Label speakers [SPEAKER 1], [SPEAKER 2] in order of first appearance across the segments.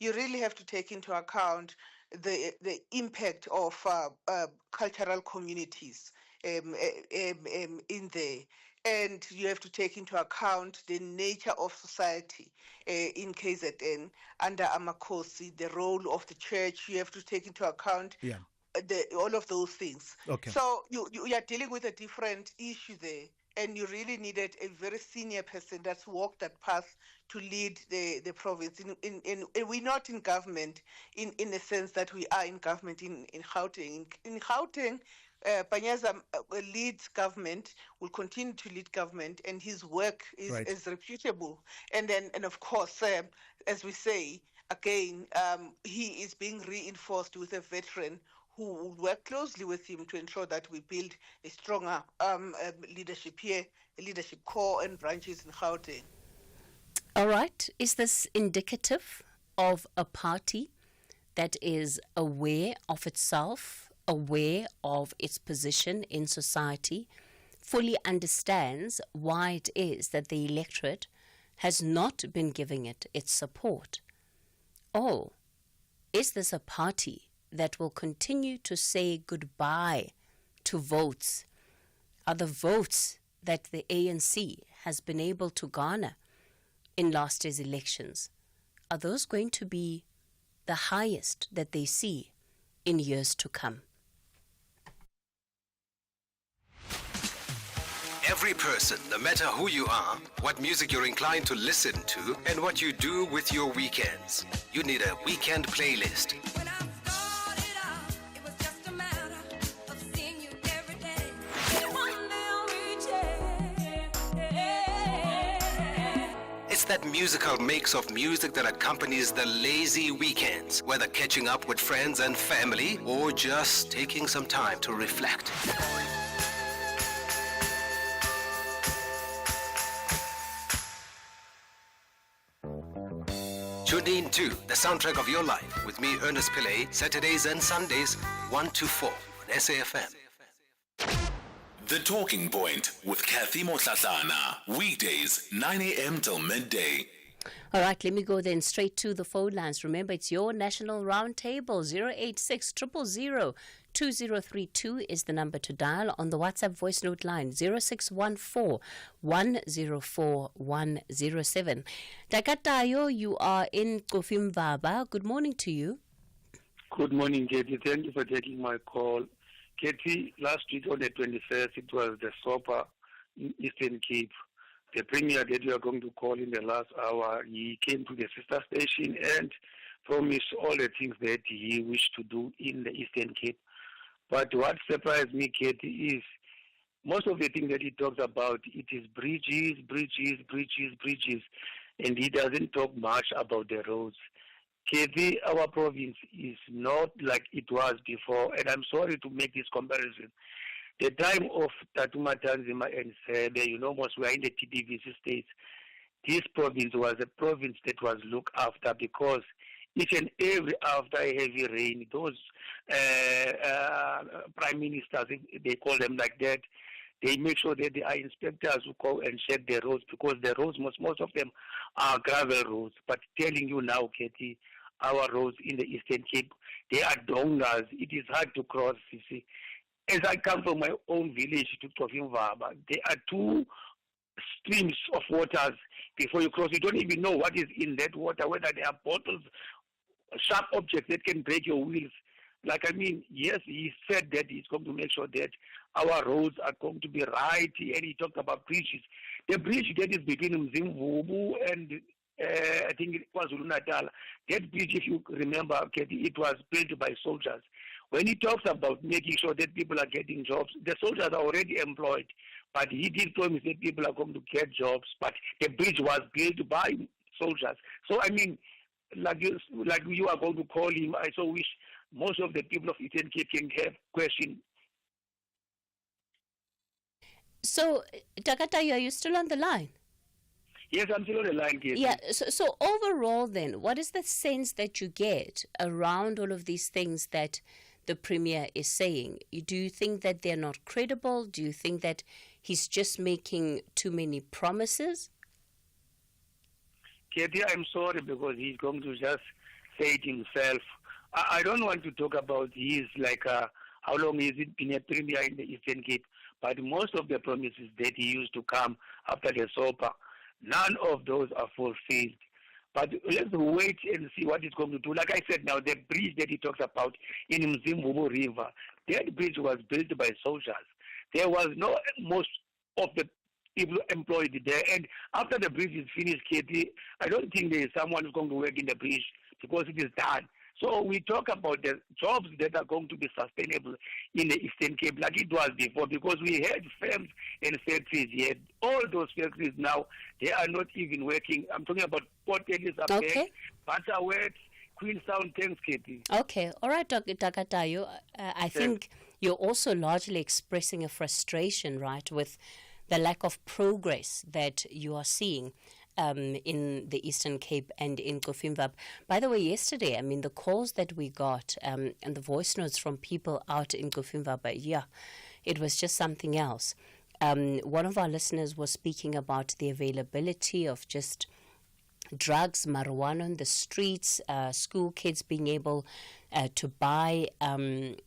[SPEAKER 1] you really have to take into account the impact of cultural communities in there. And you have to take into account the nature of society in KZN under Amakosi, the role of the church. You have to take into account all of those things.
[SPEAKER 2] Okay.
[SPEAKER 1] So you are dealing with a different issue there, and you really needed a very senior person that's walked that path to lead the province. We're not in government in the sense that we are in government in Gauteng. In Gauteng, Panyaza leads government, will continue to lead government, and his work is reputable. And of course, as we say, again, he is being reinforced with a veteran who will work closely with him to ensure that we build a stronger leadership here, a leadership core and branches in Gauteng.
[SPEAKER 3] All right. Is this indicative of a party that is aware of itself, aware of its position in society, fully understands why it is that the electorate has not been giving it its support? Or is this a party that will continue to say goodbye to votes? Are the votes that the ANC has been able to garner in last year's elections, are those going to be the highest that they see in years to come?
[SPEAKER 4] Every person, no matter who you are, what music you're inclined to listen to, and what you do with your weekends, you need a weekend playlist. It's that musical mix of music that accompanies the lazy weekends, whether catching up with friends and family or just taking some time to reflect. Tune in to The Soundtrack of Your Life with me, Ernest Pillay, Saturdays and Sundays, 1 to 4 on SAFM.
[SPEAKER 5] The Talking Point with Cathy Mohlahlana. Weekdays, 9 a.m. till midday.
[SPEAKER 3] All right, let me go then straight to the phone lines. Remember, it's your National Roundtable. 086 000 2032 is the number to dial. On the WhatsApp voice note line, 0614 104 107. Takatayo, you are in Kofimvaba. Good morning to you.
[SPEAKER 6] Good morning, Katie. Thank you for taking my call. Katie, last week on the 21st, it was the SOPA in Eastern Cape. The premier that you are going to call in the last hour, he came to the sister station and promised all the things that he wished to do in the Eastern Cape. But what surprised me, Katie, is most of the things that he talks about, it is bridges, and he doesn't talk much about the roads. Katie, our province is not like it was before, and I'm sorry to make this comparison. The time of Tatuma Tanzima and Sebe, most were in the TDVC states. This province was a province that was looked after because each and every after a heavy rain, those prime ministers, they call them like that, they make sure that there are inspectors who go and check the roads because the roads, most of them are gravel roads. But telling you now, Katie, our roads in the Eastern Cape, they are dongas. It is hard to cross, you see. As I come from my own village to Kofimvaba, there are two streams of waters before you cross. You don't even know what is in that water, whether there are bottles, sharp objects that can break your wheels. Yes, he said that he's going to make sure that our roads are going to be right, and he talked about bridges. The bridge that is between Mzimvubu and I think it was Natal. That bridge, if you remember, Katie, it was built by soldiers. When he talks about making sure that people are getting jobs, the soldiers are already employed, but he did promise that people are going to get jobs, but the bridge was built by soldiers. So, like you are going to call him, I so wish most of the people of Eastern Cape can have question.
[SPEAKER 3] So, Takatayo, are you still on the line?
[SPEAKER 6] Yes, I'm still on the line, Katie.
[SPEAKER 3] Yeah, so overall then, what is the sense that you get around all of these things that the Premier is saying? Do you think that they're not credible? Do you think that he's just making too many promises?
[SPEAKER 6] Katie, I'm sorry because he's going to just said himself, I don't want to talk about his, like, how long has it been a premier in the Eastern Cape, but most of the promises that he used to come after the SOPA, none of those are fulfilled. But let's wait and see what he's going to do. Like I said now, the bridge that he talks about in Mzimvubu River, that bridge was built by soldiers. There was no most of the people employed there. And after the bridge is finished, Katie, I don't think there is someone who's going to work in the bridge because it is done. So we talk about the jobs that are going to be sustainable in the Eastern Cape like it was before, because we had firms and factories here. All those factories now, they are not even working. I'm talking about Port Elizabeth,
[SPEAKER 3] Okay.
[SPEAKER 6] Butterworth, Queenstown, thanks, Katie.
[SPEAKER 3] Okay, all right, Dr. Takatayo. I think you're also largely expressing a frustration, right, with the lack of progress that you are seeing in the Eastern Cape and in Kofimvab. By the way, yesterday, I mean, the calls that we got and the voice notes from people out in Kofimvab, yeah, it was just something else. One of our listeners was speaking about the availability of just drugs, marijuana on the streets, school kids being able to buy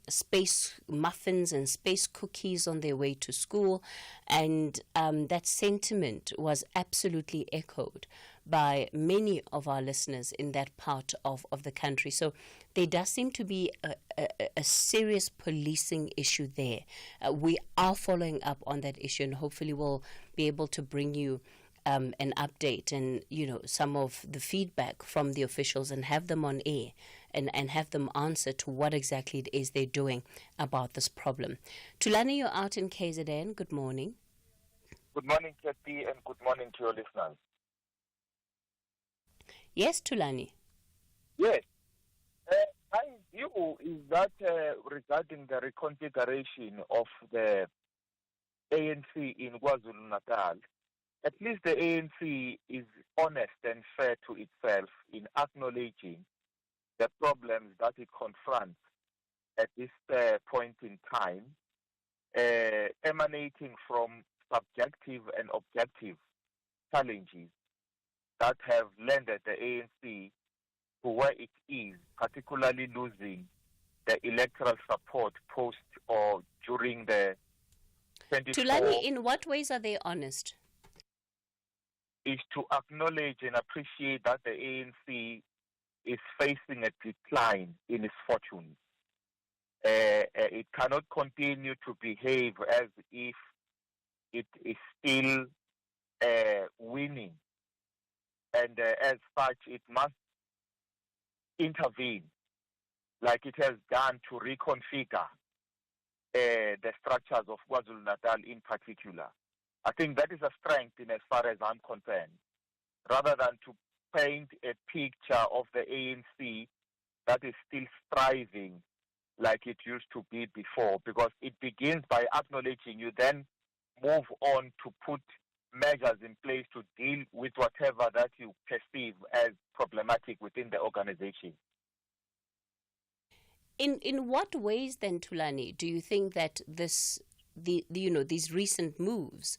[SPEAKER 3] space muffins and space cookies on their way to school. And that sentiment was absolutely echoed by many of our listeners in that part of the country. So there does seem to be a serious policing issue there. We are following up on that issue, and hopefully we'll be able to bring you an update and, you know, some of the feedback from the officials and have them on air and have them answer to what exactly it is they're doing about this problem. Tulani, you're out in KZN. Good morning.
[SPEAKER 2] Good morning, Kathy, and good morning to your listeners.
[SPEAKER 3] Yes, Tulani.
[SPEAKER 2] Yes. My view is that regarding the reconfiguration of the ANC in KwaZulu-Natal, at least the ANC is honest and fair to itself in acknowledging the problems that it confronts at this point in time, emanating from subjective and objective challenges that have landed the ANC to where it is, particularly losing the electoral support post or during the 24.
[SPEAKER 3] Tulani, in what ways are they honest?
[SPEAKER 2] Is to acknowledge and appreciate that the ANC is facing a decline in its fortunes. It cannot continue to behave as if it is still winning. And as such, it must intervene, like it has done to reconfigure the structures of KwaZulu-Natal in particular. I think that is a strength in as far as I'm concerned, rather than to paint a picture of the ANC that is still striving like it used to be before, because it begins by acknowledging, you then move on to put measures in place to deal with whatever that you perceive as problematic within the organization.
[SPEAKER 3] In what ways then, Tulani, do you think that these recent moves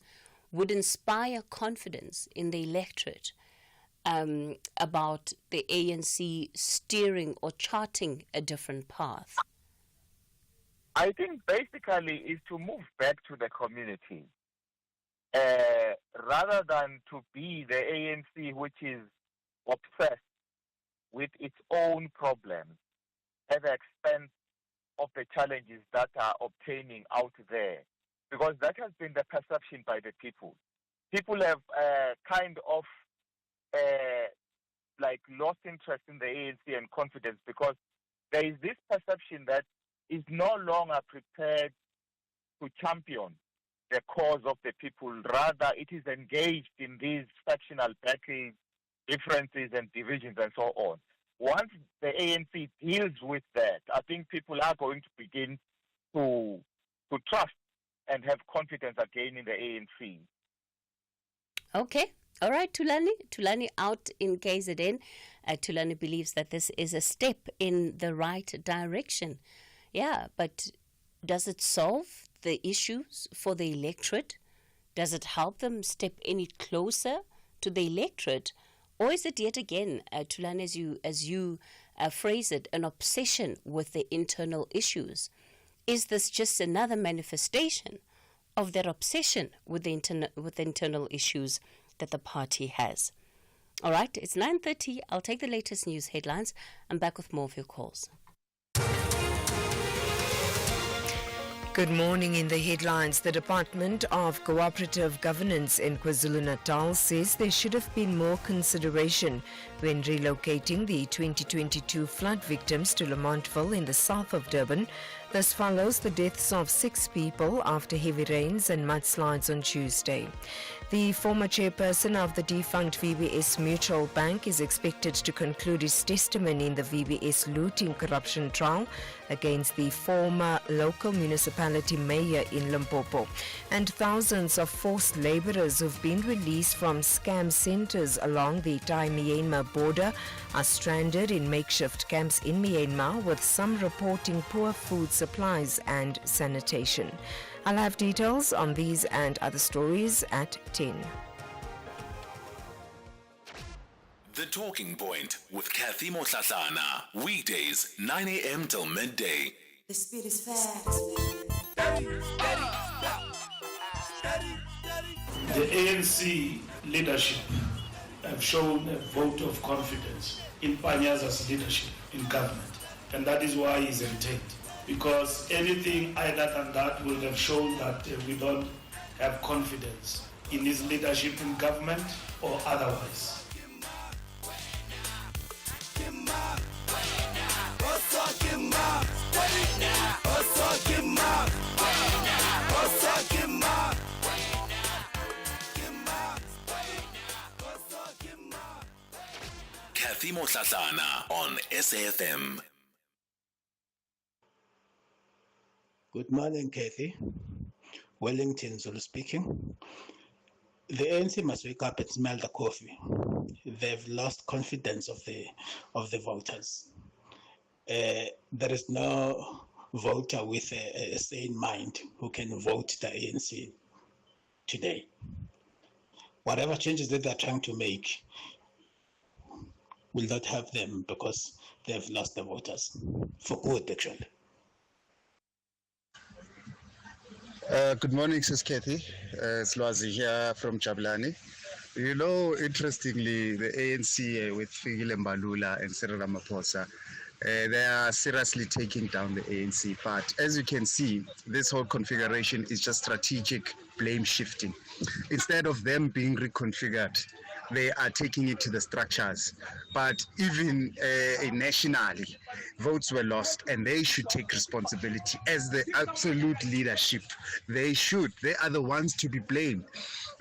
[SPEAKER 3] would inspire confidence in the electorate about the ANC steering or charting a different path?
[SPEAKER 2] I think basically is to move back to the community, rather than to be the ANC which is obsessed with its own problems at the expense of the challenges that are obtaining out there, because that has been the perception by the people. People have kind of lost interest in the ANC and confidence, because there is this perception that is no longer prepared to champion the cause of the people. Rather, it is engaged in these factional battles, differences and divisions and so on. Once the ANC deals with that, I think people are going to begin to trust and have confidence again in the ANC.
[SPEAKER 3] Okay. All right, Tulani. Tulani out in KZN. Tulani believes that this is a step in the right direction. Yeah, but does it solve the issues for the electorate? Does it help them step any closer to the electorate? Or is it yet again, Tulani, as you phrase it, an obsession with the internal issues. Is this just another manifestation of that obsession with the internal issues that the party has? All right, it's 9:30. I'll take the latest news headlines. I'm back with more of your calls.
[SPEAKER 7] Good morning. In the headlines, the Department of Cooperative Governance in KwaZulu-Natal says there should have been more consideration when relocating the 2022 flood victims to Lamontville in the south of Durban. This follows the deaths of 6 people after heavy rains and mudslides on Tuesday. The former chairperson of the defunct VBS Mutual Bank is expected to conclude his testimony in the VBS looting corruption trial against the former local municipality mayor in Limpopo. And thousands of forced laborers who've been released from scam centers along the Thai-Myanmar border are stranded in makeshift camps in Myanmar, with some reporting poor food supplies and sanitation. I'll have details on these and other stories at 10.
[SPEAKER 5] The Talking Point with Cathy Mohlahlana. Weekdays, 9 a.m. till midday.
[SPEAKER 8] The speed is fast.
[SPEAKER 9] The ANC leadership have shown a vote of confidence in Panyaza's leadership in government, and that is why he's retained. Because anything other than that would have shown that we don't have confidence in his leadership in government or otherwise.
[SPEAKER 5] Cathy Mohlahlana on SAFM.
[SPEAKER 10] Good morning, Cathy. Wellington Zulu speaking. The ANC must wake up and smell the coffee. They've lost confidence of the voters. There is no voter with a sane mind who can vote the ANC today. Whatever changes that they're trying to make will not help them because they've lost the voters for good, actually.
[SPEAKER 11] Good morning, Sis Cathy. It's Lwazi here from Jabulani. You know, interestingly, the ANC with Fikile Mbalula and Cyril Ramaphosa, they are seriously taking down the ANC. But as you can see, this whole configuration is just strategic blame shifting. Instead of them being reconfigured, they are taking it to the structures. But even nationally, votes were lost, and they should take responsibility as the absolute leadership. They should. They are the ones to be blamed.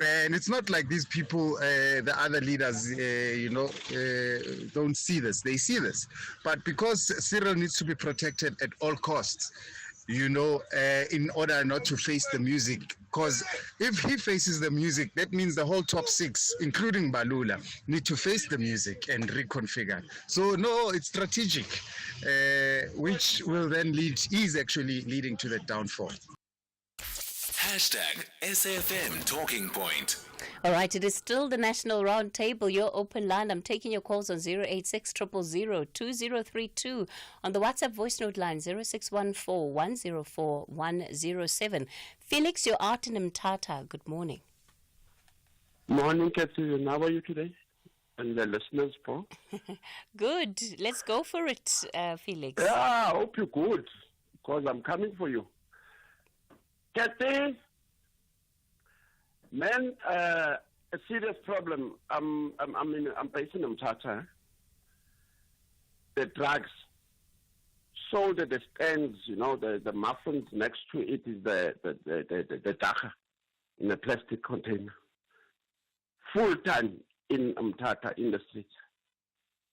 [SPEAKER 11] And it's not like these people, the other leaders, don't see this. They see this. But because Cyril needs to be protected at all costs, in order not to face the music. Because if he faces the music, that means the whole top 6, including Balula, need to face the music and reconfigure. So no, it's strategic, which will then is actually leading to the downfall.
[SPEAKER 5] Hashtag SAFM Talking Point.
[SPEAKER 3] All right, it is still the National Roundtable, your open line. I'm taking your calls on 086 000 2032, on the WhatsApp voice note line 0614 104 107. Felix, you're out in Mthatha. Good morning.
[SPEAKER 12] Morning, Cathy. And how are you today? And the listeners, Paul?
[SPEAKER 3] Good. Let's go for it, Felix.
[SPEAKER 12] Yeah, I hope you're good, because I'm coming for you. Cathy, man, a serious problem. I'm based in Mthatha. The drugs sold at the stands, the muffins next to it is the dacha in a plastic container. Full time in Mthatha in the streets.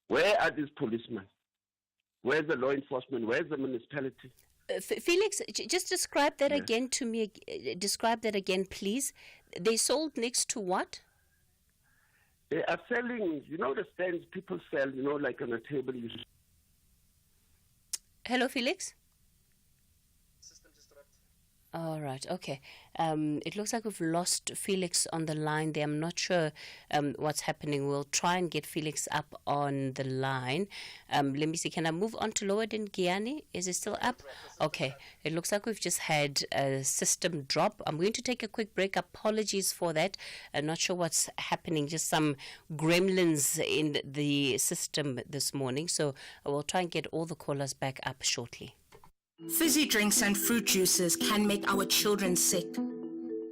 [SPEAKER 12] Where are these policemen? Where's the law enforcement? Where's the municipality?
[SPEAKER 3] Felix, just describe that again to me. Describe that again, please. They sold next to what?
[SPEAKER 12] They are selling, the stands people sell, like on a table.
[SPEAKER 3] Hello, Felix? All right. Okay. It looks like we've lost Felix on the line there. I'm not sure what's happening. We'll try and get Felix up on the line. Let me see. Can I move on to Lowerden Giani? Is it still up? Okay. It looks like we've just had a system drop. I'm going to take a quick break. Apologies for that. I'm not sure what's happening. Just some gremlins in the system this morning. So we'll try and get all the callers back up shortly.
[SPEAKER 13] Fizzy drinks and fruit juices can make our children sick.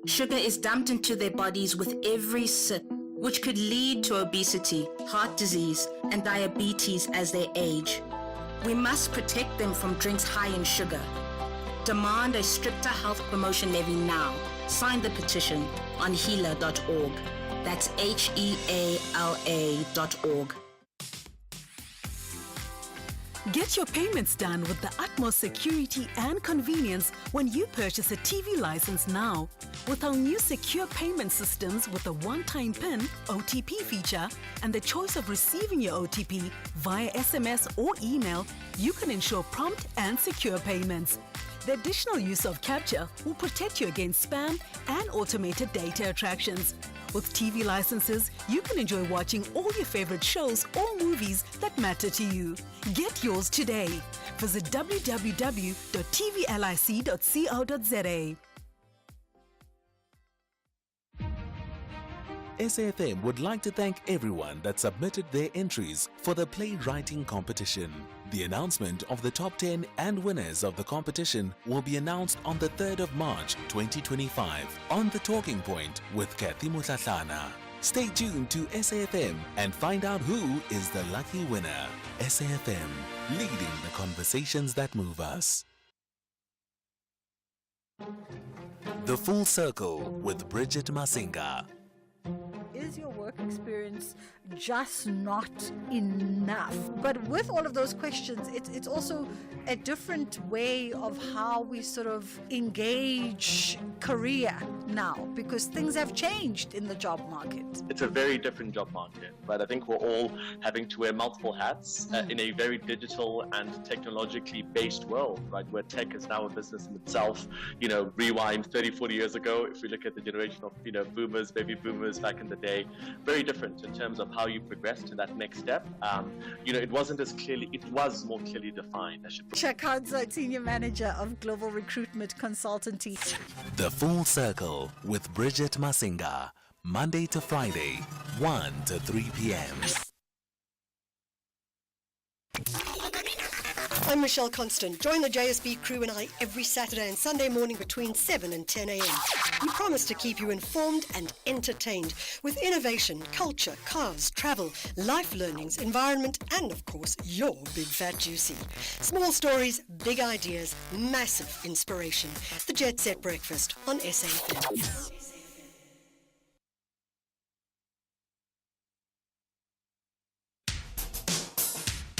[SPEAKER 13] Sugar is dumped into their bodies with every sip, which could lead to obesity, heart disease, and diabetes as they age. We must protect them from drinks high in sugar. Demand a stricter health promotion levy now. Sign the petition on heala.org. That's HEALA.org.
[SPEAKER 14] Get your payments done with the utmost security and convenience when you purchase a TV license now. With our new secure payment systems with a one-time PIN OTP feature and the choice of receiving your OTP via SMS or email, you can ensure prompt and secure payments. The additional use of capture will protect you against spam and automated data attractions. With TV licenses, you can enjoy watching all your favorite shows or movies that matter to you. Get yours today. Visit www.tvlic.co.za.
[SPEAKER 15] SAFM would like to thank everyone that submitted their entries for the playwriting competition. The announcement of the top 10 and winners of the competition will be announced on the 3rd of March 2025 on The Talking Point with Cathy Mohlahlana. Stay tuned to SAFM and find out who is the lucky winner. SAFM, leading the conversations that move us. The Full Circle with Bridget Masinga.
[SPEAKER 16] Is your work experience just not enough? But with all of those questions, it's also a different way of how we sort of engage career now, because things have changed in the job market.
[SPEAKER 17] It's a very different job market, right? I think we're all having to wear multiple hats in a very digital and technologically based world, right? Where tech is now a business in itself. Rewind 30, 40 years ago, if we look at the generation of, boomers, baby boomers back in the day, very different in terms of how you progress to that next step. It wasn't as clearly, it was more clearly defined.
[SPEAKER 16] Chakadza, Senior Manager of Global Recruitment Consultancy.
[SPEAKER 15] The Full Circle with Bridget Masinga, Monday to Friday, 1 to 3 p.m.
[SPEAKER 18] I'm Michelle Constant. Join the JSB crew and I every Saturday and Sunday morning between 7 and 10 a.m. We promise to keep you informed and entertained with innovation, culture, cars, travel, life learnings, environment, and of course, your big fat juicy. Small stories, big ideas, massive inspiration. The Jet Set Breakfast on SAFM.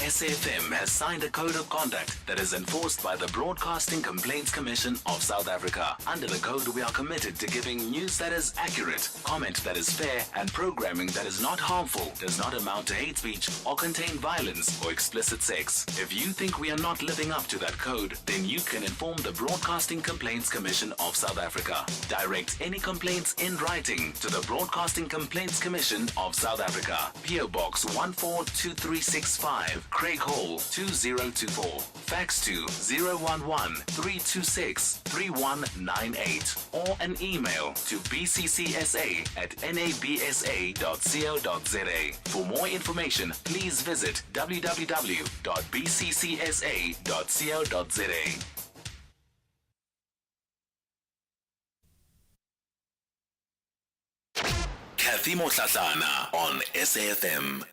[SPEAKER 15] SAFM has signed a code of conduct that is enforced by the Broadcasting Complaints Commission of South Africa. Under the code, we are committed to giving news that is accurate, comment that is fair, and programming that is not harmful, does not amount to hate speech, or contain violence or explicit sex. If you think we are not living up to that code, then you can inform the Broadcasting Complaints Commission of South Africa. Direct any complaints in writing to the Broadcasting Complaints Commission of South Africa. PO Box 142365. Craig Hall 2024. Fax to 011-326-3198 or an email to bccsa@nabsa.co.za. For more information, please visit www.bccsa.co.za.
[SPEAKER 5] Cathy Mohlahlana on SAFM.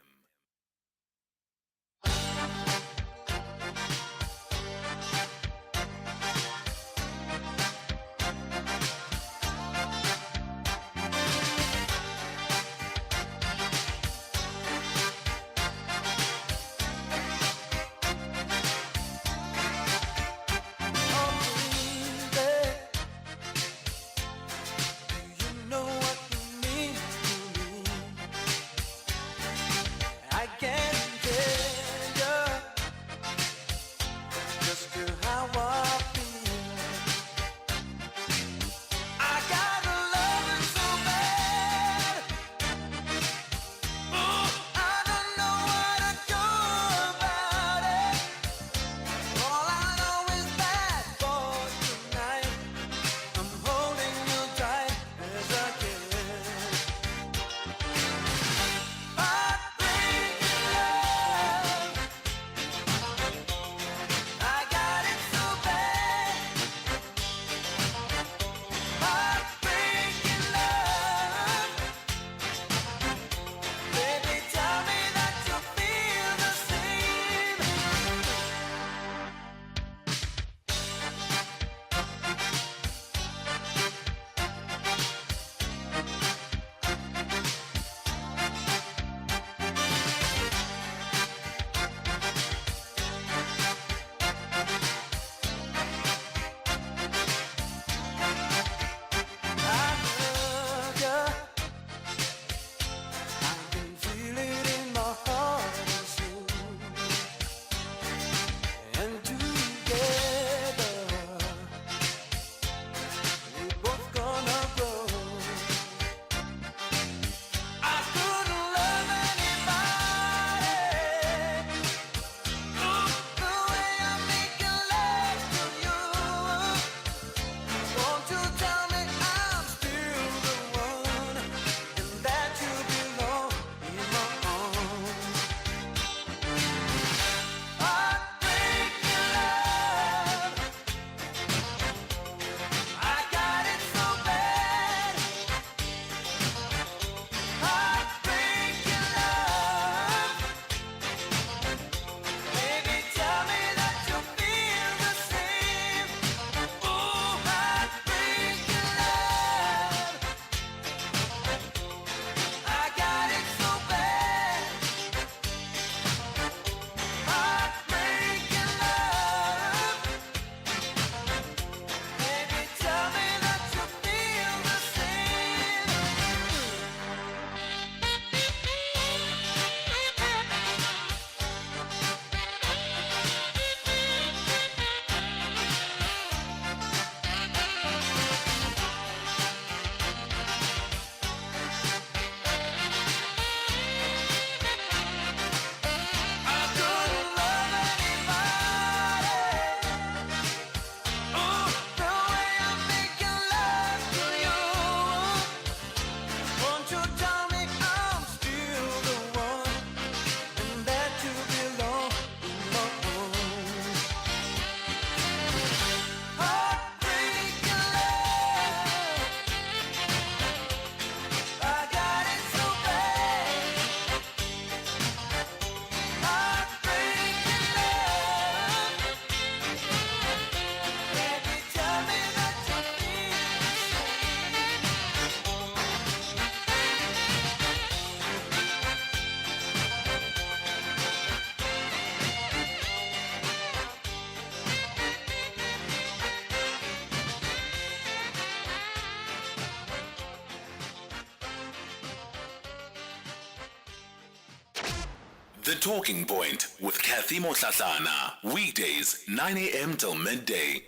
[SPEAKER 5] The Talking Point with Cathy Mohlahlana. Weekdays, 9 a.m. till midday.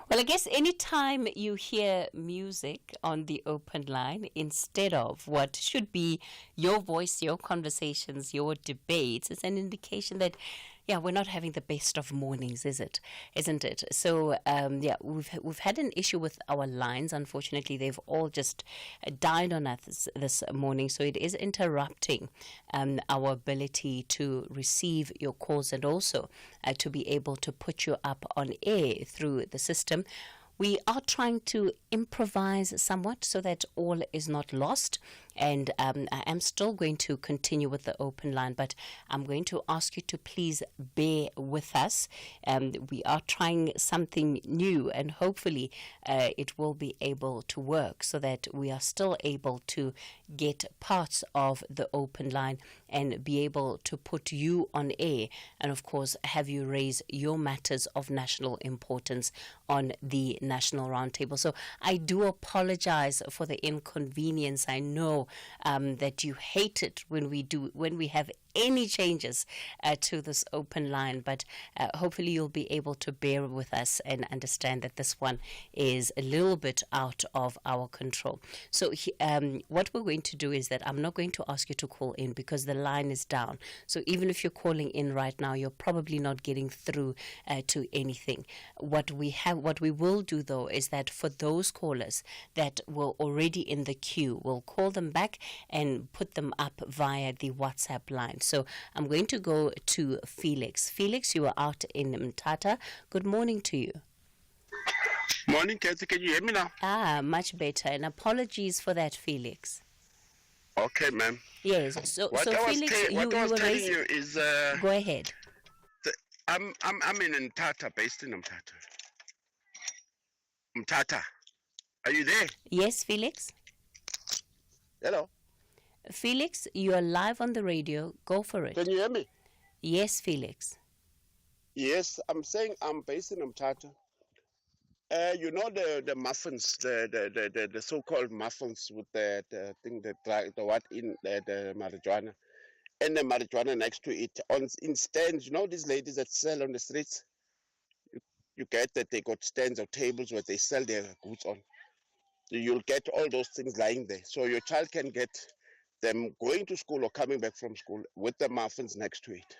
[SPEAKER 3] Well, I guess anytime you hear music on the open line instead of what should be your voice, your conversations, your debates, it's an indication that, yeah, we're not having the best of mornings, isn't it? So, we've had an issue with our lines. Unfortunately, they've all just died on us this morning. So it is interrupting our ability to receive your calls and also to be able to put you up on air through the system. We are trying to improvise somewhat so that all is not lost. And I am still going to continue with the open line, but I'm going to ask you to please bear with us. We are trying something new, and hopefully it will be able to work so that we are still able to get parts of the open line and be able to put you on air and, of course, have you raise your matters of national importance on the National Roundtable. So I do apologize for the inconvenience. I know that you hate it when we have any changes to this open line, but hopefully you'll be able to bear with us and understand that this one is a little bit out of our control. So what we're going to do is that I'm not going to ask you to call in because the line is down. So even if you're calling in right now, you're probably not getting through to anything. What we will do though is that for those callers that were already in the queue, we'll call them back and put them up via the WhatsApp line. So I'm going to go to Felix. Felix, you are out in Mthatha. Good morning to you.
[SPEAKER 12] Morning, Cathy. Can you hear me now?
[SPEAKER 3] Much better. And apologies for that, Felix.
[SPEAKER 12] Okay, ma'am.
[SPEAKER 3] Yes. So Felix, you were raising.
[SPEAKER 12] You is
[SPEAKER 3] go ahead.
[SPEAKER 12] I'm in Mthatha, based in Mthatha. Mthatha, are you there?
[SPEAKER 3] Yes, Felix.
[SPEAKER 12] Hello.
[SPEAKER 3] Felix, you are live on the radio. Go for it.
[SPEAKER 12] Can you hear me?
[SPEAKER 3] Yes, Felix.
[SPEAKER 12] Yes, I'm saying I'm based in Mthatha. You know the muffins, the so-called muffins with the thing the marijuana, and the marijuana next to it in stands. You know these ladies that sell on the streets. You get that they got stands or tables where they sell their goods on. You'll get all those things lying there, so your child can get them going to school or coming back from school with the muffins next to it.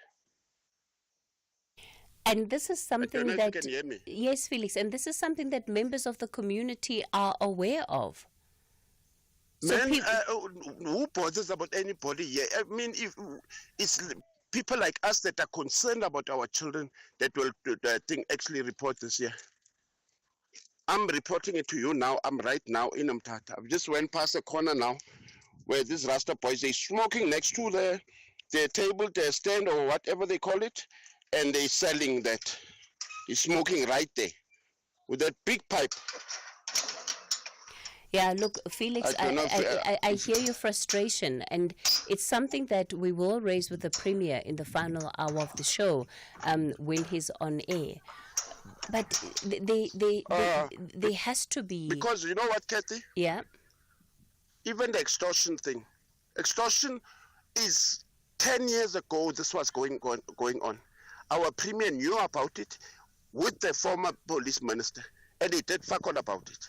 [SPEAKER 3] And this is something
[SPEAKER 12] that... You can hear me.
[SPEAKER 3] Yes, Felix, and this is something that members of the community are aware of.
[SPEAKER 12] So who bothers about anybody here? I mean, if it's people like us that are concerned about our children that will actually report this here. I'm reporting it to you now. I'm right now in Mthatha. I just went past the corner now where these Rasta boys, they're smoking next to their table, their stand or whatever they call it, and they're selling that. He's smoking right there with that big pipe.
[SPEAKER 3] Yeah, look, Felix, I hear your frustration, and it's something that we will raise with the Premier in the final hour of the show when he's on air. But there has to be...
[SPEAKER 12] Because you know what, Cathy?
[SPEAKER 3] Yeah.
[SPEAKER 12] Even the extortion thing. Extortion is 10 years ago, this was going on. Our Premier knew about it with the former police minister, and he did fuck all about it.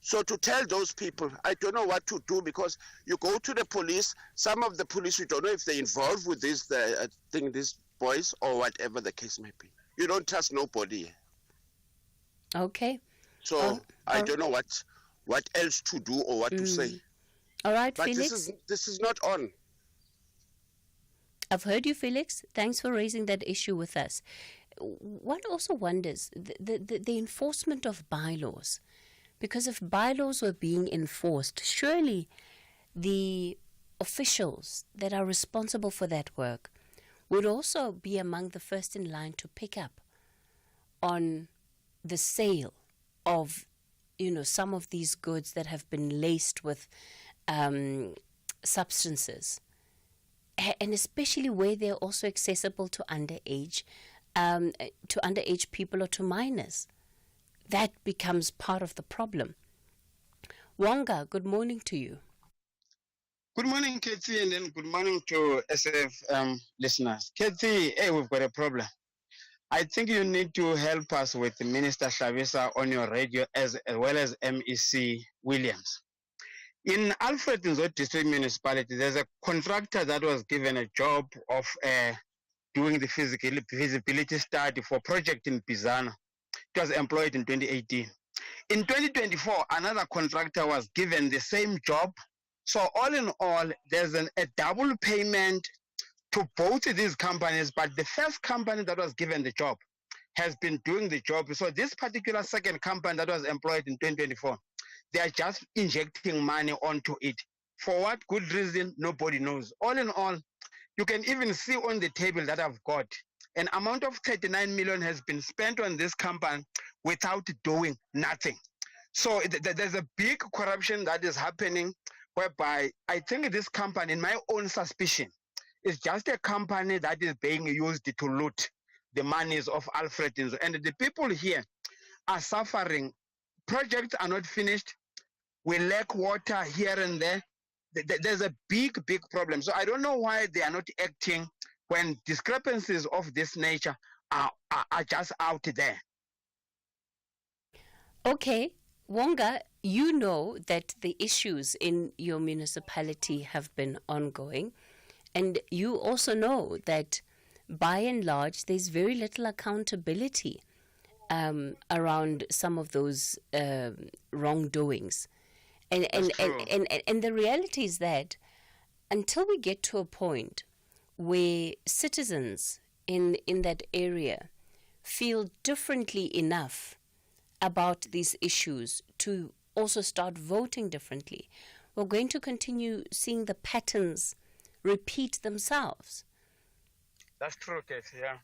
[SPEAKER 12] So to tell those people, I don't know what to do, because you go to the police, some of the police, you don't know if they're involved with this these boys or whatever the case may be. You don't trust nobody.
[SPEAKER 3] Okay.
[SPEAKER 12] So I don't know what else to do or what to say.
[SPEAKER 3] All right,
[SPEAKER 12] but
[SPEAKER 3] Felix.
[SPEAKER 12] This is not on.
[SPEAKER 3] I've heard you, Felix. Thanks for raising that issue with us. One also wonders the enforcement of bylaws. Because if bylaws were being enforced, surely the officials that are responsible for that work would also be among the first in line to pick up on the sale of, some of these goods that have been laced with substances, and especially where they're also accessible to underage people or to minors. That becomes part of the problem. Wanga, good morning to you.
[SPEAKER 19] Good morning, Cathy, and then good morning to SF listeners. Cathy, hey, we've got a problem. I think you need to help us with Minister Shavisa on your radio as well as MEC Williams. In Alfred Nzo District Municipality, there's a contractor that was given a job of doing the feasibility study for project in Bizana. It was employed in 2018. In 2024, another contractor was given the same job. So all in all, there's a double payment to both of these companies, but the first company that was given the job has been doing the job. So this particular second company that was employed in 2024, they are just injecting money onto it. For what good reason, nobody knows. All in all, you can even see on the table that I've got, an amount of 39 million has been spent on this company without doing nothing. So there's a big corruption that is happening, whereby I think this company, in my own suspicion, is just a company that is being used to loot the monies of Alfred Nzo. And the people here are suffering. Projects are not finished. We lack water here and there. There's a big problem. So I don't know why they are not acting when discrepancies of this nature are just out there.
[SPEAKER 3] Okay, Wonga, you know that the issues in your municipality have been ongoing, and you also know that by and large there's very little accountability around some of those wrongdoings. And the reality is that until we get to a point where citizens in that area feel differently enough about these issues to also start voting differently, we're going to continue seeing the patterns repeat themselves.
[SPEAKER 19] That's true, Cathy, yeah.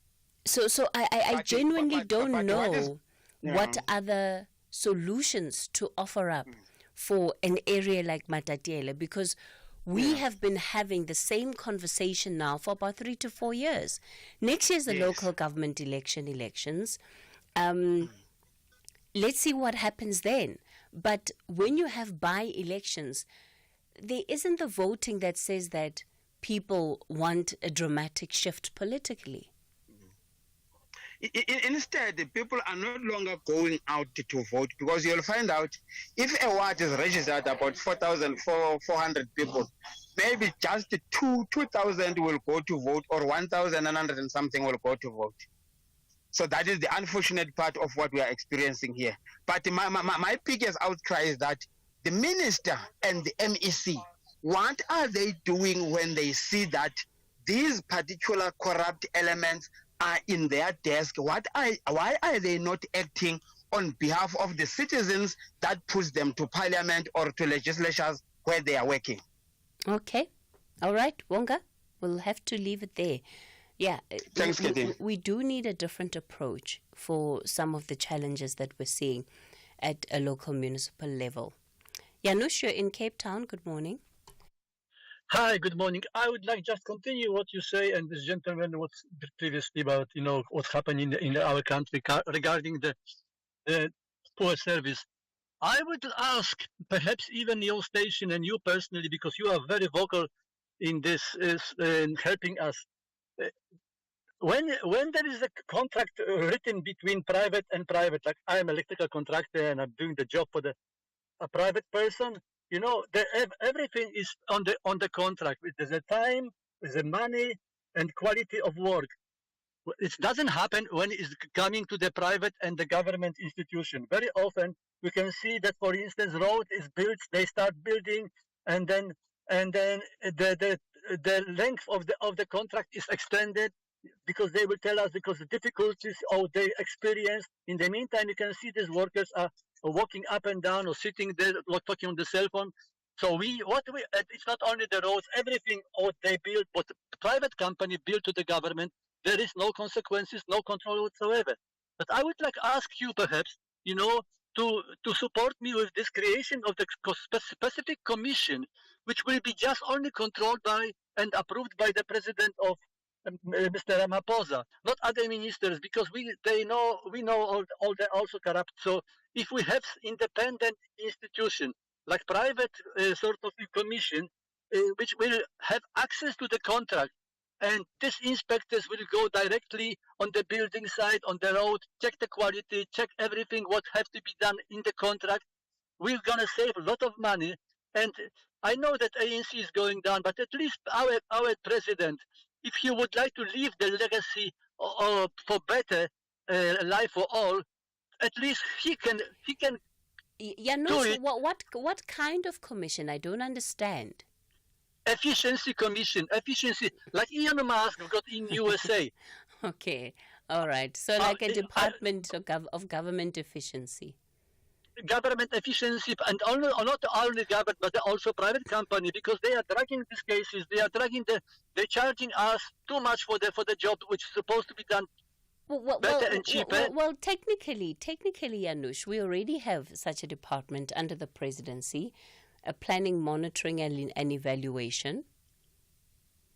[SPEAKER 3] So I genuinely don't know what
[SPEAKER 19] Yeah.
[SPEAKER 3] other solutions to offer up for an area like Matatiele, because we have been having the same conversation now for about 3 to 4 years. Next year's the local government elections. Let's see what happens then. But when you have by-elections, there isn't the voting that says that people want a dramatic shift politically.
[SPEAKER 19] Instead, the people are no longer going out to vote, because you'll find out if a ward is registered about 4,400 people, maybe just 2,000 will go to vote, or 1,900 and something will go to vote. So that is the unfortunate part of what we are experiencing here. But my biggest outcry is that the minister and the MEC, what are they doing when they see that these particular corrupt elements are in their desk? Why are they not acting on behalf of the citizens that puts them to parliament or to legislatures where they are working?
[SPEAKER 3] Okay. All right, Wonga, we'll have to leave it there. Yeah,
[SPEAKER 19] Thanks, Cathy.
[SPEAKER 3] we do need a different approach for some of the challenges that we're seeing at a local municipal level. Janusz, you're in Cape Town. Good morning.
[SPEAKER 20] Hi, good morning. I would like just continue what you say, and this gentleman was previously about, what's happening in our country regarding the poor service. I would ask, perhaps even your station and you personally, because you are very vocal in this, in helping us. When there is a contract written between private and private, like I'm an electrical contractor and I'm doing the job for a private person, everything is on the contract. There's a time, there's a money, and quality of work. It doesn't happen when it's coming to the private and the government institution. Very often we can see that, for instance, road is built, they start building, and then the length of the contract is extended, because they will tell us because the difficulties they experience. In the meantime, you can see these workers are walking up and down or sitting there talking on the cell phone. So it's not only the roads, everything they build, but the private company built to the government, there is no consequences, no control whatsoever. But I would like to ask you perhaps, to support me with this creation of the specific commission, which will be just only controlled by and approved by the president of Mr. Ramaphosa, not other ministers, because we know all they're also corrupt. So if we have independent institution like private sort of commission, which will have access to the contract. And these inspectors will go directly on the building site, on the road, check the quality, check everything what has to be done in the contract. We're going to save a lot of money. And I know that ANC is going down, but at least our president, if he would like to leave the legacy for better life for all, at least he can
[SPEAKER 3] Janusz, what kind of commission? I don't understand.
[SPEAKER 20] Efficiency commission, efficiency, like Elon Musk got in USA.
[SPEAKER 3] Okay, all right. So like a department of government efficiency.
[SPEAKER 20] Government efficiency, and not only government, but also private company, because they are dragging these cases. They are dragging they're charging us too much for the job which is supposed to be done better and cheaper.
[SPEAKER 3] Well, technically, Janusz, we already have such a department under the presidency. Planning, monitoring, and evaluation.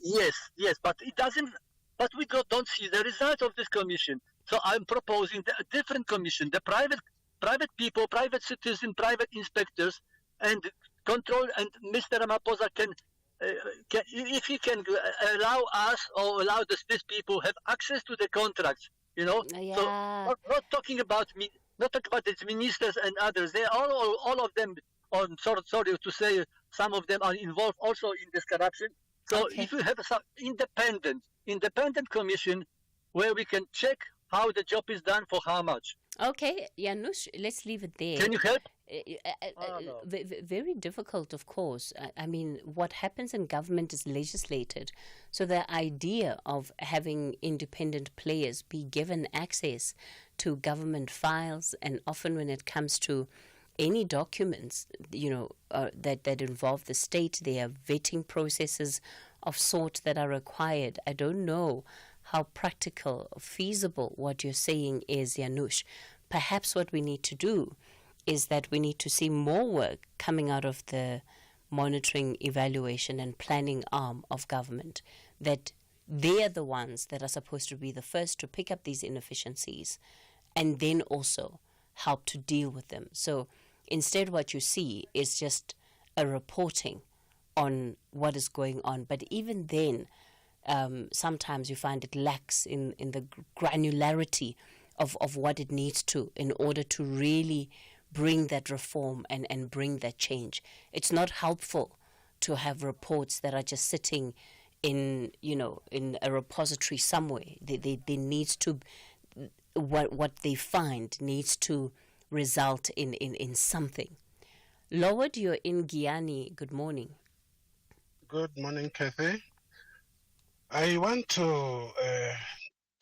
[SPEAKER 20] Yes, but it doesn't. But we don't see the result of this commission. So I'm proposing a different commission: the private people, private citizens, private inspectors, and control. And Mr. Ramaphosa can if he can allow us or allow these people have access to the contracts. You know,
[SPEAKER 3] yeah.
[SPEAKER 20] So not talking about me, not talking about the ministers and others. They are all of them. Sorry to say, some of them are involved also in this corruption. So if we have some independent commission where we can check how the job is done for how much.
[SPEAKER 3] Okay, Janusz, let's leave it there.
[SPEAKER 20] Can you help?
[SPEAKER 3] No. Very difficult, of course. I mean, what happens in government is legislated. So the idea of having independent players be given access to government files, and often when it comes to any documents, that involve the state, there are vetting processes of sort that are required. I don't know how practical, feasible what you're saying is, Janusz. Perhaps what we need to do is that we need to see more work coming out of the monitoring, evaluation, and planning arm of government, that they're the ones that are supposed to be the first to pick up these inefficiencies and then also help to deal with them. So instead what you see is just a reporting on what is going on. But even then, sometimes you find it lacks in the granularity of what it needs to in order to really bring that reform and bring that change. It's not helpful to have reports that are just sitting in a repository somewhere. They needs to, what they find needs to result in something. Loward, you're in Guyana. Good morning.
[SPEAKER 21] Good morning, Cathy. I want to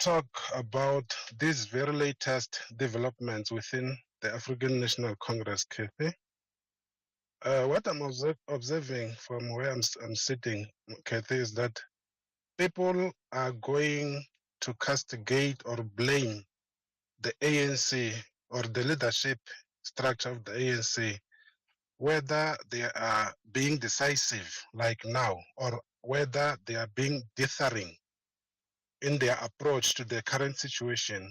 [SPEAKER 21] talk about these very latest developments within the African National Congress, Cathy. What I'm observing from where I'm sitting, Cathy, is that people are going to castigate or blame the ANC or the leadership structure of the ANC, whether they are being decisive like now or whether they are being dithering in their approach to the current situation.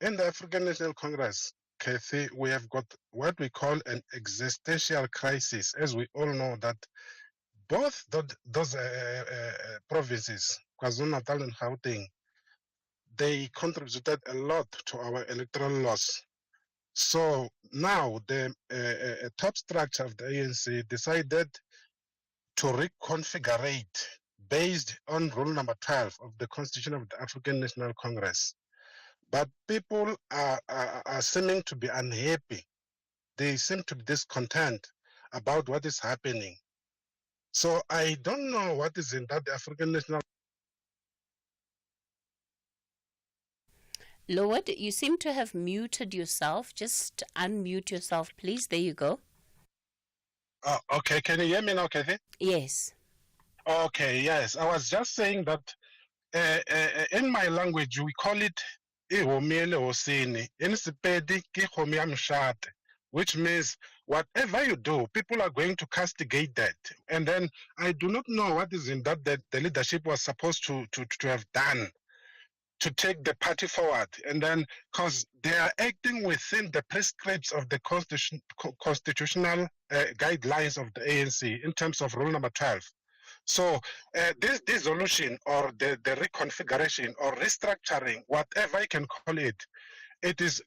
[SPEAKER 21] In the African National Congress, Cathy, we have got what we call an existential crisis, as we all know that both those provinces, KwaZulu-Natal and Gauteng, they contributed a lot to our electoral loss. So now the top structure of the ANC decided to reconfigure based on rule number 12 of the Constitution of the African National Congress. But people are seeming to be unhappy. They seem to be discontent about what is happening. So I don't know what is in that the African National.
[SPEAKER 3] Lord, you seem to have muted yourself. Just unmute yourself, please. There you go.
[SPEAKER 21] Okay, can you hear me now, Cathy?
[SPEAKER 3] Yes.
[SPEAKER 21] Okay, yes. I was just saying that in my language, we call it ihomele hosini. In Sepedi, ki which means whatever you do, people are going to castigate that. And then I do not know what is in that the leadership was supposed to have done to take the party forward. And then, because they are acting within the prescripts of the constitutional guidelines of the ANC in terms of rule number 12. So this dissolution or the reconfiguration or restructuring, whatever I can call it, it is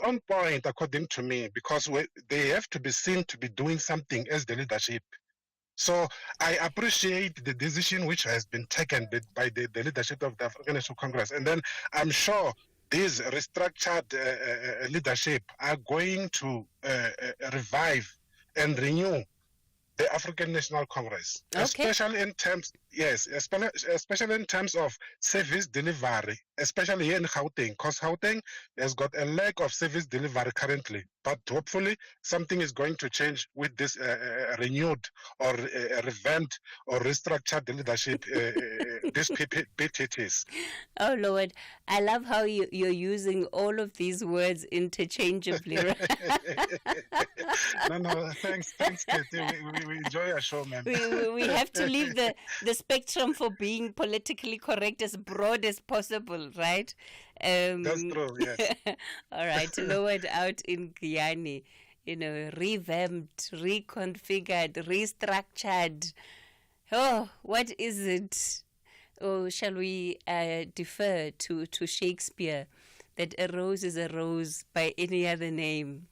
[SPEAKER 21] on point according to me, because they have to be seen to be doing something as the leadership. So I appreciate the decision which has been taken by the leadership of the African National Congress, and then I'm sure these restructured leadership are going to revive and renew the African National Congress, especially in terms, especially in terms of service delivery, especially here in Gauteng, because Gauteng has got a lack of service delivery currently. But hopefully, something is going to change with this renewed or revamped or restructured leadership. These PTTs.
[SPEAKER 3] Oh Lord, I love how you're using all of these words interchangeably.
[SPEAKER 21] No, thanks, Cathy. We enjoy our show, man.
[SPEAKER 3] We have to leave the spectrum for being politically correct as broad as possible, right?
[SPEAKER 21] That's true, yes.
[SPEAKER 3] All right, lowered out in Guyana, revamped, reconfigured, restructured. Oh, what is it? Or shall we defer to Shakespeare, that a rose is a rose by any other name?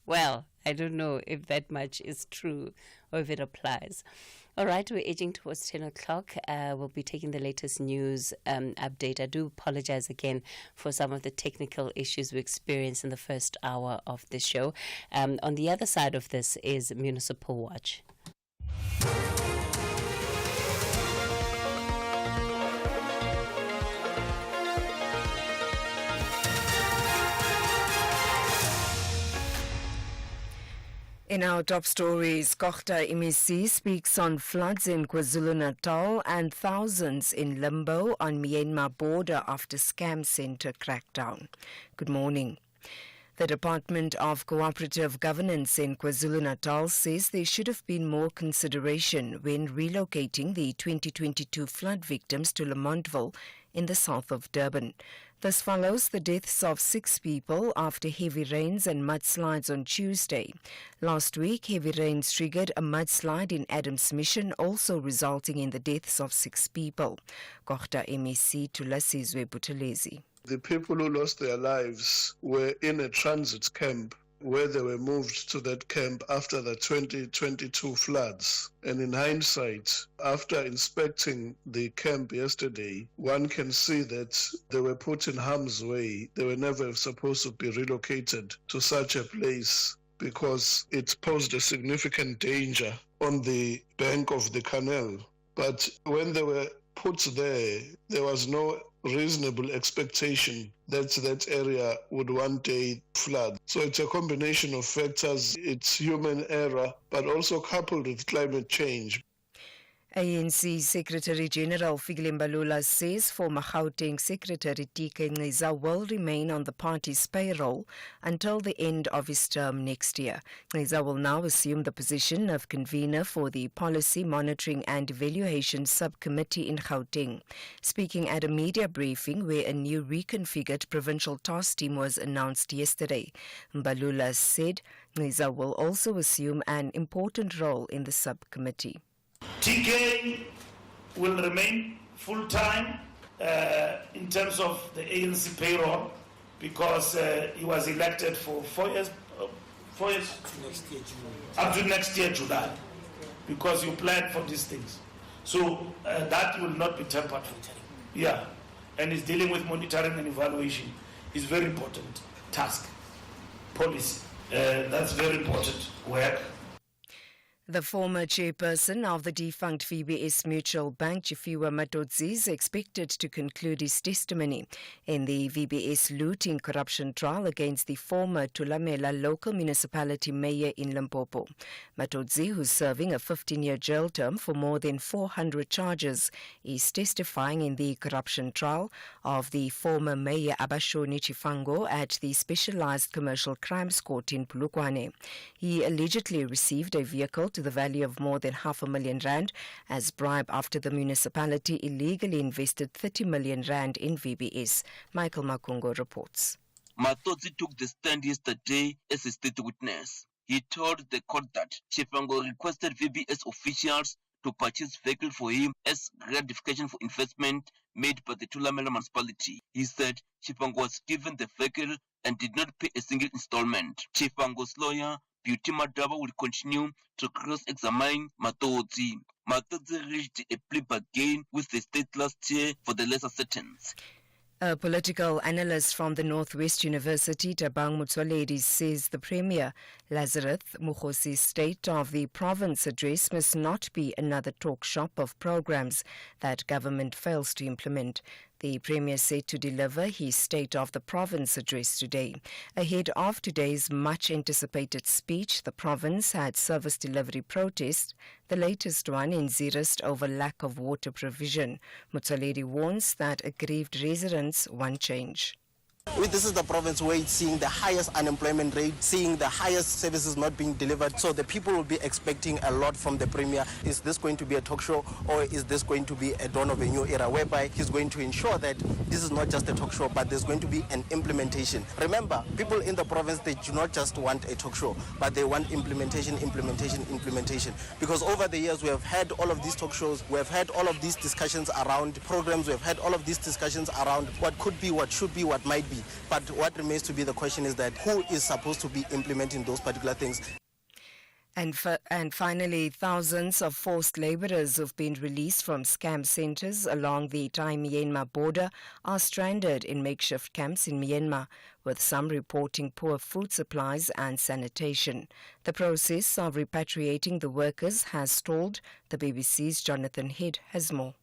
[SPEAKER 3] Well, I don't know if that much is true or if it applies. All right, we're edging towards 10 o'clock. We'll be taking the latest news update. I do apologize again for some of the technical issues we experienced in the first hour of the show. On the other side of this is Municipal Watch.
[SPEAKER 7] In our top stories, Dr. MEC speaks on floods in KwaZulu-Natal and thousands in limbo on Myanmar border after scam centre crackdown. Good morning. The Department of Cooperative Governance in KwaZulu-Natal says there should have been more consideration when relocating the 2022 flood victims to Lamontville in the south of Durban. This follows the deaths of 6 people after heavy rains and mudslides on Tuesday. Last week, heavy rains triggered a mudslide in Adams Mission, also resulting in the deaths of 6 people. Dr. MEC Thulasizwe Buthelezi.
[SPEAKER 1] The people who lost their lives were in a transit camp where they were moved to that camp after the 2022 floods. And in hindsight, after inspecting the camp yesterday, one can see that they were put in harm's way. They were never supposed to be relocated to such a place because it posed a significant danger on the bank of the canal. But when they were put there, there was no reasonable expectation that that area would one day flood. So it's a combination of factors. It's human error, but also coupled with climate change.
[SPEAKER 7] ANC Secretary General Fikile Mbalula says former Gauteng Secretary Tike Ngqiza will remain on the party's payroll until the end of his term next year. Ngqiza will now assume the position of convener for the Policy Monitoring and Evaluation Subcommittee in Gauteng. Speaking at a media briefing where a new reconfigured provincial task team was announced yesterday, Mbalula said Ngqiza will also assume an important role in the subcommittee.
[SPEAKER 9] TK will remain full-time in terms of the ANC payroll because he was elected for 4 years, up to next year, July, because you plan for these things. So that will not be tempered. Yeah, and he's dealing with monitoring and evaluation. It's very important task, policy. That's very important work.
[SPEAKER 7] The former chairperson of the defunct VBS Mutual Bank, Chifiwa Matodzi, is expected to conclude his testimony in the VBS looting corruption trial against the former Tulamela local municipality mayor in Limpopo. Matodzi, who's serving a 15-year jail term for more than 400 charges, is testifying in the corruption trial of the former mayor Abashoni Chifango at the Specialized Commercial Crimes Court in Polokwane. He allegedly received a vehicle to the value of more than R500,000 as bribe after the municipality illegally invested R30 million in VBS. Michael Makungo reports.
[SPEAKER 22] Matodzi took the stand yesterday as a state witness. He told the court that Chifango requested VBS officials to purchase vehicle for him as gratification for investment made by the Thulamela municipality. He said Chipango was given the vehicle and did not pay a single installment. Chipango's lawyer, Beauty Madaba, will continue to cross-examine Matodzi. Matodzi reached a plea bargain with the state last year for the lesser sentence.
[SPEAKER 7] A political analyst from the Northwest University, Tabang Motsoaledi, says the Premier, Lazarus Mukhosi's State of the Province address must not be another talk shop of programs that government fails to implement. The Premier said to deliver his State of the Province address today. Ahead of today's much-anticipated speech, the province had service delivery protests, the latest one in Zeerust over lack of water provision. Motsoaledi warns that aggrieved residents want change.
[SPEAKER 4] This is the province where it's seeing the highest unemployment rate, seeing the highest services not being delivered. So the people will be expecting a lot from the Premier. Is this going to be a talk show, or is this going to be a dawn of a new era whereby he's going to ensure that this is not just a talk show, but there's going to be an implementation? Remember, people in the province, they do not just want a talk show, but they want implementation. Because over the years, we have had all of these talk shows, we have had all of these discussions around programs, we have had all of these discussions around what could be, what should be, what might be. But what remains to be the question is that who is supposed to be implementing those particular things?
[SPEAKER 7] And finally, thousands of forced laborers who've been released from scam centers along the Thai-Myanmar border are stranded in makeshift camps in Myanmar, with some reporting poor food supplies and sanitation. The process of repatriating the workers has stalled. The BBC's Jonathan Head has more.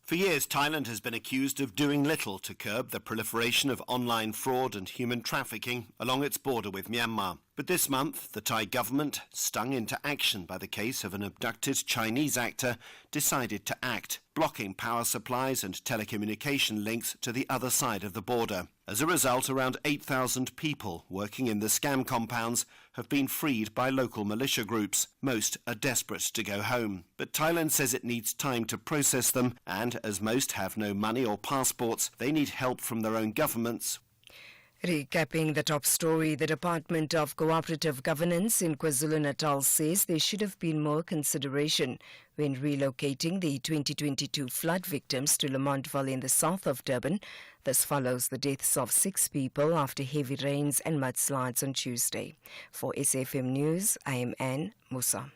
[SPEAKER 6] For years, Thailand has been accused of doing little to curb the proliferation of online fraud and human trafficking along its border with Myanmar. But this month, the Thai government, stung into action by the case of an abducted Chinese actor, decided to act, blocking power supplies and telecommunication links to the other side of the border. As a result, around 8,000 people working in the scam compounds have been freed by local militia groups. Most are desperate to go home. But Thailand says it needs time to process them, and as most have no money or passports, they need help from their own governments.
[SPEAKER 7] Recapping the top story, the Department of Cooperative Governance in KwaZulu-Natal says there should have been more consideration when relocating the 2022 flood victims to Lamontville in the south of Durban. This follows the deaths of 6 people after heavy rains and mudslides on Tuesday. For SFM News, I am Anne Musa.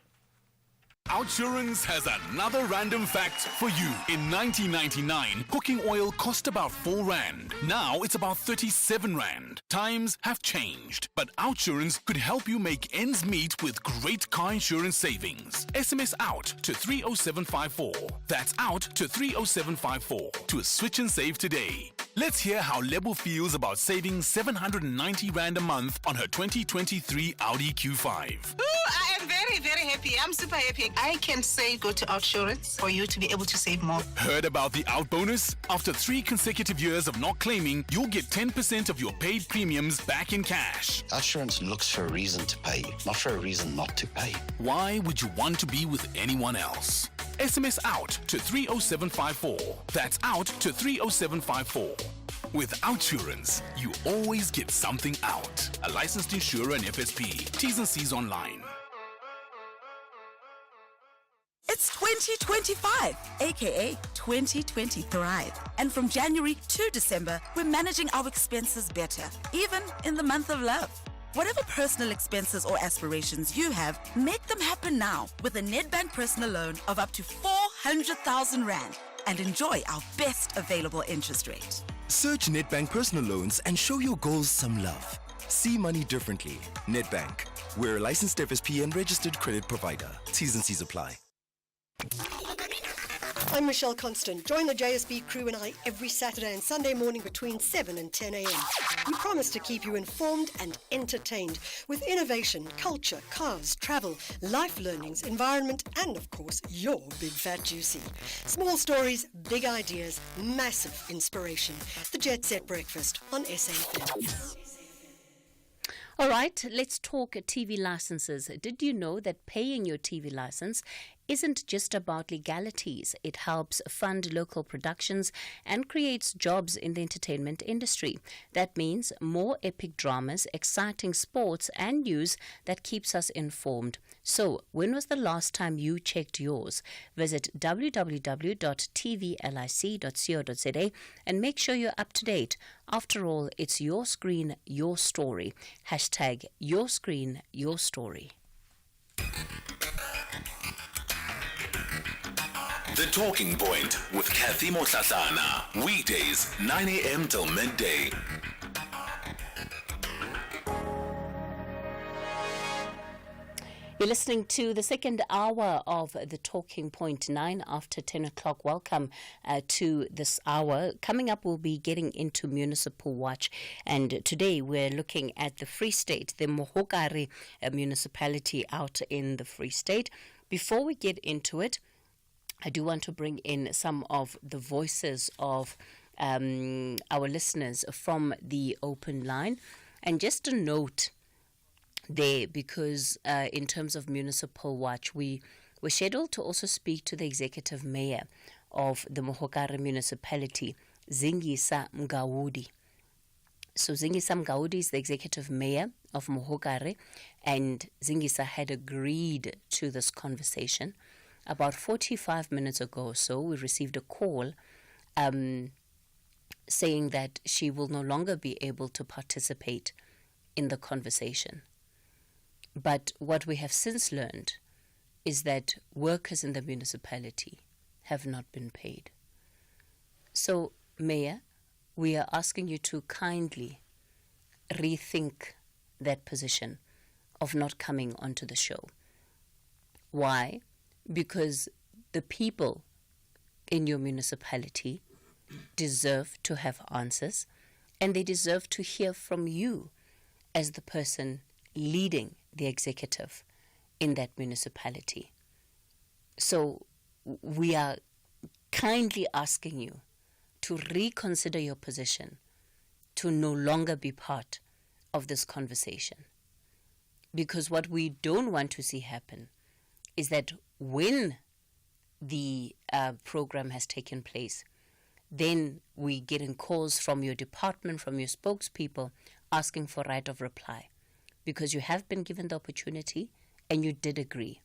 [SPEAKER 5] Outsurance has another random fact for you. In 1999, cooking oil cost about 4 Rand. Now it's about 37 Rand. Times have changed, but Outsurance could help you make ends meet with great car insurance savings. SMS out to 30754. That's out to 30754 to switch and save today. Let's hear how Lebo feels about saving 790 Rand a month on her 2023 Audi Q5.
[SPEAKER 23] I am very, very happy. I'm super happy. I can say go to Outsurance for you to be able to save more.
[SPEAKER 5] Heard about the Out bonus? After 3 consecutive years of not claiming, you'll get 10% of your paid premiums back in cash.
[SPEAKER 24] Outsurance looks for a reason to pay, not for a reason not to pay.
[SPEAKER 5] Why would you want to be with anyone else? SMS out to 30754. That's out to 30754. With Outsurance, you always get something out. A licensed insurer and FSP. T's and C's online.
[SPEAKER 25] It's 2025, aka 2020 Thrive. And from January to December, we're managing our expenses better, even in the month of love. Whatever personal expenses or aspirations you have, make them happen now with a Nedbank personal loan of up to 400,000 Rand and enjoy our best available interest rate.
[SPEAKER 26] Search Nedbank personal loans and show your goals some love. See money differently. Nedbank. We're a licensed FSP and registered credit provider. T's and C's apply.
[SPEAKER 18] I'm Michelle Constant. Join the JSB crew and I every Saturday and Sunday morning between 7 and 10 a.m. We promise to keep you informed and entertained with innovation, culture, cars, travel, life learnings, environment, and of course, your big fat juicy. Small stories, big ideas, massive inspiration. The Jet Set Breakfast on SAFM.
[SPEAKER 3] All right, let's talk TV licenses. Did you know that paying your TV license isn't just about legalities? It helps fund local productions and creates jobs in the entertainment industry. That means more epic dramas, exciting sports, and news that keeps us informed. So, when was the last time you checked yours? Visit www.tvlic.co.za and make sure you're up to date. After all, it's your screen, your story. Hashtag your screen, your story.
[SPEAKER 15] The Talking Point with Cathy Mohlahlana. Weekdays, 9 a.m. till midday.
[SPEAKER 3] You're listening to the second hour of The Talking Point, 9 after 10 o'clock. Welcome to this hour. Coming up, we'll be getting into Municipal Watch. And today we're looking at the Free State, the Mohokare municipality out in the Free State. Before we get into it, I do want to bring in some of the voices of our listeners from the open line. And just a note there, because in terms of Municipal Watch, we were scheduled to also speak to the executive mayor of the Mohokare municipality, Zingisa Mgaudi. So Zingisa Mgaudi is the executive mayor of Mohokare, and Zingisa had agreed to this conversation. About 45 minutes ago or so, we received a call saying that she will no longer be able to participate in the conversation. But what we have since learned is that workers in the municipality have not been paid. So, Mayor, we are asking you to kindly rethink that position of not coming onto the show. Why? Because the people in your municipality deserve to have answers, and they deserve to hear from you as the person leading the executive in that municipality. So we are kindly asking you to reconsider your position, to no longer be part of this conversation. Because what we don't want to see happen is that when the program has taken place, then we get in calls from your department, from your spokespeople, asking for right of reply. Because you have been given the opportunity and you did agree.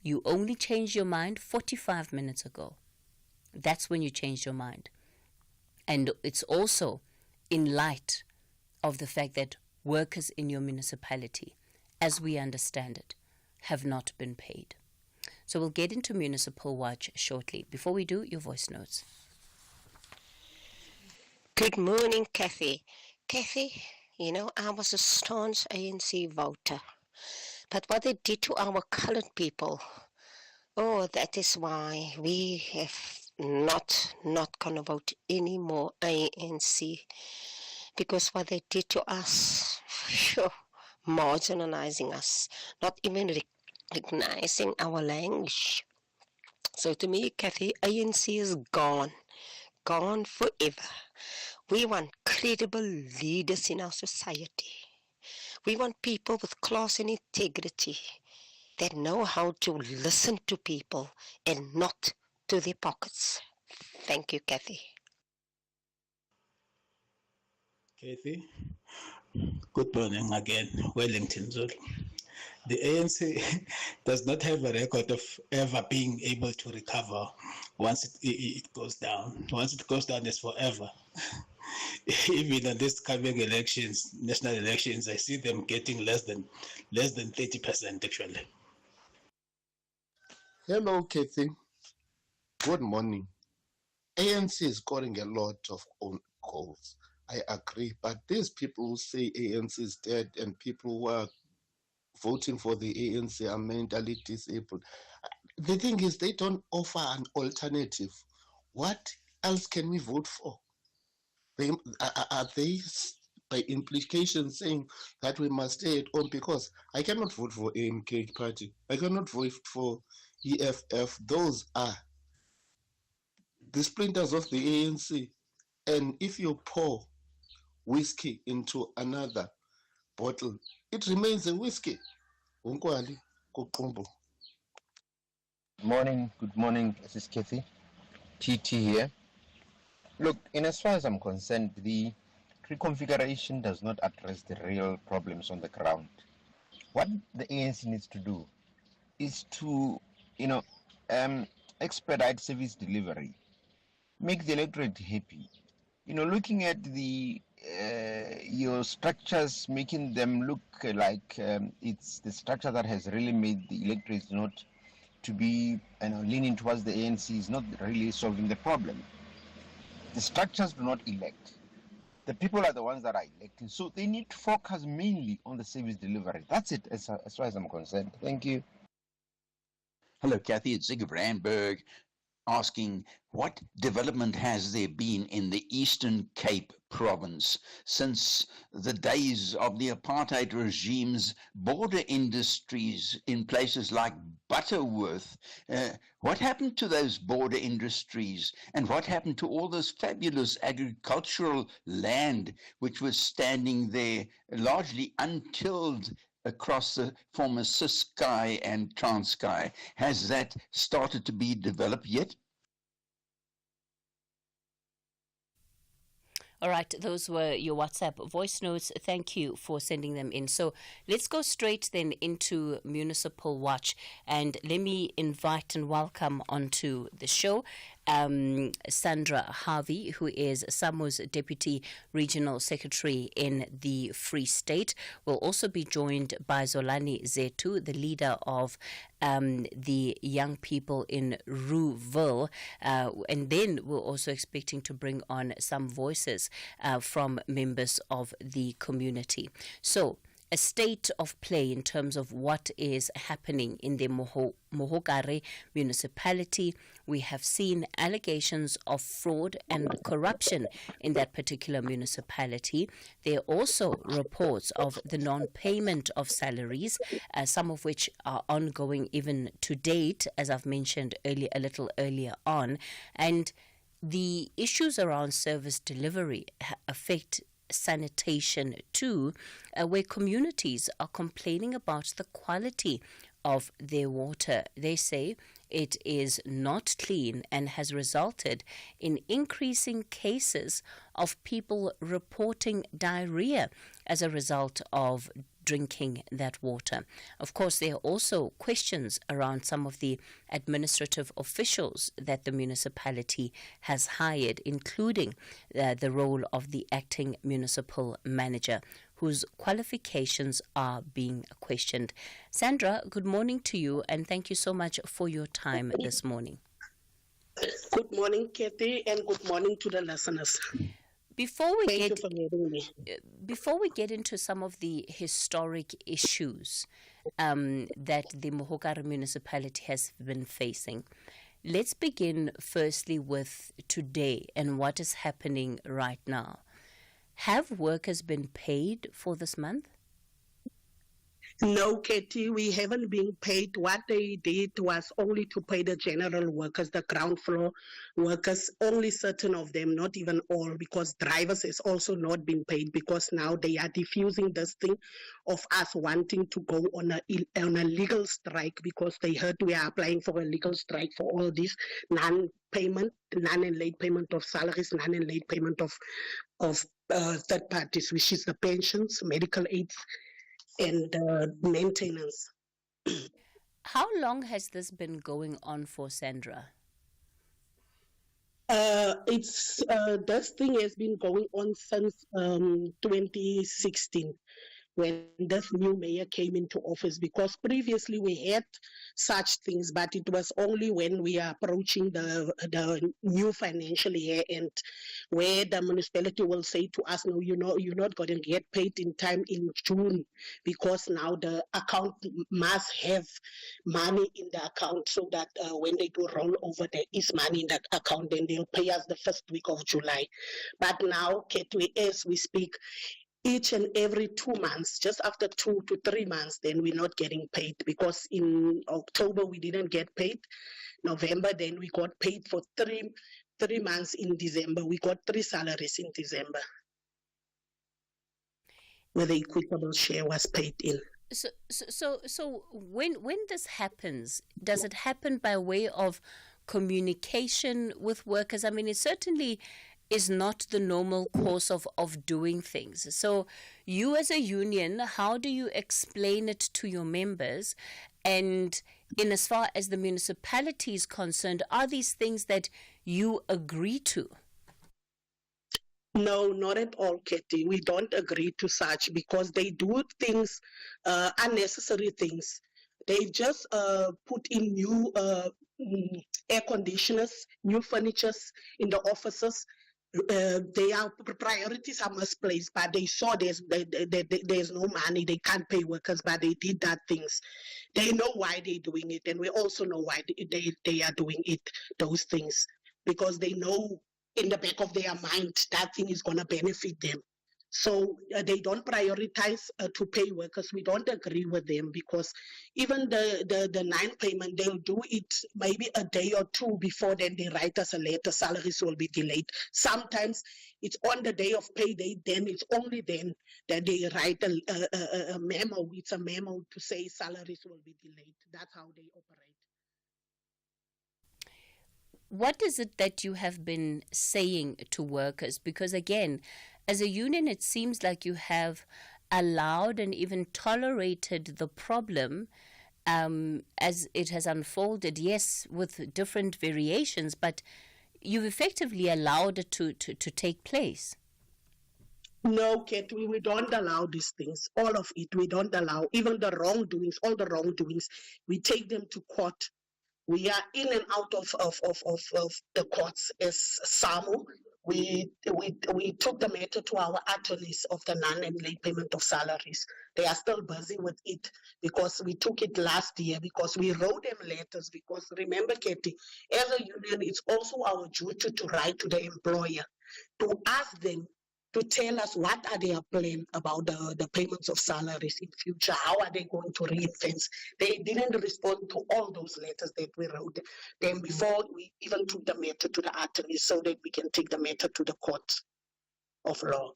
[SPEAKER 3] You only changed your mind 45 minutes ago. That's when you changed your mind. And it's also in light of the fact that workers in your municipality, as we understand it, have not been paid. So we'll get into Municipal Watch shortly. Before we do, your voice notes.
[SPEAKER 2] Good morning, Cathy. Cathy, you know, I was a staunch ANC voter. But what they did to our colored people, oh, that is why we have not going to vote any more ANC. Because what they did to us, marginalizing us, not even recognizing our language. So to me, Cathy, ANC is gone forever. We want credible leaders in our society. We want people with class and integrity that know how to listen to people and not to their pockets. Thank you, Cathy.
[SPEAKER 8] Cathy, good morning again, Wellington Zulu. The ANC does not have a record of ever being able to recover once it goes down. Once it goes down, it's forever. Even in these coming elections, national elections, I see them getting less than 30% actually.
[SPEAKER 10] Hello, Cathy. Good morning. ANC is scoring a lot of own goals. I agree, but these people who say ANC is dead and people who are voting for the ANC are mentally disabled. The thing is, they don't offer an alternative. What else can we vote for? Are they, by implication, saying that we must stay at home? Because I cannot vote for AMK party. I cannot vote for EFF. Those are the splinters of the ANC. And if you pour whiskey into another bottle, it remains a whiskey. Unkwali, Kukumbu.
[SPEAKER 11] Good morning, this is Cathy. TT here. Look, in as far as I'm concerned, the reconfiguration does not address the real problems on the ground. What the ANC needs to do is to, expedite service delivery, make the electorate happy. Looking at your structures, making them look like it's the structure that has really made the electorate not to be leaning towards the ANC is not really solving the problem. The structures do not elect. The people are the ones that are electing. So they need to focus mainly on the service delivery. That's it as far as I'm concerned. Thank you.
[SPEAKER 12] Hello, Cathy. It's Ziggy Brandberg asking, what development has there been in the Eastern Cape province since the days of the apartheid regime's border industries in places like Butterworth? What happened to those border industries, and what happened to all this fabulous agricultural land which was standing there largely untilled across the former Ciskei and Transkei? Has that started to be developed yet?
[SPEAKER 3] All right, those were your WhatsApp voice notes. Thank you for sending them in. So let's go straight then into Municipal Watch, and let me invite and welcome onto the show Sandra Harvey, who is SAMU's Deputy Regional Secretary in the Free State. Will also be joined by Zolani Zetu, the leader of the young people in Rouville. And then we're also expecting to bring on some voices from members of the community. So, a state of play in terms of what is happening in the Mohokare municipality. We have seen allegations of fraud and corruption in that particular municipality. There are also reports of the non-payment of salaries, some of which are ongoing even to date, as I've mentioned a little earlier on. And the issues around service delivery affect sanitation too, where communities are complaining about the quality of their water. They say it is not clean and has resulted in increasing cases of people reporting diarrhea as a result of drinking that water. Of course, there are also questions around some of the administrative officials that the municipality has hired, including the role of the acting municipal manager, whose qualifications are being questioned. Sandra, good morning to you, and thank you so much for your time this morning.
[SPEAKER 13] Good morning, Cathy, and good morning to the listeners.
[SPEAKER 3] Before we get into some of the historic issues that the Mohokare municipality has been facing, let's begin firstly with today and what is happening right now. Have workers been paid for this month?
[SPEAKER 13] No, Katie, we haven't been paid. What they did was only to pay the general workers, the ground floor workers, only certain of them, not even all, because drivers has also not been paid, because now they are diffusing this thing of us wanting to go on a legal strike, because they heard we are applying for a legal strike for all this non and late payment of salaries, non and late payment of third parties, which is the pensions, medical aids, and maintenance.
[SPEAKER 3] How long has this been going on for, Sandra?
[SPEAKER 13] This thing has been going on since 2016, when this new mayor came into office, because previously we had such things, but it was only when we are approaching the new financial year, and where the municipality will say to us, no, you're not going to get paid in time in June, because now the account must have money in the account, so that when they do roll over, there is money in that account, then they'll pay us the first week of July. But now, as we speak, each and every 2 months, just after 2 to 3 months, then we're not getting paid, because in October we didn't get paid. November, then we got paid for three months in December. We got 3 salaries in December. where the equitable share was paid in.
[SPEAKER 3] So when this happens, does it happen by way of communication with workers? I mean, it certainly is not the normal course of doing things. So you as a union, how do you explain it to your members? And in as far as the municipality is concerned, are these things that you agree to?
[SPEAKER 13] No, not at all, Cathy. We don't agree to such because they do things, unnecessary things. They just put in new air conditioners, new furnitures in the offices. Their priorities are misplaced, but they saw there's no money, they can't pay workers, but they did that things. They know why they're doing it, and we also know why they are doing it, those things, because they know in the back of their mind that thing is going to benefit them. So they don't prioritize to pay workers. We don't agree with them because even the 9 payment, they'll do it maybe a day or two before then they write us a letter, salaries will be delayed. Sometimes it's on the day of payday, then it's only then that they write a memo. It's a memo to say salaries will be delayed. That's how they operate.
[SPEAKER 3] What is it that you have been saying to workers? Because again, as a union, it seems like you have allowed and even tolerated the problem as it has unfolded, yes, with different variations, but you've effectively allowed it to take place.
[SPEAKER 13] No, Cathy, we don't allow these things. All of it, we don't allow. Even the wrongdoings, all the wrongdoings, we take them to court. We are in and out of the courts as SAMU. We took the matter to our attorneys of the non and late payment of salaries. They are still busy with it because we took it last year because we wrote them letters because remember, Cathy, as a union, it's also our duty to write to the employer to ask them to tell us what are their plans about the payments of salaries in future. How are they going to reinvest? They didn't respond to all those letters that we wrote them before we even took the matter to the attorney so that we can take the matter to the court of law.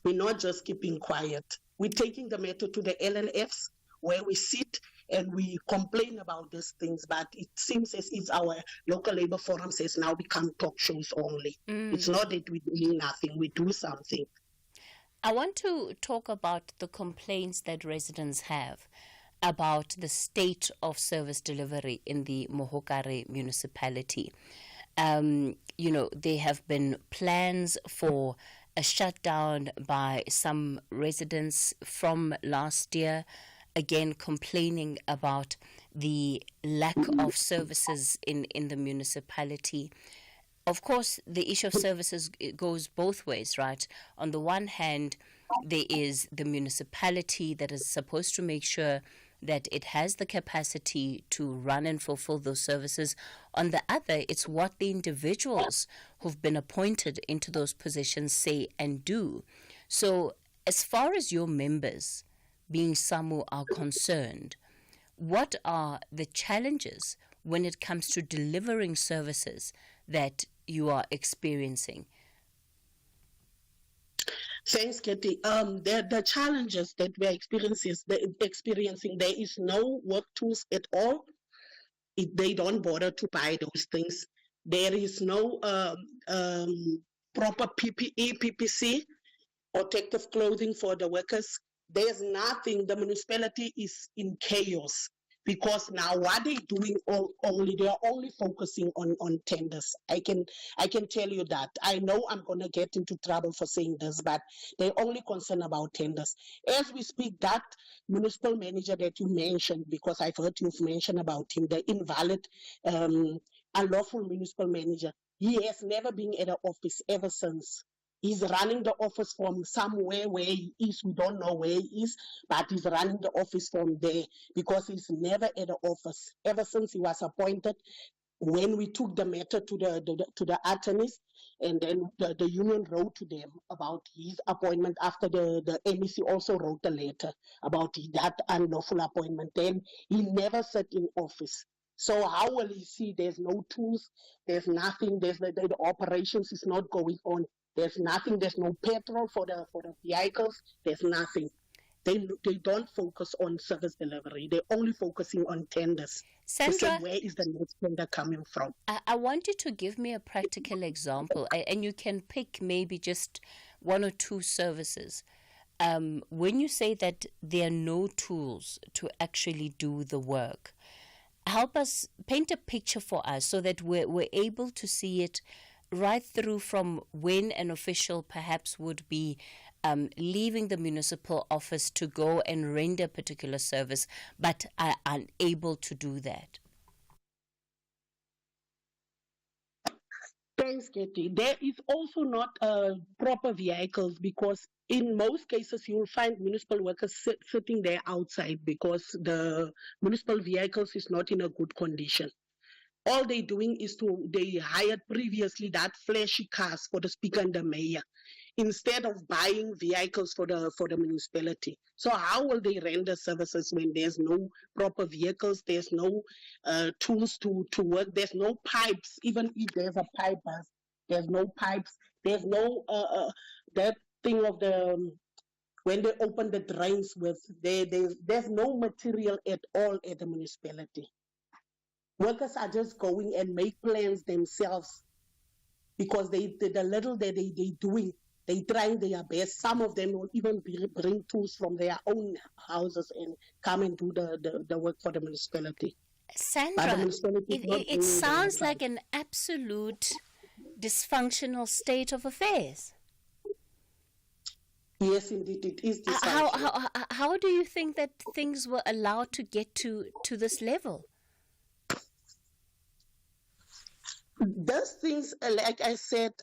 [SPEAKER 13] We're not just keeping quiet. We're taking the matter to the LLFs where we sit and we complain about these things, but it seems as if our local labor forums has now become talk shows only. It's not that we do nothing, we do something.
[SPEAKER 3] I want to talk about the complaints that residents have about the state of service delivery in the Mohokare municipality. There have been plans for a shutdown by some residents from last year, again complaining about the lack of services in the municipality. Of course, the issue of services goes both ways, right? On the one hand, there is the municipality that is supposed to make sure that it has the capacity to run and fulfill those services. On the other, it's what the individuals who've been appointed into those positions say and do. So as far as your members, being SAMU, are concerned, what are the challenges when it comes to delivering services that you are experiencing?
[SPEAKER 13] Thanks, Cathy. The challenges that we're experiencing, there is no work tools at all. They don't bother to buy those things. There is no proper PPE, PPC, protective clothing for the workers. There's nothing. The municipality is in chaos because now what they're doing they are only focusing on tenders. I can tell you that. I know I'm gonna get into trouble for saying this, but they're only concerned about tenders. As we speak, that municipal manager that you mentioned, because I've heard you've mentioned about him, the invalid, unlawful municipal manager, he has never been at the office ever since. He's running the office from somewhere where he is. We don't know where he is, but he's running the office from there because he's never at the office ever since he was appointed. When we took the matter to the attorneys, and then the union wrote to them about his appointment after the MEC also wrote a letter about that unlawful appointment. Then he never sat in office. So how will he see? There's no tools, there's nothing, the operations is not going on. There's nothing. There's no petrol for the vehicles. There's nothing. They don't focus on service delivery. They're only focusing on tenders.
[SPEAKER 3] Sandra,
[SPEAKER 13] to say where is the next tender coming from?
[SPEAKER 3] I want you to give me a practical example, and you can pick maybe just one or two services. When you say that there are no tools to actually do the work, help us paint a picture for us so that we're able to see it right through from when an official perhaps would be leaving the municipal office to go and render a particular service, but are unable to do that.
[SPEAKER 13] Thanks, Katie. There is also not proper vehicles, because in most cases you will find municipal workers sitting there outside because the municipal vehicles is not in a good condition. All they're doing is they hired previously that flashy cars for the speaker and the mayor, instead of buying vehicles for the municipality. So how will they render services when there's no proper vehicles, there's no tools to work, there's no pipes? Even if there's a pipe, there's no pipes, there's no that thing of the when they open the drains with there's no material at all at the municipality. Workers are just going and make plans themselves because the little that they doing, they trying their best. Some of them will even bring tools from their own houses and come and do the work for the municipality.
[SPEAKER 3] Sandra, it sounds like an absolute dysfunctional state of affairs.
[SPEAKER 13] Yes, indeed, it is dysfunctional.
[SPEAKER 3] How do you think that things were allowed to get to this level?
[SPEAKER 13] Those things, like I said,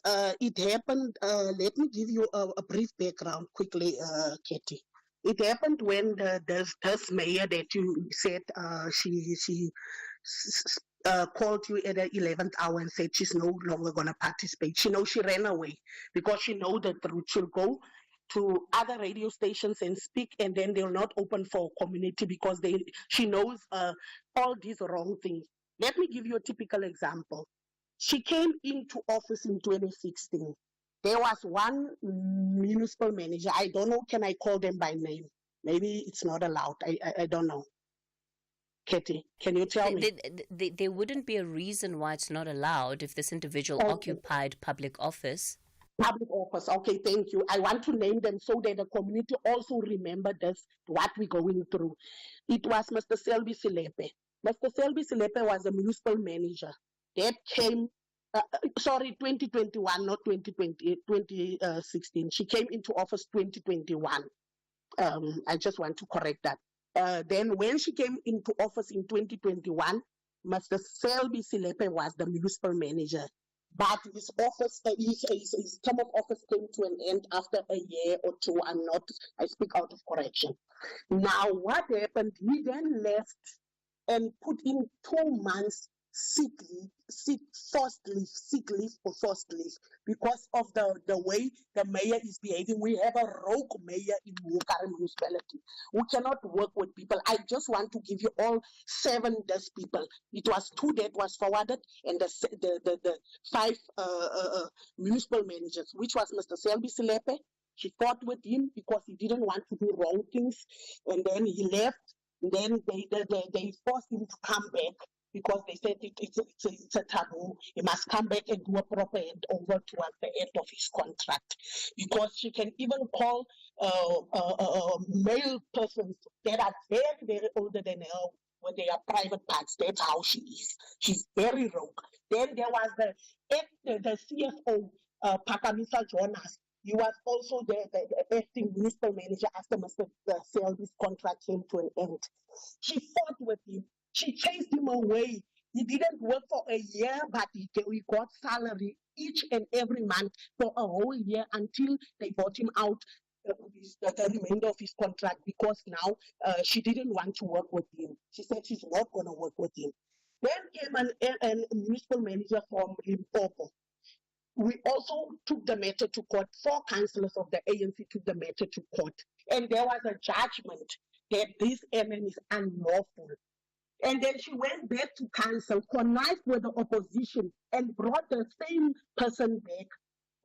[SPEAKER 13] it happened. Let me give you a brief background quickly, Katie. It happened when this mayor that you said she called you at the 11th hour and said she's no longer going to participate. She ran away because she know the truth. She'll go to other radio stations and speak, and then they'll not open for community because she knows all these wrong things. Let me give you a typical example. She came into office in 2016. There was one municipal manager. I don't know, can I call them by name? Maybe it's not allowed. I don't know. Katie, can you tell me?
[SPEAKER 3] There wouldn't be a reason why it's not allowed if this individual occupied public office.
[SPEAKER 13] Public office. Okay, thank you. I want to name them so that the community also remember this, what we're going through. It was Mr. Selby Silepe. Mr. Selby Silepe was a municipal manager. That came, 2021, not 2016. She came into office 2021. I just want to correct that. Then when she came into office in 2021, Mr. Selby Silepe was the municipal manager. But his office, his term of office came to an end after a year or two. I speak out of correction. Now, what happened? He then left and put in 2 months forced leave because of the way the mayor is behaving. We have a rogue mayor in Mukari municipality who cannot work with people. I just want to give you all 7 desk people. It was 2 that was forwarded, and the 5 municipal managers, which was Mr. Selby Silepe. She fought with him because he didn't want to do wrong things, and then he left. Then they forced him to come back, because they said it's a taboo. He must come back and do a proper handover towards the end of his contract. Because she can even call male persons that are very, very older than her when they are private parts. That's how she is. She's very rogue. Then there was the CFO, Pakamisa Jonas. He was also the acting municipal manager after Mr. Selby's contract came to an end. She fought with him. She chased him away. He didn't work for a year, but he got salary each and every month for a whole year until they bought him out the remainder of his contract, because now she didn't want to work with him. She said she's not going to work with him. Then came a municipal manager from Limpopo. We also took the matter to court. 4 councillors of the ANC took the matter to court. And there was a judgment that this MM is unlawful. And then she went back to council, connived with the opposition, and brought the same person back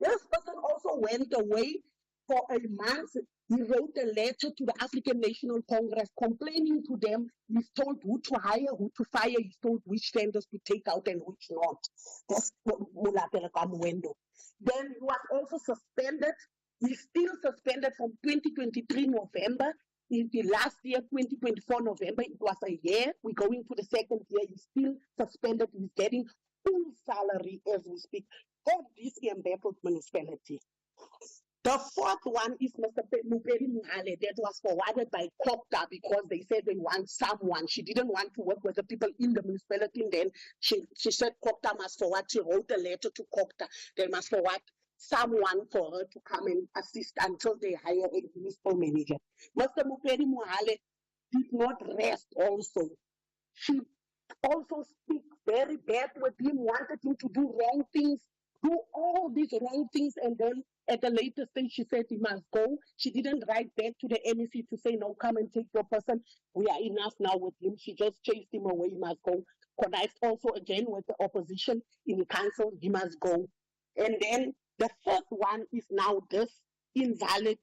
[SPEAKER 13] This person also went away for a month. He wrote a letter to the African National Congress complaining to them. He's told who to hire, who to fire. He's told which tenders to take out and which not. That's Mohlahlana Kamwendo. Then he was also suspended. He's still suspended from 2023 November. In the last year, 2024 November, it was a year. We're going to the second year. He's still suspended. He's getting full salary as we speak of this embattled municipality. The fourth one is Mr. Muperi Muhale that was forwarded by COPTA because they said they want someone. She didn't want to work with the people in the municipality. And then she said COPTA must forward. She wrote a letter to COPTA. They must forward someone for her to come and assist until they hire a municipal manager. Mr. Muperi Muhale did not rest also. She also speaks very bad with him, wanted him to do wrong things, do all these wrong things, and then at the later stage, she said he must go. She didn't write back to the MEC to say, no, come and take your person. We are enough now with him. She just chased him away. He must go. Connived also again with the opposition in the council. He must go. And then the fourth one is now this invalid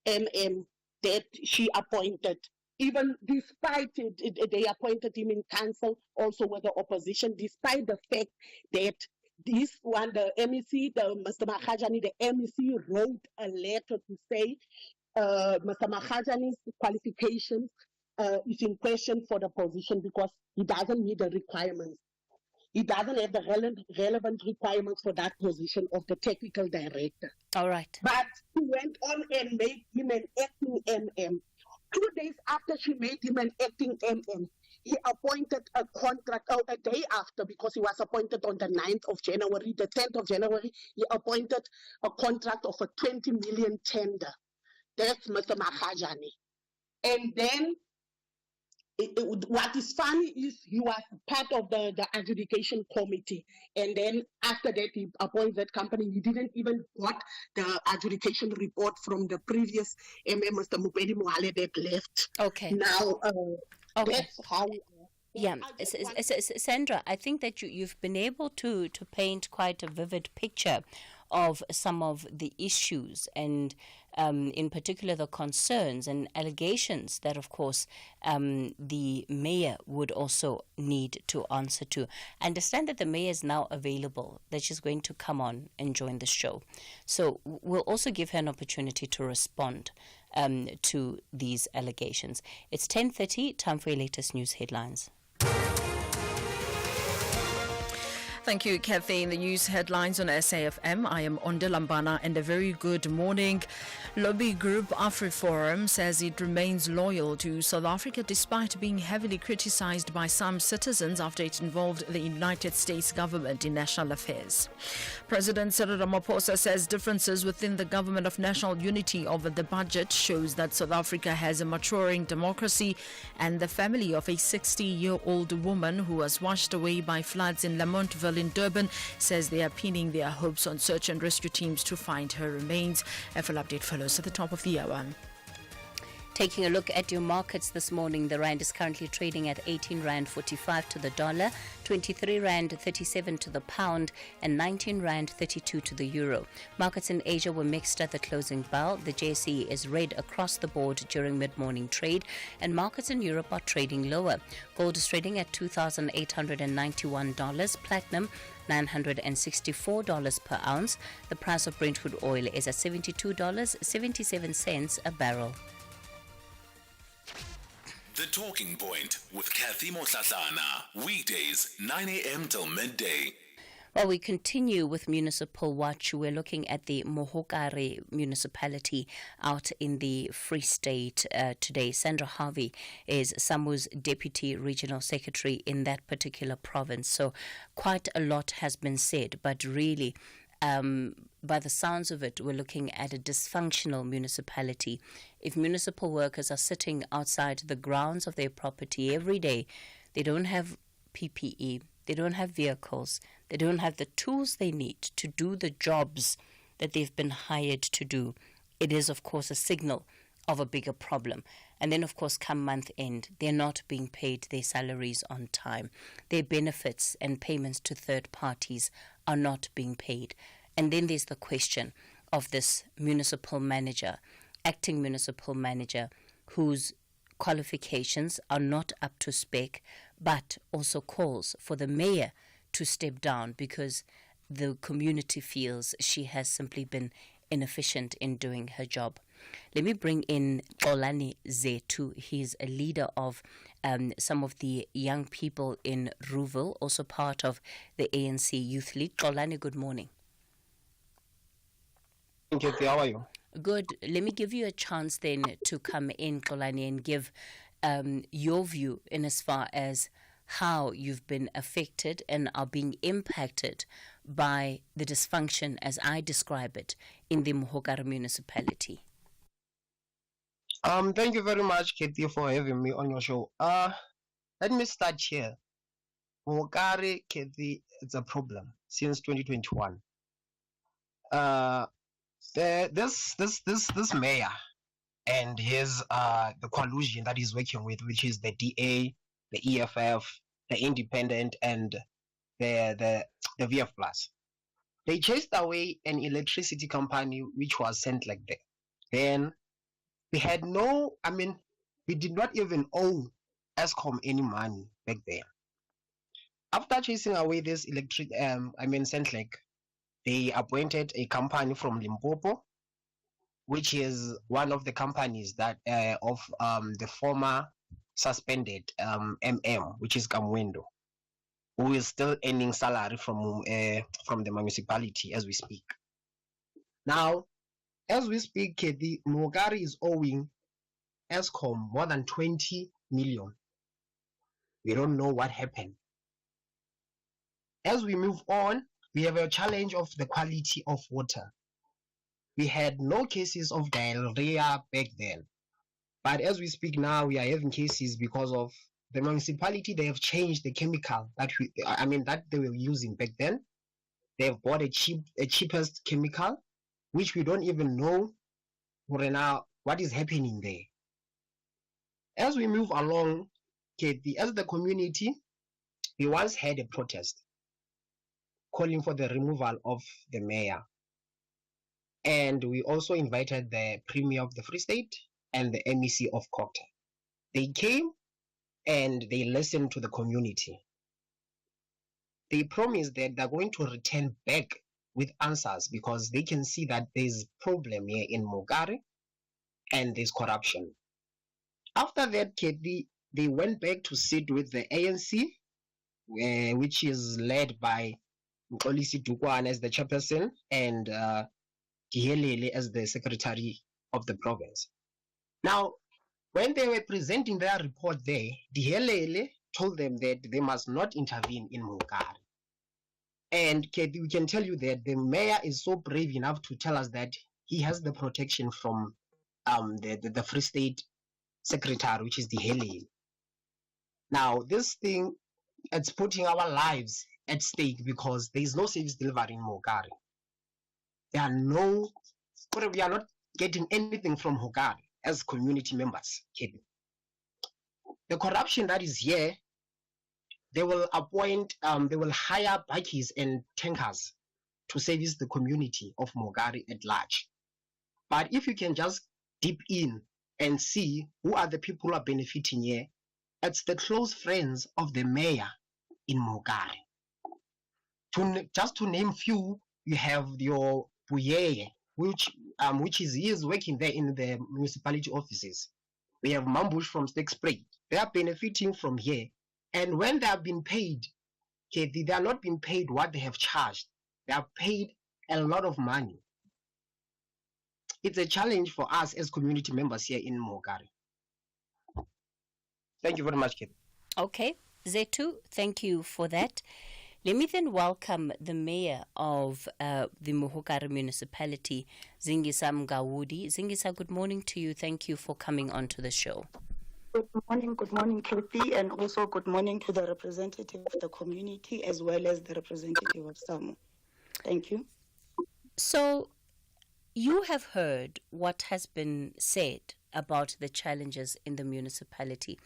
[SPEAKER 13] that she appointed. Even despite it, they appointed him in council also with the opposition, despite the fact that this one, the MEC, Mr. Mohlahlana, the MEC wrote a letter to say Mr. Mohlahlana's qualifications is in question for the position because he doesn't meet the requirements. He doesn't have the relevant requirements for that position of the technical director.
[SPEAKER 3] All right.
[SPEAKER 13] But he went on and made him an acting MM. 2 days after she made him an acting MM, he appointed a contract, a day after, because he was appointed on the 9th of January, the 10th of January, he appointed a contract of a 20 million tender. That's Mr. Mohlahlana. And then, what is funny is he was part of the adjudication committee. And then after that, he appointed that company. He didn't even got the adjudication report from the previous Mr. Muperi Muhale that left.
[SPEAKER 3] Okay.
[SPEAKER 13] Now,
[SPEAKER 3] okay.
[SPEAKER 13] That's how.
[SPEAKER 3] Yeah, Sandra, I think that you've been able to paint quite a vivid picture of some of the issues and in particular the concerns and allegations that, of course, the mayor would also need to answer to. I understand that the mayor is now available, that she's going to come on and join the show. So we'll also give her an opportunity to respond to these allegations. It's 10:30, time for your latest news headlines.
[SPEAKER 14] Thank you, Cathy. In the news headlines on SAFM, I am Onde Lambana, and a very good morning. Lobby group AfriForum says it remains loyal to South Africa despite being heavily criticized by some citizens after it involved the United States government in national affairs. President Cyril Ramaphosa says differences within the government of national unity over the budget shows that South Africa has a maturing democracy, and the family of a 60-year-old woman who was washed away by floods in Lamontville in Durban says they are pinning their hopes on search and rescue teams to find her remains. A full update follows at the top of the hour.
[SPEAKER 3] Taking a look at your markets this morning, the rand is currently trading at 18 rand 45 to the dollar, 23 rand 37 to the pound, and 19 rand 32 to the euro. Markets in Asia were mixed at the closing bell. The JSE is red across the board during mid-morning trade, and markets in Europe are trading lower. Gold is trading at $2,891, platinum $964 per ounce. The price of Brentwood oil is at $72.77 a barrel.
[SPEAKER 15] The Talking Point with Cathy Mohlahlana. Weekdays, 9 a.m. till midday.
[SPEAKER 3] Well, we continue with Municipal Watch. We're looking at the Mohokare municipality out in the Free State today. Sandra Harvey is SAMWU's Deputy Regional Secretary in that particular province. So quite a lot has been said, but really, by the sounds of it, we're looking at a dysfunctional municipality. If municipal workers are sitting outside the grounds of their property every day, they don't have PPE, they don't have vehicles, they don't have the tools they need to do the jobs that they've been hired to do, it is, of course, a signal of a bigger problem. And then, of course, come month end, they're not being paid their salaries on time. Their benefits and payments to third parties are not being paid. And then there's the question of this municipal manager, acting municipal manager, whose qualifications are not up to spec, but also calls for the mayor to step down because the community feels she has simply been inefficient in doing her job. Let me bring in Xolani Zethu. He's a leader of some of the young people in Rouville, also part of the ANC Youth League. Xolani, good morning.
[SPEAKER 1] Thank you. How are you?
[SPEAKER 3] Good. Let me give you a chance then to come in, Xolani, and give your view in as far as how you've been affected and are being impacted by the dysfunction, as I describe it, in the Mohokare municipality.
[SPEAKER 1] Thank you very much, Cathy, for having me on your show. Let me start here. Mohokare, Cathy, it's a problem since 2021. This mayor and his the coalition that he's working with, which is the DA, the EFF, the Independent, and the VF Plus. They chased away an electricity company which was sent like that. Then we had we did not even owe ESCOM any money back then. After chasing away this Centlec, they appointed a company from Limpopo, which is one of the companies that of the former suspended MM, which is Kamwendo, who is still earning salary from the municipality as we speak. Now, as we speak, the Mohokare is owing ESCOM more than 20 million. We don't know what happened. As we move on, we have a challenge of the quality of water. We had no cases of diarrhea back then. But as we speak now, we are having cases because of the municipality. They have changed the chemical that they were using back then. They have bought a cheapest chemical, which we don't even know right now what is happening there. As we move along, as the community, we once had a protest calling for the removal of the mayor. And we also invited the Premier of the Free State and the MEC of Cocta. They came and they listened to the community. They promised that they're going to return back with answers because they can see that there's a problem here in Mohokare and there's corruption. After that, they went back to sit with the ANC, which is led by Mxolisi Dukwana as the chairperson and Dihelele as the secretary of the province. Now, when they were presenting their report there, Dihelele told them that they must not intervene in Mohokare. And we can tell you that the mayor is so brave enough to tell us that he has the protection from the Free State secretary, which is Dihelele. Now, this thing, it's putting our lives at stake because there is no service delivery in Mohokare. We are not getting anything from Mohokare as community members. The corruption that is here, they will hire bakkies and tankers to service the community of Mohokare at large. But if you can just dip in and see who are the people who are benefiting here, it's the close friends of the mayor in Mohokare. Just to name few, you have your Buyeye, which he is working there in the municipality offices. We have Mambush from Stake Spray. They are benefiting from here. And when they have been paid, they are not being paid what they have charged. They are paid a lot of money. It's a challenge for us as community members here in Mohokare. Thank you very much, Kate.
[SPEAKER 3] Okay, Zethu, thank you for that. Let me then welcome the mayor of the Mohokare municipality, Zingisa Mgawudi. Zingisa, good morning to you. Thank you for coming on to the show.
[SPEAKER 16] Good morning, Cathy, and also good morning to the representative of the community as well as the representative of SAMO. Thank you.
[SPEAKER 3] So, you have heard what has been said about the challenges in the municipality.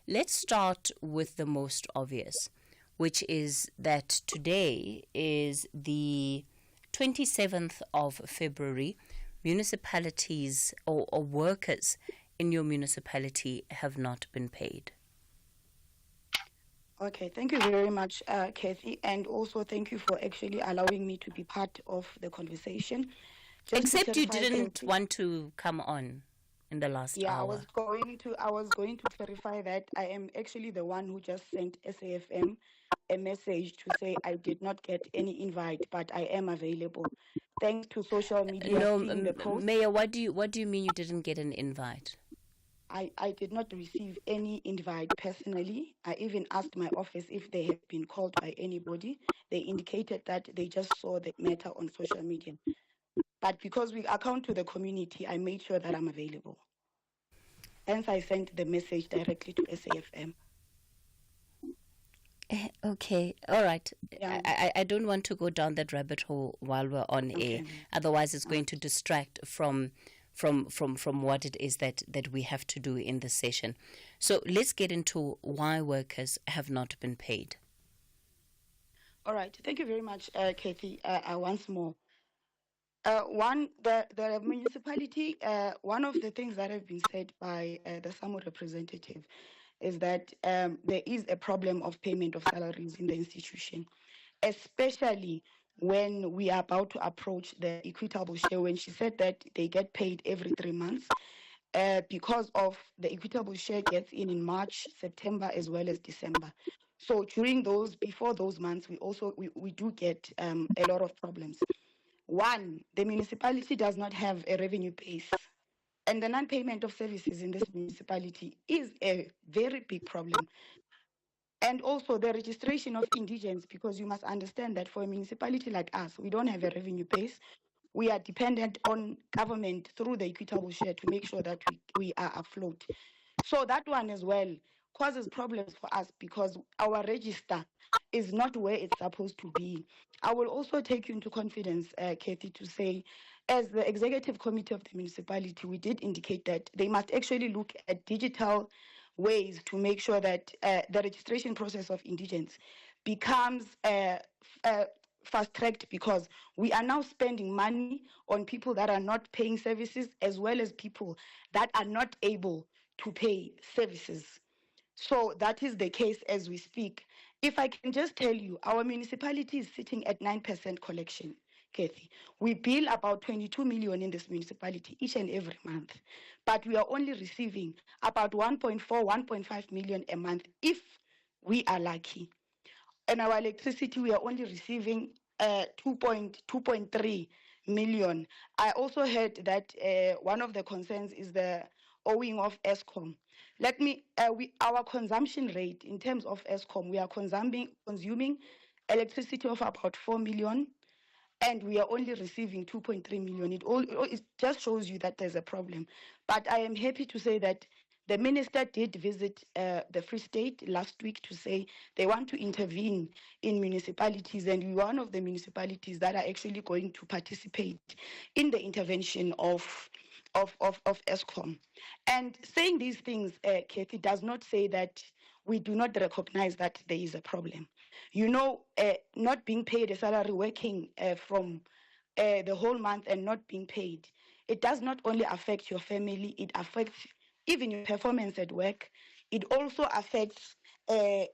[SPEAKER 3] Let's start with the most obvious, which is that today is the 27th of February, municipalities or workers in your municipality have not been paid.
[SPEAKER 16] Okay, thank you very much, Cathy, and also thank you for actually allowing me to be part of the conversation. Just to
[SPEAKER 3] Except you
[SPEAKER 16] clarify,
[SPEAKER 3] didn't
[SPEAKER 16] Cathy,
[SPEAKER 3] want to come on in the last
[SPEAKER 16] yeah,
[SPEAKER 3] hour.
[SPEAKER 16] I was going to clarify that I am actually the one who just sent SAFM a message to say I did not get any invite, but I am available. Thanks to social media,
[SPEAKER 3] No,
[SPEAKER 16] seeing the post.
[SPEAKER 3] Mayor, what do you mean you didn't get an invite?
[SPEAKER 16] I did not receive any invite personally. I even asked my office if they have been called by anybody. They indicated that they just saw the matter on social media. But because we account to the community, I made sure that I'm available. Hence, I sent the message directly to SAFM.
[SPEAKER 3] Okay, all right.
[SPEAKER 16] Yeah.
[SPEAKER 3] I don't want to go down that rabbit hole while we're on air. Otherwise, it's going to distract from what it is that we have to do in this session. So let's get into why workers have not been paid.
[SPEAKER 16] All right. Thank you very much, Cathy. Once more. The municipality, one of the things that have been said by the SAMU representative is that there is a problem of payment of salaries in the institution, especially when we are about to approach the equitable share, when she said that they get paid every 3 months. Because of the equitable share gets in March, September, as well as December. So before those months, we do get a lot of problems. One, the municipality does not have a revenue base, and the non-payment of services in this municipality is a very big problem. And also the registration of indigents, because you must understand that for a municipality like us, we don't have a revenue base. We are dependent on government through the equitable share to make sure that we are afloat. So that one as well causes problems for us because our register is not where it's supposed to be. I will also take you into confidence, Cathy, to say, as the executive committee of the municipality, we did indicate that they must actually look at digital ways to make sure that the registration process of indigents becomes fast-tracked, because we are now spending money on people that are not paying services as well as people that are not able to pay services. So that is the case as we speak. If I can just tell you, our municipality is sitting at 9% collection, Cathy. We bill about 22 million in this municipality each and every month, but we are only receiving about 1.4, 1.5 million a month if we are lucky. And our electricity, we are only receiving 2.3 million. I also heard that one of the concerns is the owing of ESCOM. Our consumption rate in terms of ESCOM, we are consuming electricity of about 4 million, and we are only receiving 2.3 million. It just shows you that there's a problem. But I am happy to say that the minister did visit the Free State last week to say they want to intervene in municipalities, and we're one of the municipalities that are actually going to participate in the intervention of ESCOM. And saying these things, Cathy, does not say that we do not recognize that there is a problem. You know, not being paid a salary, working from the whole month and not being paid, it does not only affect your family, it affects even your performance at work. It also affects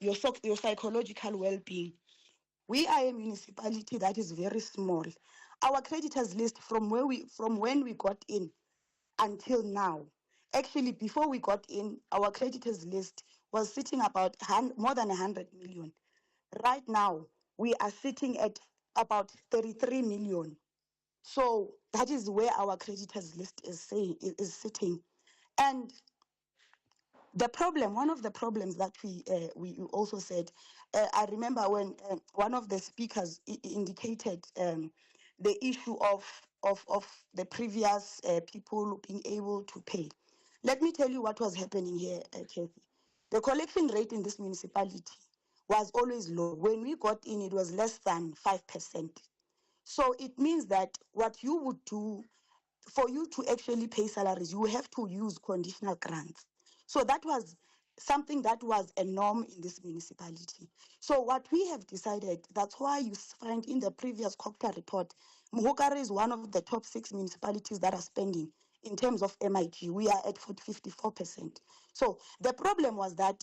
[SPEAKER 16] your psychological well-being. We are a municipality that is very small. Our creditors list from when we got in until now. Actually, before we got in, our creditors list was sitting about more than 100 million. Right now, we are sitting at about 33 million. So that is where our creditors list is sitting. And the problem, one of the problems that we also said, I remember when one of the speakers indicated the issue of the previous people being able to pay. Let me tell you what was happening here, Cathy. The collection rate in this municipality was always low. When we got in, it was less than 5%. So it means that what you would do, for you to actually pay salaries, you have to use conditional grants. So that was something that was a norm in this municipality. So what we have decided, that's why you find in the previous COPTA report, Muhokare is one of the top 6 municipalities that are spending in terms of MIG. We are at 54%. So the problem was that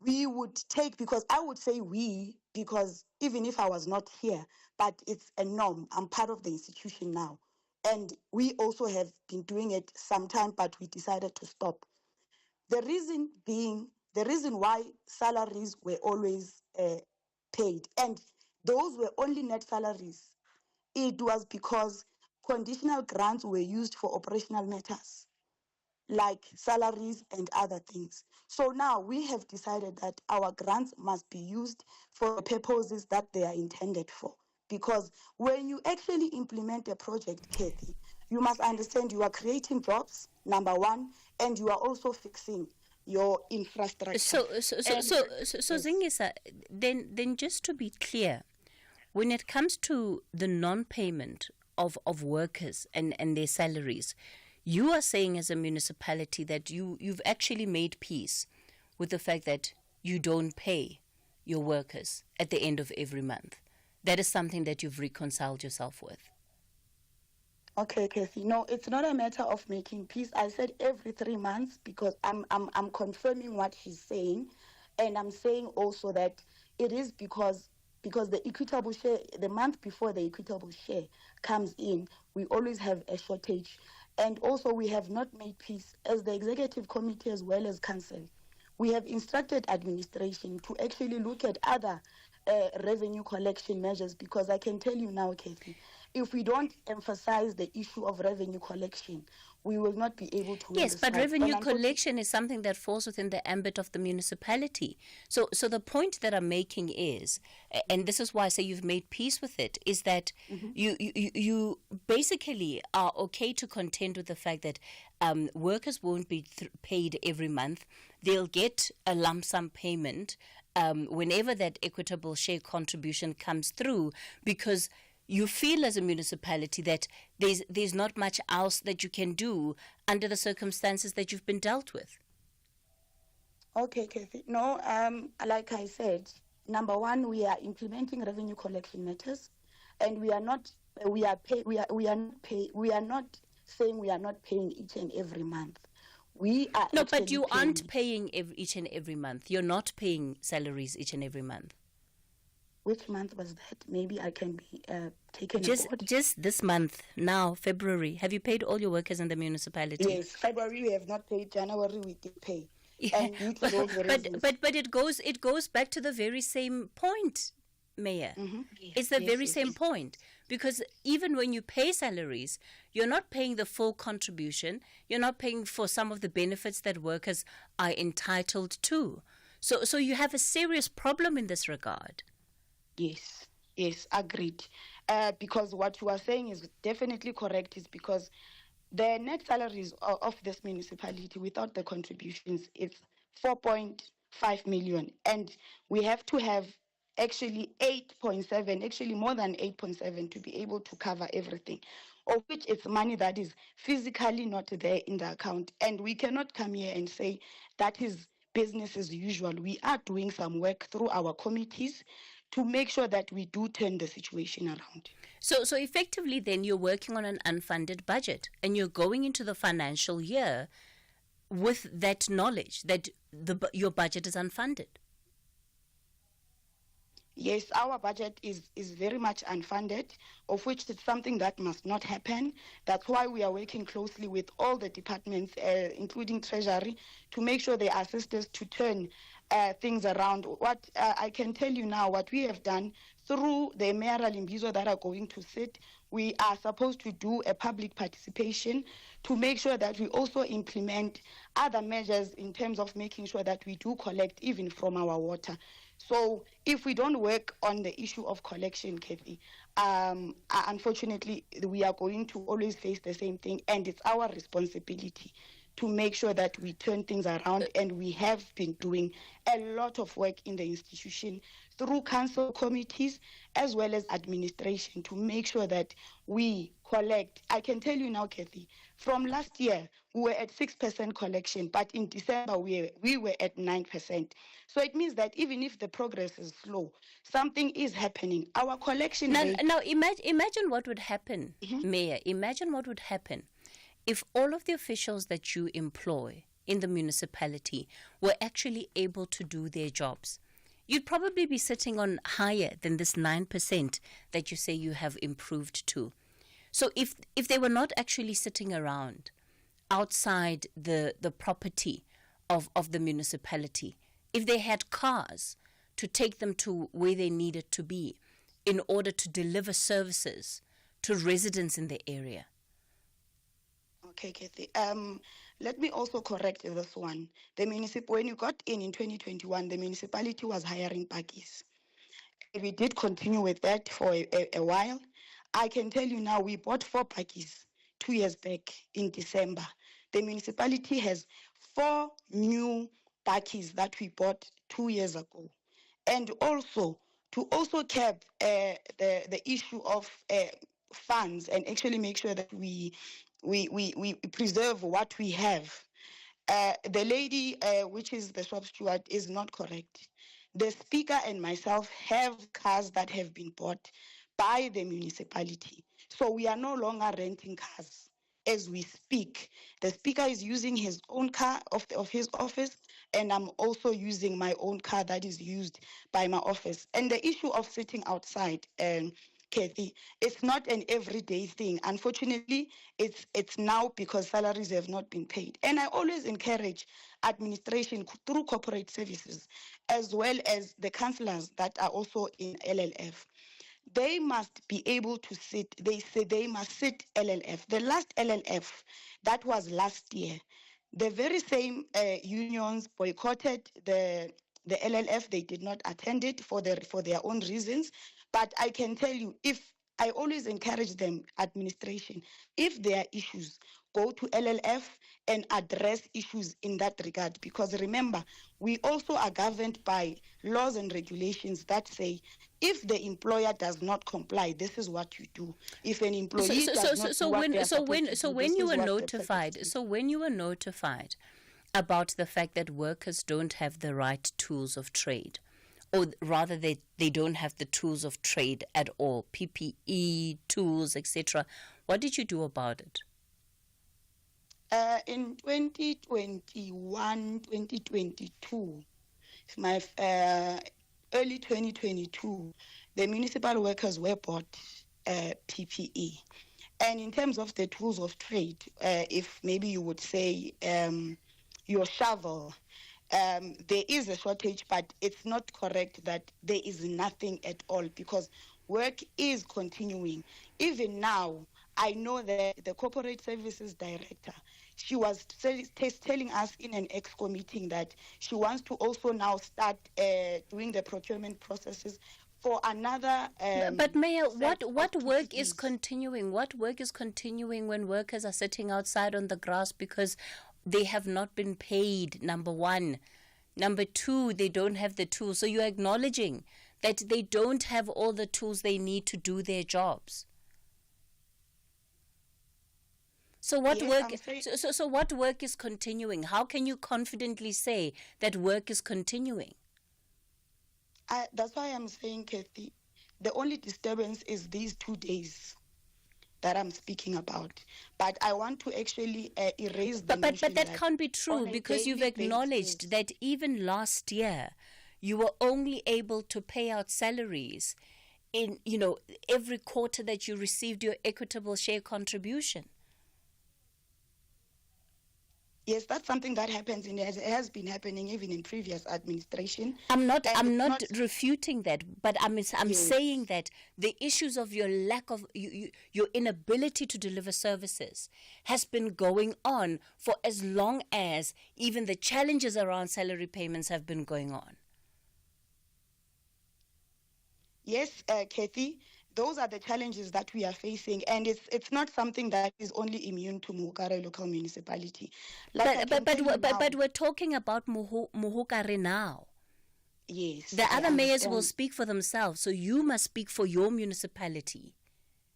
[SPEAKER 16] we would take, because I would say we, because even if I was not here, but it's a norm. I'm part of the institution now. And we also have been doing it sometime, but we decided to stop. The reason being, the reason why salaries were always paid, and those were only net salaries, it was because conditional grants were used for operational matters, like salaries and other things. So now we have decided that our grants must be used for the purposes that they are intended for. Because when you actually implement a project, Cathy, you must understand you are creating jobs, number one, and you are also fixing your infrastructure.
[SPEAKER 3] So Zingisa, then just to be clear, when it comes to the non-payment of workers and their salaries, you are saying as a municipality that you've actually made peace with the fact that you don't pay your workers at the end of every month. That is something that you've reconciled yourself with.
[SPEAKER 16] Okay, Cathy. No, it's not a matter of making peace. I said every 3 months because I'm confirming what he's saying, and I'm saying also that it is because the equitable share, the month before the equitable share comes in, we always have a shortage. And also we have not made peace as the executive committee as well as council. We have instructed administration to actually look at other revenue collection measures, because I can tell you now, Cathy, if we don't emphasize the issue of revenue collection, we will not be able to.
[SPEAKER 3] Yes, but revenue collection is something that falls within the ambit of the municipality. So the point that I'm making is, and this is why I say you've made peace with it, is that you basically are okay to contend with the fact that workers won't be paid every month. They'll get a lump sum payment whenever that equitable share contribution comes through, because you feel as a municipality that there's not much else that you can do under the circumstances that you've been dealt with.
[SPEAKER 16] Okay, Cathy. No, like I said, number one, we are implementing revenue collection matters, and we are not saying we are not paying each and every month. We are
[SPEAKER 3] but you aren't paying each and every month. You're not paying salaries each and every month.
[SPEAKER 16] Which month was that? Maybe I can be taken aboard.
[SPEAKER 3] Just this month, now, February. Have you paid all your workers in the municipality?
[SPEAKER 16] Yes, February we have not paid. January we did pay.
[SPEAKER 3] Yeah. But it goes back to the very same point, Mayor.
[SPEAKER 16] Mm-hmm.
[SPEAKER 3] It's the very same point. Because even when you pay salaries, you're not paying the full contribution. You're not paying for some of the benefits that workers are entitled to. So you have a serious problem in this regard.
[SPEAKER 16] Yes, agreed. Because what you are saying is definitely correct, is because the net salaries of this municipality without the contributions is 4.5 million. And we have to have actually 8.7, actually more than 8.7 to be able to cover everything, of which it's money that is physically not there in the account. And we cannot come here and say that is business as usual. We are doing some work through our committees to make sure that we do turn the situation around.
[SPEAKER 3] So effectively then you're working on an unfunded budget, and you're going into the financial year with that knowledge that your budget is unfunded.
[SPEAKER 16] Yes, our budget is very much unfunded, of which it's something that must not happen. That's why we are working closely with all the departments, including Treasury, to make sure they assist us to turn things around. What I can tell you now, what we have done through the mayoral imbizo that are going to sit, we are supposed to do a public participation to make sure that we also implement other measures in terms of making sure that we do collect even from our water. So if we don't work on the issue of collection, Cathy, unfortunately, we are going to always face the same thing, and it's our responsibility to make sure that we turn things around, and we have been doing a lot of work in the institution through council committees as well as administration to make sure that we collect. I can tell you now, Cathy, from last year, we were at 6% collection, but in December, we were at 9%. So it means that even if the progress is slow, something is happening. Our collection rate...
[SPEAKER 3] Now imagine what would happen, Mayor. Imagine what would happen if all of the officials that you employ in the municipality were actually able to do their jobs. You'd probably be sitting on higher than this 9% that you say you have improved to. So if they were not actually sitting around outside the property of the municipality, if they had cars to take them to where they needed to be in order to deliver services to residents in the area.
[SPEAKER 16] Okay, Cathy. Let me also correct this one. When you got in 2021, the municipality was hiring pakis. We did continue with that for a while. I can tell you now, we bought 4 pakis 2 years back in December. The municipality has 4 new pakis that we bought 2 years ago. And also, to also cap the issue of funds and actually make sure that we preserve what we have. The lady, which is the shop steward, is not correct. The speaker and myself have cars that have been bought by the municipality. So we are no longer renting cars as we speak. The speaker is using his own car of his office, and I'm also using my own car that is used by my office. And the issue of sitting outside, Cathy, it's not an everyday thing. Unfortunately, it's now because salaries have not been paid. And I always encourage administration through corporate services, as well as the councillors that are also in LLF. They must be able to sit. They say they must sit LLF. The last LLF, that was last year, the very same unions boycotted the LLF. They did not attend it for their own reasons. But I can tell you, I always encourage them, administration, if there are issues, go to LLF and address issues in that regard. Because remember, we also are governed by laws and regulations that say, if the employer does not comply, this is what you do. If an employee does not do what they are supposed to do,
[SPEAKER 3] when
[SPEAKER 16] this
[SPEAKER 3] you
[SPEAKER 16] is
[SPEAKER 3] were
[SPEAKER 16] what
[SPEAKER 3] notified, so when you were notified about the fact that workers don't have the right tools of trade, or rather they don't have the tools of trade at all, PPE, tools, etc., what did you do about it?
[SPEAKER 16] In 2021, 2022, my early 2022, the municipal workers were bought PPE. And in terms of the tools of trade, if maybe you would say your shovel, there is a shortage, but it's not correct that there is nothing at all, because work is continuing. Even now, I know that the corporate services director, she was telling us in an EXCO meeting that she wants to also now start doing the procurement processes for another.
[SPEAKER 3] But Mayor, what work is continuing? What work is continuing when workers are sitting outside on the grass because they have not been paid, number one. Number two, they don't have the tools. So you're acknowledging that they don't have all the tools they need to do their jobs. So what work? So what work is continuing? How can you confidently say that work is continuing?
[SPEAKER 16] That's why I'm saying, Cathy, the only disturbance is these 2 days that I'm speaking about. But I want to actually erase the
[SPEAKER 3] But that can't be true, because you've acknowledged that even last year you were only able to pay out salaries in, every quarter that you received your equitable share contribution.
[SPEAKER 16] Yes, that's something that happens, and it has been happening even in previous administration.
[SPEAKER 3] I'm not refuting that, but I'm saying that the issues of your lack of your inability to deliver services has been going on for as long as even the challenges around salary payments have been going on.
[SPEAKER 16] Yes, Cathy, those are the challenges that we are facing, and it's not something that is only immune to Mohokare local municipality.
[SPEAKER 3] But we're talking about Mohokare now.
[SPEAKER 16] Yes.
[SPEAKER 3] The
[SPEAKER 16] I
[SPEAKER 3] other mayors will
[SPEAKER 16] understand.
[SPEAKER 3] speak for themselves, so you must speak for your municipality.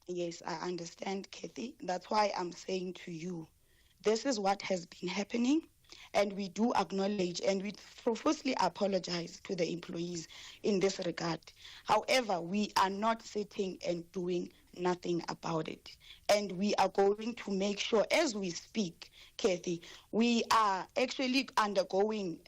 [SPEAKER 16] Yes, I understand, Cathy. That's why I'm saying to you, this is what has been happening, and we do acknowledge and we profusely apologize to the employees in this regard. However, we are not sitting and doing nothing about it. And we are going to make sure, as we speak, Cathy, we are actually undergoing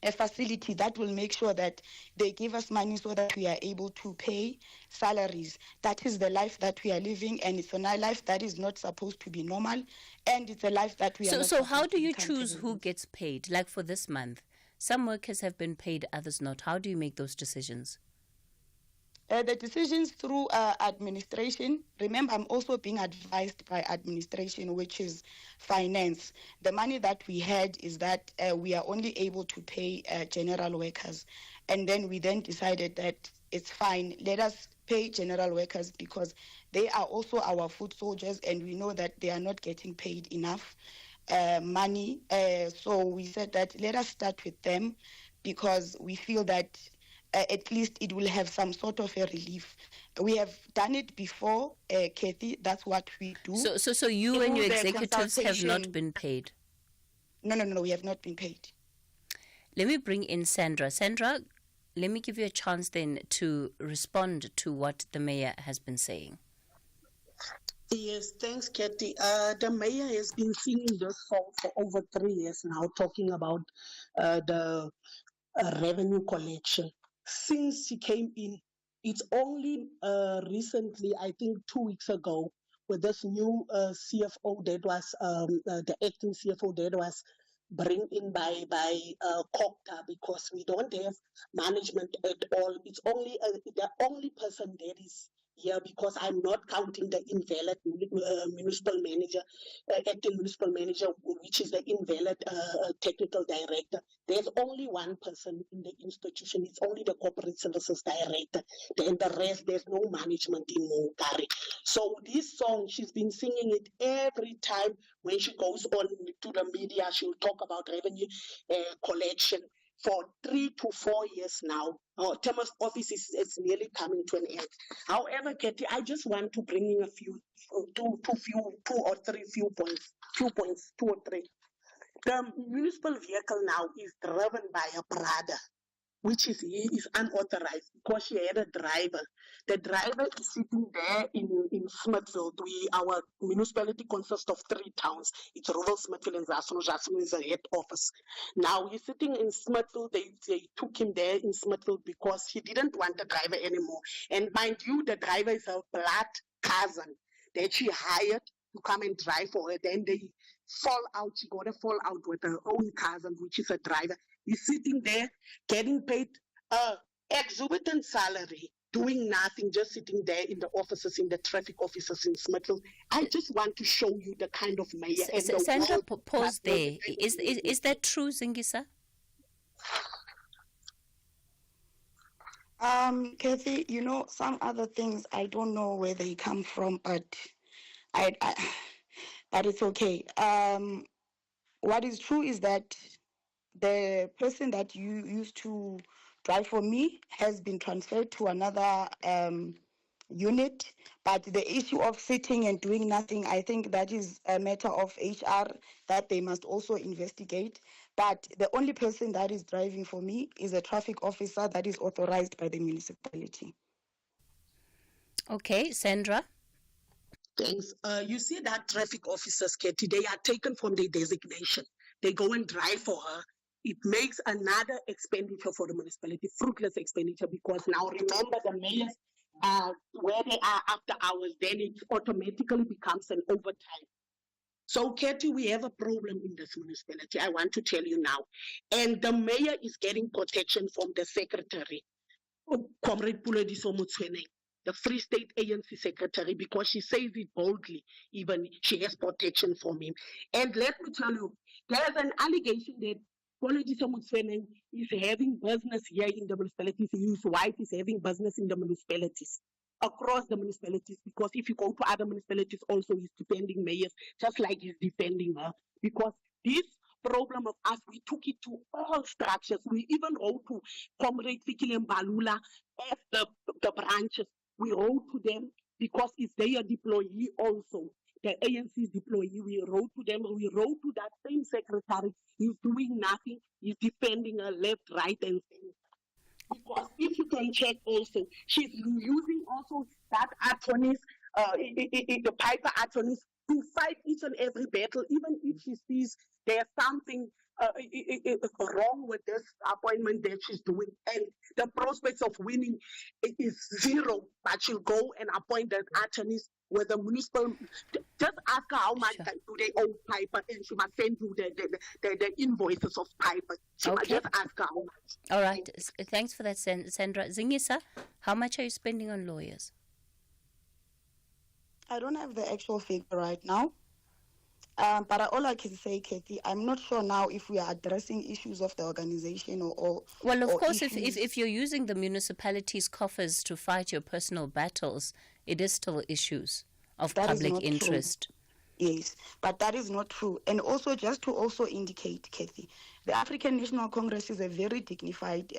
[SPEAKER 16] a facility that will make sure that they give us money so that we are able to pay salaries. That is the life that we are living, and it's a life that is not supposed to be normal, and it's a life that we are not
[SPEAKER 3] So how
[SPEAKER 16] supposed
[SPEAKER 3] do
[SPEAKER 16] to be
[SPEAKER 3] you choose
[SPEAKER 16] comfortable
[SPEAKER 3] who gets paid? Like for this month, some workers have been paid, others not. How do you make those decisions?
[SPEAKER 16] The decisions through administration. Remember, I'm also being advised by administration, which is finance. The money that we had is that we are only able to pay general workers. And then we then decided that it's fine. Let us pay general workers because they are also our foot soldiers, and we know that they are not getting paid enough money. So we said that let us start with them because we feel that at least it will have some sort of a relief. We have done it before, Cathy. That's what we do.
[SPEAKER 3] So you and
[SPEAKER 16] Through
[SPEAKER 3] your
[SPEAKER 16] the
[SPEAKER 3] executives have not
[SPEAKER 16] consultation-
[SPEAKER 3] been paid?
[SPEAKER 16] No, we have not been paid.
[SPEAKER 3] Let me bring in Sandra. Sandra, let me give you a chance then to respond to what the mayor has been saying.
[SPEAKER 13] Yes, thanks, Cathy. The mayor has been singing this song for over 3 years now, talking about the revenue collection. Since she came in, it's only recently, I think 2 weeks ago, with this new CFO that was the acting CFO that was bring in by Cocta, because we don't have management at all. It's only the only person that is here, because I'm not counting the invalid municipal manager, acting municipal manager, which is the invalid technical director. There's only one person in the institution. It's only the corporate services director. Then the rest, there's no management in Mongari. So this song, she's been singing it every time when she goes on to the media. She'll talk about revenue collection for 3 to 4 years now. Our term of office is nearly coming to an end. However, Cathy, I just want to bring in a few, two or three points. The municipal vehicle now is driven by a Prada, which is unauthorized because she had a driver. The driver is sitting there in Smithfield. Our municipality consists of 3 towns. It's Rural, Smithfield, and Zasno. Zasno is a head office. Now he's sitting in Smithfield. They took him there in Smithfield because he didn't want the driver anymore. And mind you, the driver is her blood cousin that she hired to come and drive for her. Then they fall out. She got a fall out with her own cousin, which is a driver. He's sitting there getting paid exorbitant salary, doing nothing, just sitting there in the offices, in the traffic offices in Smithfield. I just want to show you the kind of mayor.
[SPEAKER 3] Sandra, pause there. Is that true, Zingisa?
[SPEAKER 16] Cathy, some other things I don't know where they come from, but but it's okay. What is true is that the person that you used to drive for me has been transferred to another unit. But the issue of sitting and doing nothing, I think that is a matter of HR that they must also investigate. But the only person that is driving for me is a traffic officer that is authorized by the municipality.
[SPEAKER 3] Okay, Sandra.
[SPEAKER 13] Thanks. You see that traffic officers, Katie, they are taken from their designation. They go and drive for her. It makes another expenditure for the municipality, fruitless expenditure, because now remember the mayors, where they are after hours, then it automatically becomes an overtime. So, Katie, we have a problem in this municipality, I want to tell you now. And the mayor is getting protection from the secretary, Comrade Pulediso Mutsweneng, the Free State ANC secretary, because she says it boldly, even she has protection from him. And let me tell you, there's an allegation that Pulediso Mutsweneng is having business here in the municipalities. His wife is having business in the municipalities, across the municipalities, because if you go to other municipalities also, he's defending mayors, just like he's defending her, because this problem of us, we took it to all structures. We even wrote to Comrade Fikile Mbalula as the branches. We wrote to them because it's their deployee also. The ANC's deployee, we wrote to them, we wrote to that same secretary. He's doing nothing, he's defending her left, right, and center. Because if you can check also, she's using also that attorneys, the Piper attorneys, to fight each and every battle, even if she sees there's something wrong with this appointment that she's doing, and the prospects of winning is zero. But she'll go and appoint the attorneys with the municipal. Just ask her how much do they owe Piper, and she must send you the invoices of Piper. She must just ask her how much.
[SPEAKER 3] All right. Thanks for that, Sandra. Zingisa, how much are you spending on lawyers?
[SPEAKER 16] I don't have the actual figure right now. But all I can say, Cathy, I'm not sure now if we are addressing issues of the organization or
[SPEAKER 3] well, of
[SPEAKER 16] or
[SPEAKER 3] course,
[SPEAKER 16] issues.
[SPEAKER 3] if you're using the municipality's coffers to fight your personal battles, it is still issues of
[SPEAKER 16] That is
[SPEAKER 3] public
[SPEAKER 16] not true.
[SPEAKER 3] interest.
[SPEAKER 16] Yes, but that is not true. And also, just to also indicate, Cathy, the African National Congress is a very dignified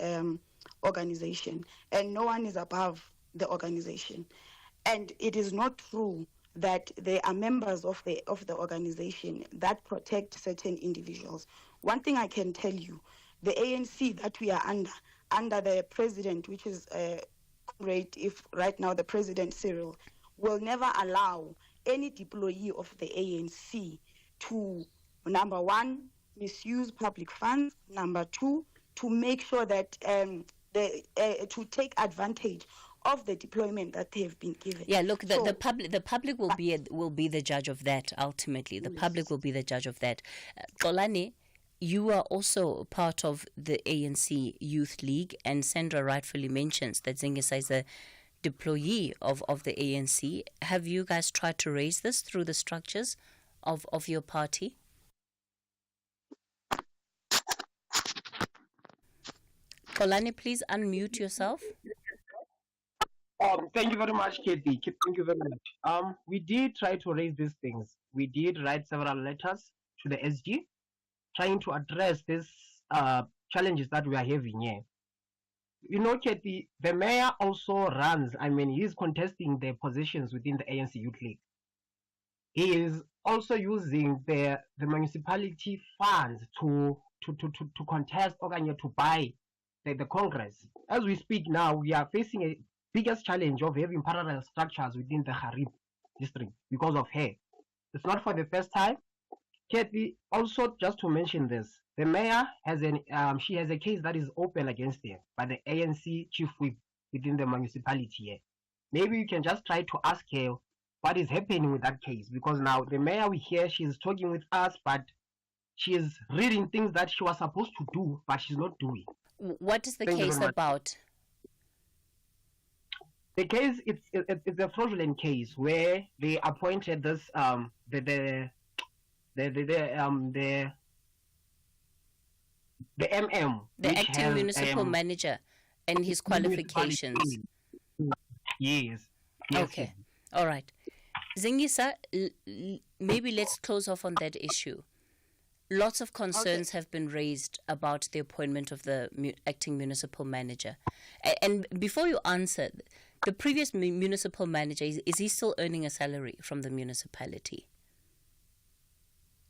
[SPEAKER 16] organization, and no one is above the organization. And it is not true that there are members of the organization that protect certain individuals. One thing I can tell you, the ANC that we are under the president, which is great, if right now the president Cyril, will never allow any deployee of the ANC to, number one, misuse public funds, number two, to make sure that to take advantage of the deployment that they have been given.
[SPEAKER 3] Yeah, look, the public will be the judge of that ultimately. The public will be the judge of that. Xolani, you are also part of the ANC Youth League, and Sandra rightfully mentions that Zingisa is a deployee of the ANC. Have you guys tried to raise this through the structures of your party? Xolani, please unmute yourself.
[SPEAKER 1] Thank you very much, Cathy. Thank you very much. We did try to raise these things. We did write several letters to the SG, trying to address these challenges that we are having here. You know, Cathy, the mayor also runs, he's contesting the positions within the ANC Youth League. He is also using the municipality funds to contest or to buy the Congress. As we speak now, we are facing a biggest challenge of having parallel structures within the Harib district because of her. It's not for the first time. Cathy, also just to mention this, the mayor has she has a case that is open against her by the ANC chief whip within the municipality here. Maybe you can just try to ask her what is happening with that case, because now the mayor we hear she's talking with us, but she is reading things that she was supposed to do, but she's not doing.
[SPEAKER 3] What is the case about?
[SPEAKER 1] The case it's a fraudulent case where they appointed this the MM,
[SPEAKER 3] the acting municipal manager, and his qualifications.
[SPEAKER 1] Yes.
[SPEAKER 3] Okay. All right. Zingisa, maybe let's close off on that issue. Lots of concerns have been raised about the appointment of the acting municipal manager. And before you answer, the previous municipal manager, is he still earning a salary from the municipality?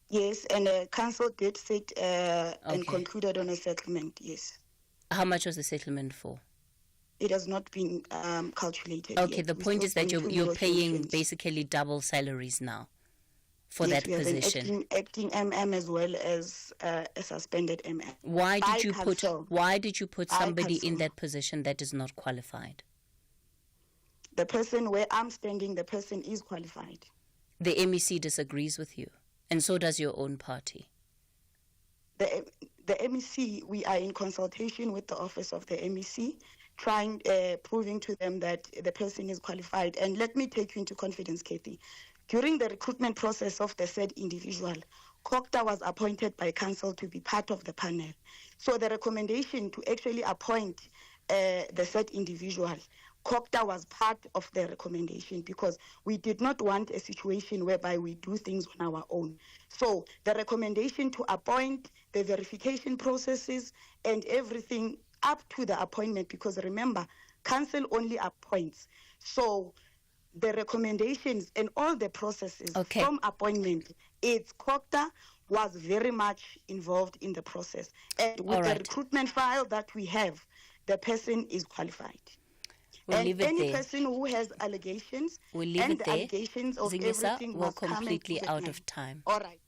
[SPEAKER 16] Yes, and the council did sit and concluded on a settlement, yes.
[SPEAKER 3] How much was the settlement for?
[SPEAKER 16] It has not been calculated
[SPEAKER 3] Okay,
[SPEAKER 16] yet.
[SPEAKER 3] the point is that you're paying basically double salaries now for that position.
[SPEAKER 16] An acting MM as well as a suspended MM.
[SPEAKER 3] Why did you put somebody in that position that is not qualified?
[SPEAKER 16] The person where I'm standing, the person is qualified.
[SPEAKER 3] The MEC disagrees with you, and so does your own party.
[SPEAKER 16] The MEC, we are in consultation with the office of the MEC, proving to them that the person is qualified. And let me take you into confidence, Cathy. During the recruitment process of the said individual, Kokta was appointed by council to be part of the panel. So the recommendation to actually appoint the said individual COCTA was part of the recommendation because we did not want a situation whereby we do things on our own. So the recommendation to appoint, the verification processes and everything up to the appointment, because remember, council only appoints. So the recommendations and all the processes from appointment, it's COCTA was very much involved in the process. And with the recruitment file that we have, the person is qualified.
[SPEAKER 3] We'll
[SPEAKER 16] and
[SPEAKER 3] leave it
[SPEAKER 16] any
[SPEAKER 3] there.
[SPEAKER 16] person who has allegations,
[SPEAKER 3] We'll leave
[SPEAKER 16] and
[SPEAKER 3] it
[SPEAKER 16] the
[SPEAKER 3] there.
[SPEAKER 16] allegations of
[SPEAKER 3] Zingisa,
[SPEAKER 16] everything
[SPEAKER 3] we're
[SPEAKER 16] must come and
[SPEAKER 3] completely
[SPEAKER 16] prove it
[SPEAKER 3] out
[SPEAKER 16] now.
[SPEAKER 3] of time.
[SPEAKER 16] All right.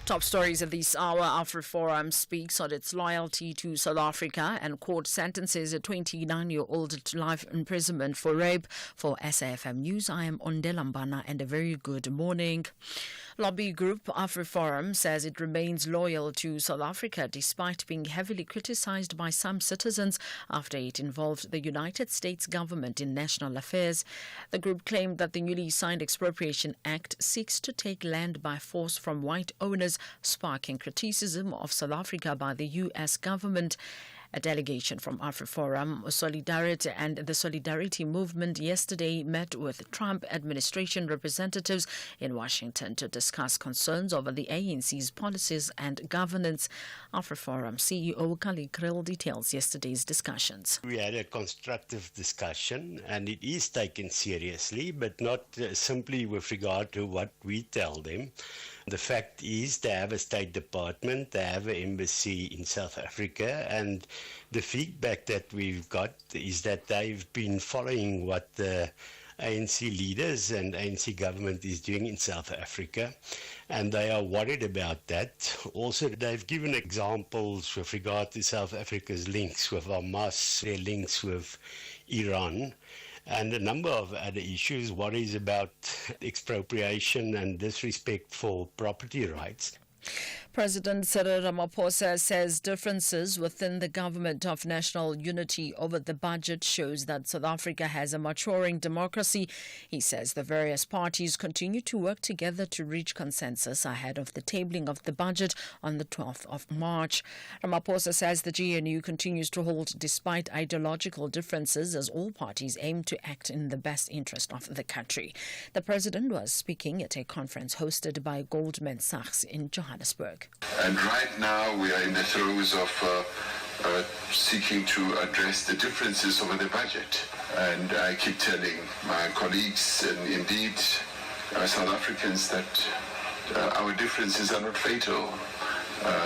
[SPEAKER 14] Top stories of this hour. AfriForum speaks on its loyalty to South Africa and court sentences a 29-year-old to life imprisonment for rape. For SAFM News, I am Onde Lambana and a very good morning. Lobby group AfriForum says it remains loyal to South Africa despite being heavily criticized by some citizens after it involved the United States government in national affairs. The group claimed that the newly signed Expropriation Act seeks to take land by force from white owners, sparking criticism of South Africa by the U.S. government. A delegation from AfriForum, Solidarity and the Solidarity Movement yesterday met with Trump administration representatives in Washington to discuss concerns over the ANC's policies and governance. AfriForum CEO Kali Krill details yesterday's discussions.
[SPEAKER 9] We had a constructive discussion and it is taken seriously, but not simply with regard to what we tell them. The fact is they have a State Department, they have an embassy in South Africa, and the feedback that we've got is that they've been following what the ANC leaders and ANC government is doing in South Africa, and they are worried about that. Also, they've given examples with regard to South Africa's links with Hamas, their links with Iran, and a number of other issues, worries about expropriation and disrespect for property rights.
[SPEAKER 14] President Cyril Ramaphosa says differences within the government of national unity over the budget shows that South Africa has a maturing democracy. He says the various parties continue to work together to reach consensus ahead of the tabling of the budget on the 12th of March. Ramaphosa says the GNU continues to hold despite ideological differences as all parties aim to act in the best interest of the country. The president was speaking at a conference hosted by Goldman Sachs in Johannesburg.
[SPEAKER 17] And right now we are in the throes of seeking to address the differences over the budget. And I keep telling my colleagues and indeed South Africans that our differences are not fatal.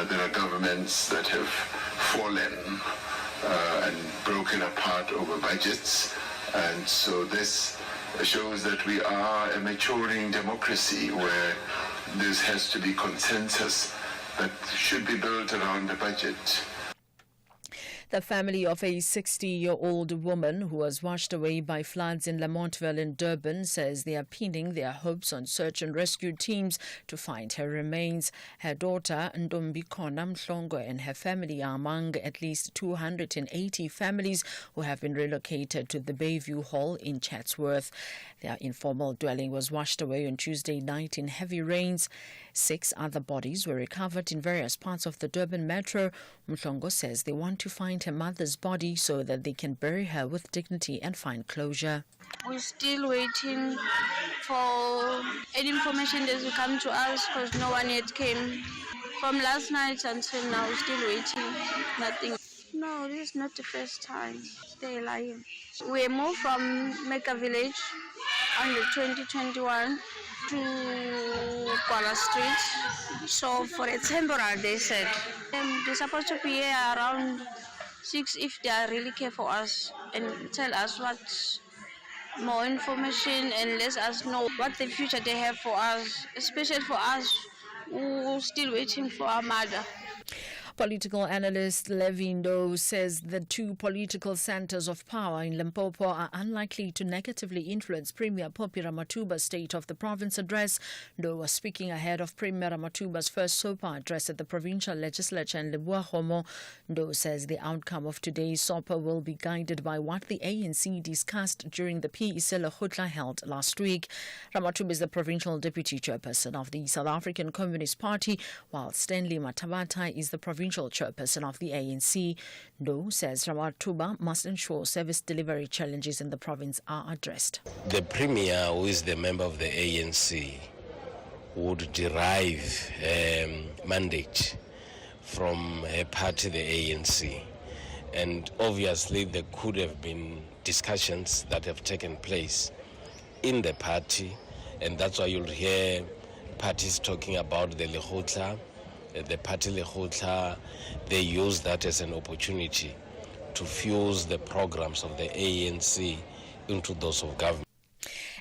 [SPEAKER 17] There are governments that have fallen and broken apart over budgets. And so this shows that we are a maturing democracy where there has to be consensus that should be built around the budget.
[SPEAKER 14] The family of a 60-year-old woman who was washed away by floods in Lamontville in Durban says they are pinning their hopes on search and rescue teams to find her remains. Her daughter, Ntombikona Mhlongo, and her family are among at least 280 families who have been relocated to the Bayview Hall in Chatsworth. Their informal dwelling was washed away on Tuesday night in heavy rains. 6 other bodies were recovered in various parts of the Durban metro. Mhlongo says they want to find her mother's body so that they can bury her with dignity and find closure.
[SPEAKER 19] We're still waiting for any information that will come to us because no one yet came. From last night until now, we're still waiting. Nothing. No, this is not the first time. They're lying. We moved from Mecca Village on the 2021 to Kuala Street. So for a temporary, they said, they're supposed to be here around 6 if they really care for us and tell us what more information and let us know what the future they have for us, especially for us who are still waiting for our mother.
[SPEAKER 14] Political analyst Levindo says the two political centers of power in Limpopo are unlikely to negatively influence Premier Poppy Ramathuba's State of the Province address. Ndo was speaking ahead of Premier Ramathuba's first SOPA address at the provincial legislature in Leboa-Homo. Ndo says the outcome of today's SOPA will be guided by what the ANC discussed during the PEC Lekgotla held last week. Ramathuba is the provincial deputy chairperson of the South African Communist Party, while Stanley Matavata is the provincial chairperson of the ANC. Ndo says Ramathuba must ensure service delivery challenges in the province are addressed.
[SPEAKER 4] The Premier, who is the member of the ANC, would derive mandate from a party, the ANC. And obviously there could have been discussions that have taken place in the party, and that's why you'll hear parties talking about the Lekgotla, the party Lekgotla. They use that as an opportunity to fuse the programs of the ANC into those of government.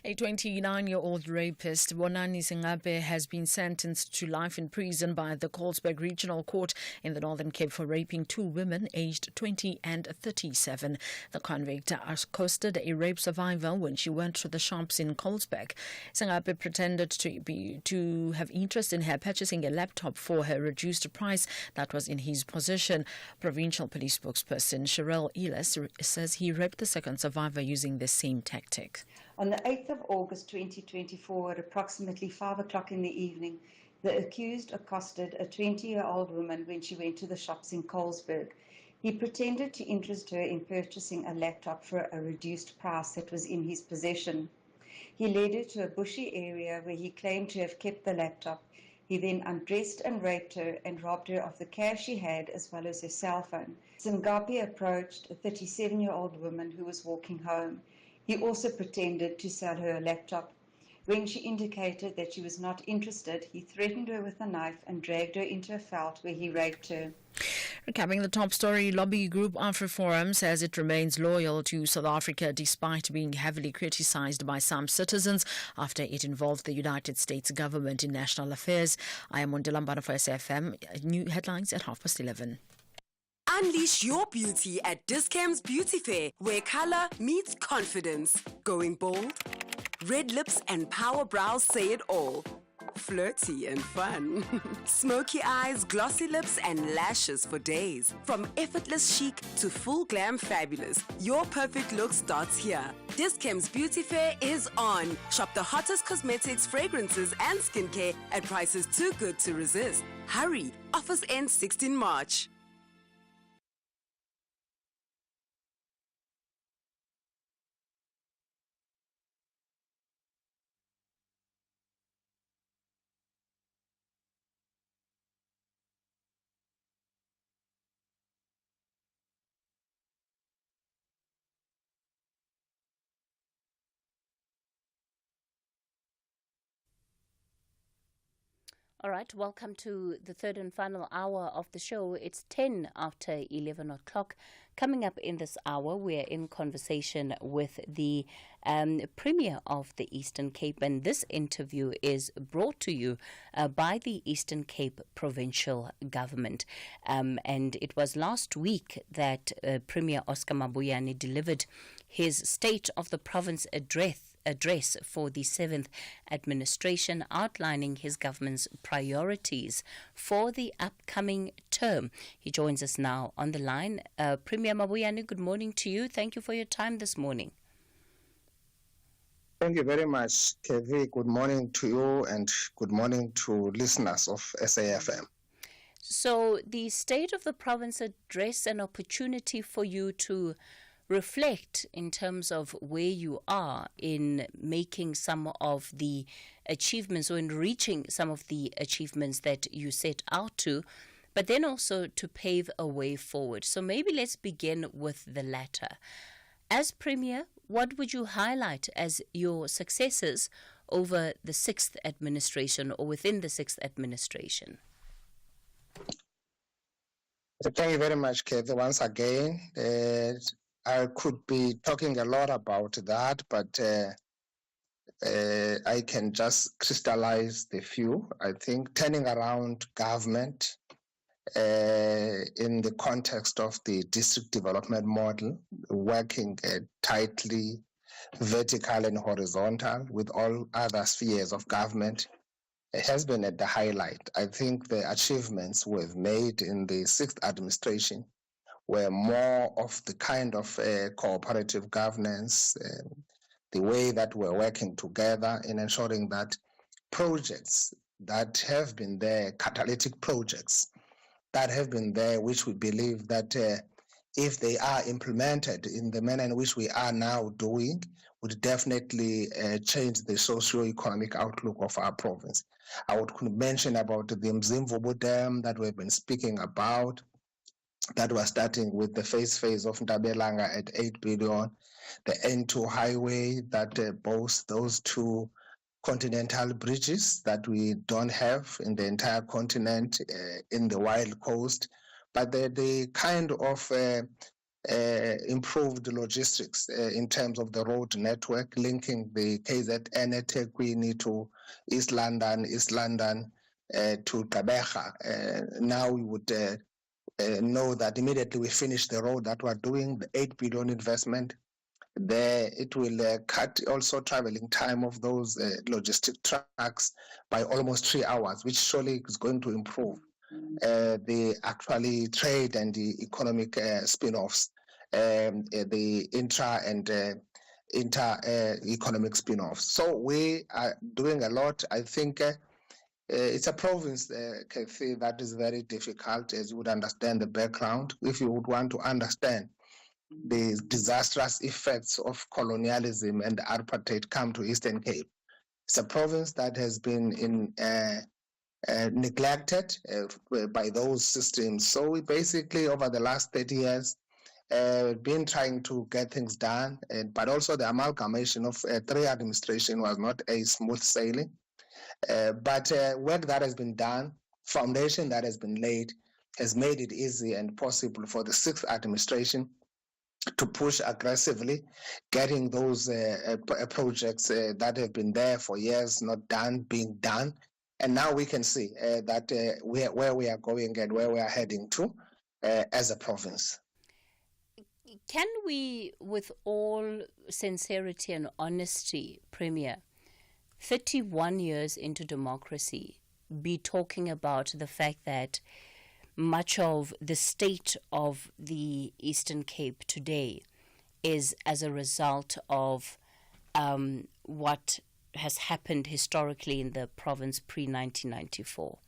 [SPEAKER 14] A 29-year-old rapist, Bonani Singape, has been sentenced to life in prison by the Colesberg Regional Court in the Northern Cape for raping two women aged 20 and 37. The convict accosted a rape survivor when she went to the shops in Colesberg. Singape pretended to have interest in her purchasing a laptop for her reduced price that was in his possession. Provincial Police spokesperson Sherelle Elis says he raped the second survivor using the same tactic.
[SPEAKER 6] On the 8th of August 2024, at approximately 5 o'clock in the evening, the accused accosted a 20-year-old woman when she went to the shops in Colesberg. He pretended to interest her in purchasing a laptop for a reduced price that was in his possession. He led her to a bushy area where he claimed to have kept the laptop. He then undressed and raped her and robbed her of the cash she had as well as her cell phone. Singape approached a 37-year-old woman who was walking home. He also pretended to sell her a laptop. When she indicated that she was not interested, he threatened her with a knife and dragged her into a veld where he raped her.
[SPEAKER 14] Recapping the top story, lobby group AfriForum says it remains loyal to South Africa despite being heavily criticized by some citizens after it involved the United States government in national affairs. I am Lambana for SFM. New headlines at 11:30.
[SPEAKER 7] Unleash your beauty at Dis-Chem's Beauty Fair, where color meets confidence. Going bold? Red lips and power brows say it all. Flirty and fun. Smoky eyes, glossy lips and lashes for days. From effortless chic to full glam fabulous, your perfect look starts here. Dis-Chem's Beauty Fair is on. Shop the hottest cosmetics, fragrances and skincare at prices too good to resist. Hurry, offers end 16 March.
[SPEAKER 3] All right, welcome to the third and final hour of the show. It's 10 after 11 o'clock. Coming up in this hour, we're in conversation with the Premier of the Eastern Cape, and this interview is brought to you by the Eastern Cape Provincial Government. And it was last week that Premier Oscar Mabuyane delivered his State of the Province address for the 7th administration, outlining his government's priorities for the upcoming term. He joins us now on the line. Premier Mabuyane, good morning to you. Thank you for your time this morning.
[SPEAKER 20] Thank you very much, Cathy. Good morning to you and good morning to listeners of SAFM.
[SPEAKER 3] So the State of the Province address, an opportunity for you to reflect in terms of where you are in making some of the achievements or in reaching some of the achievements that you set out to, but then also to pave a way forward. So maybe let's begin with the latter. As Premier, what would you highlight as your successes over the 6th administration or within the 6th administration?
[SPEAKER 20] Thank you very much, Kathy. Once again, I could be talking a lot about that, but I can just crystallize the few. I think turning around government, in the context of the district development model, working tightly vertical and horizontal with all other spheres of government, has been at the highlight. I think the achievements we've made in the sixth administration were more of the kind of cooperative governance, the way that we're working together in ensuring that projects that have been there, catalytic projects that have been there, which we believe that if they are implemented in the manner in which we are now doing, would definitely change the socio-economic outlook of our province. I would mention about the Mzimvubu Dam that we've been speaking about, that was starting with the phase of Ndabelanga at 8 billion, the N2 highway that boasts those two continental bridges that we don't have in the entire continent in the wild coast, but the kind of improved logistics in terms of the road network linking the KZN eThekwini to East London to Gqeberha. Now we would know that immediately we finish the road that we're doing, the 8 billion investment there, it will cut also traveling time of those logistic trucks by almost 3 hours, which surely is going to improve the actually trade and the economic spin-offs, the intra and inter-economic spin-offs. So we are doing a lot. I think it's a province, Cathy, that is very difficult, as you would understand the background. If you would want to understand the disastrous effects of colonialism and apartheid come to Eastern Cape. It's a province that has been neglected by those systems. So we basically, over the last 30 years, been trying to get things done, but also the amalgamation of three administration was not a smooth sailing. But work that has been done, foundation that has been laid, has made it easy and possible for the sixth administration to push aggressively, getting those projects that have been there for years not done, being done. And now we can see that where we are going and where we are heading to as a province.
[SPEAKER 3] Can we, with all sincerity and honesty, Premier, 31 years into democracy, be talking about the fact that much of the state of the Eastern Cape today is as a result of what has happened historically in the province pre-1994?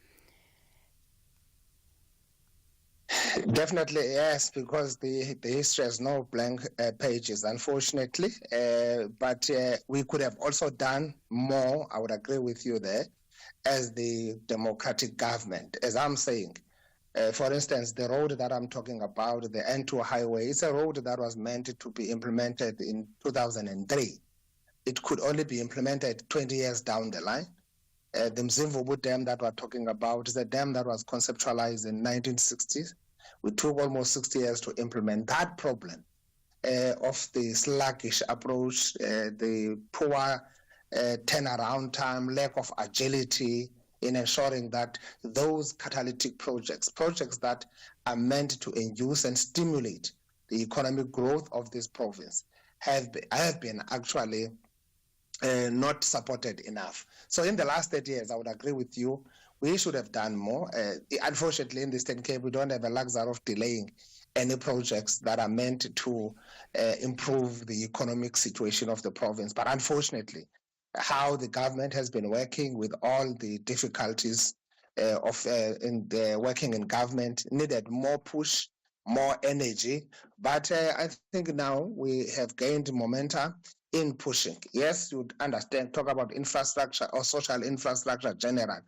[SPEAKER 20] Definitely, yes, because the history has no blank pages, unfortunately. But we could have also done more, I would agree with you there, as the democratic government. As I'm saying, for instance, the road that I'm talking about, the N2 highway, it's a road that was meant to be implemented in 2003. It could only be implemented 20 years down the line. The Mzimvubu Dam that we're talking about is a dam that was conceptualized in 1960s. We took almost 60 years to implement that problem of the sluggish approach, the poor turnaround time, lack of agility, in ensuring that those catalytic projects that are meant to induce and stimulate the economic growth of this province have been actually not supported enough. So in the last 30 years, I would agree with you, we should have done more. Unfortunately, in the Eastern Cape, we don't have a luxury of delaying any projects that are meant to improve the economic situation of the province. But unfortunately, how the government has been working with all the difficulties of working in government needed more push, more energy. But I think now we have gained momentum in pushing. Yes, you would understand, talk about infrastructure or social infrastructure general.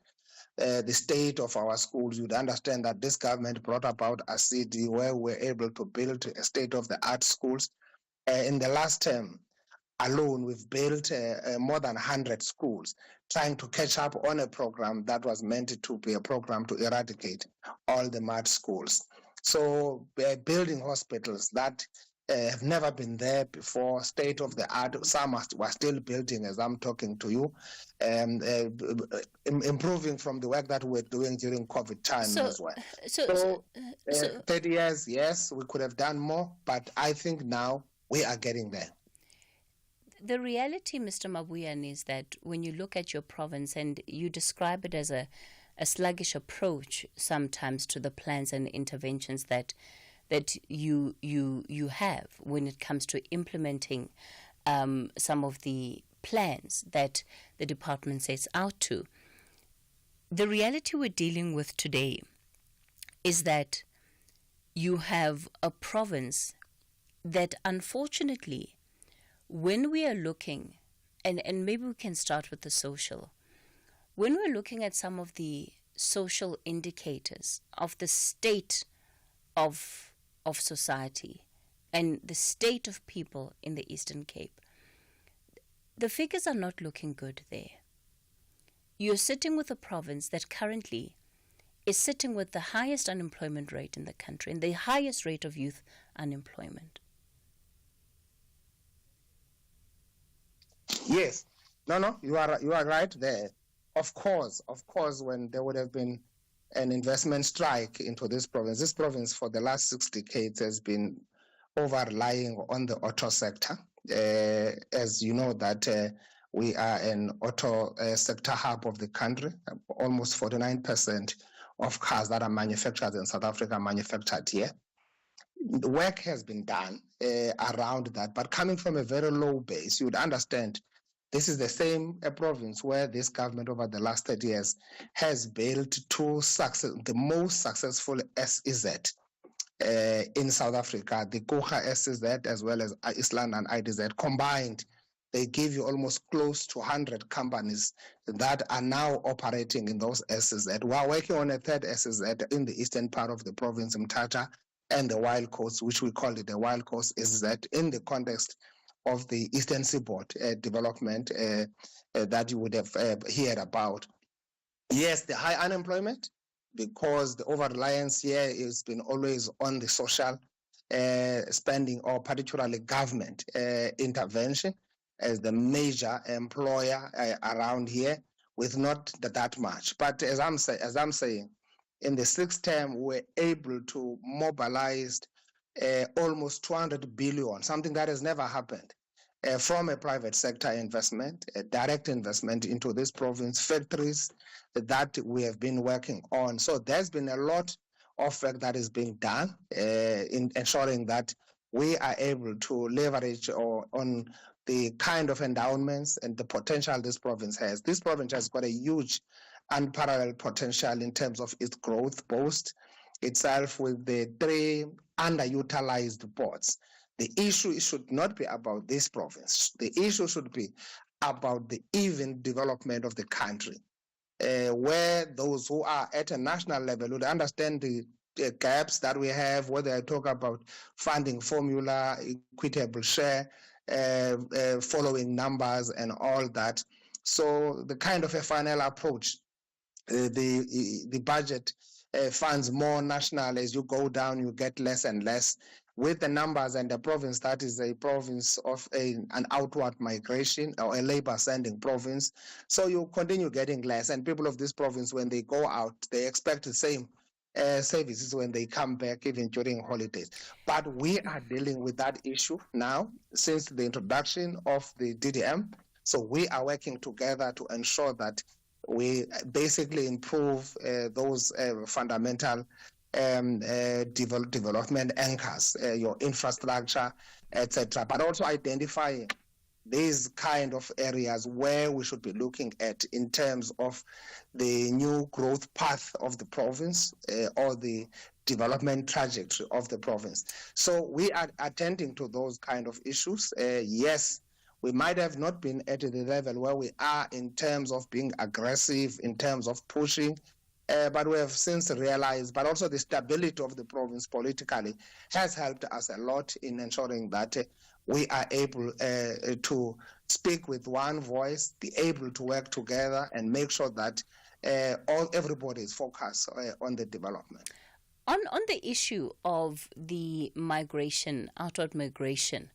[SPEAKER 20] The state of our schools, you'd understand that this government brought about a CD where we're able to build a state-of-the-art schools. In the last term alone, we've built more than 100 schools, trying to catch up on a program that was meant to be a program to eradicate all the mud schools. So building hospitals that have never been there before, state of the art. Some were still building as I'm talking to you, improving from the work that we're doing during COVID time as well. So 30 years, yes, we could have done more, but I think now we are getting there.
[SPEAKER 3] The reality, Mr. Mabuyan, is that when you look at your province and you describe it as a sluggish approach sometimes to the plans and interventions that you have when it comes to implementing some of the plans that the department sets out to. The reality we're dealing with today is that you have a province that unfortunately, when we are looking, and maybe we can start with the social, when we're looking at some of the social indicators of the state of society and the state of people in the Eastern Cape, the figures are not looking good there. You're sitting with a province that currently is sitting with the highest unemployment rate in the country and the highest rate of youth unemployment.
[SPEAKER 20] Yes. No, you are right there. Of course, when there would have been an investment strike into this province for the last 6 decades has been over-relying on the auto sector. As you know that we are an auto sector hub of the country. Almost 49% of cars that are manufactured in South Africa are manufactured here. The work has been done around that, but coming from a very low base, you would understand this is the same province where this government over the last 30 years has built the most successful SEZ in South Africa, the Kucha SEZ as well as Island and IDZ combined. They give you almost close to 100 companies that are now operating in those SEZ. We are working on a third SEZ in the eastern part of the province, Mthatha, and the Wild Coast, which we call it the Wild Coast SEZ, in the context of the Eastern Seaboard development that you would have heard about. Yes, the high unemployment, because the over-reliance here has been always on the social spending, or particularly government intervention as the major employer around here, with not that much. But as I'm saying, in the 6th term, we're able to mobilize almost 200 billion, something that has never happened, from a private sector investment, a direct investment into this province, factories that we have been working on. So there's been a lot of work that is being done in ensuring that we are able to leverage on the kind of endowments and the potential this province has. This province has got a huge unparalleled potential in terms of its growth, boast itself with the 3 underutilized ports. The issue should not be about this province. The issue should be about the even development of the country, where those who are at a national level would understand the gaps that we have, whether I talk about funding formula, equitable share, following numbers and all that. So the kind of a final approach, the budget funds more national. As you go down, you get less and less. With the numbers and the province that is a province of an outward migration, or a labor sending province, so you continue getting less. And people of this province, when they go out, they expect the same services when they come back, even during holidays. But we are dealing with that issue now since the introduction of the DDM. So we are working together to ensure that we basically improve those fundamental development anchors, your infrastructure, etc., but also identifying these kind of areas where we should be looking at in terms of the new growth path of the province, or the development trajectory of the province. So we are attending to those kind of issues. Yes, we might have not been at the level where we are in terms of being aggressive, in terms of pushing, but we have since realized, but also the stability of the province politically has helped us a lot in ensuring that we are able to speak with one voice, be able to work together and make sure that everybody is focused on the development.
[SPEAKER 3] On the issue of the migration, outward migration,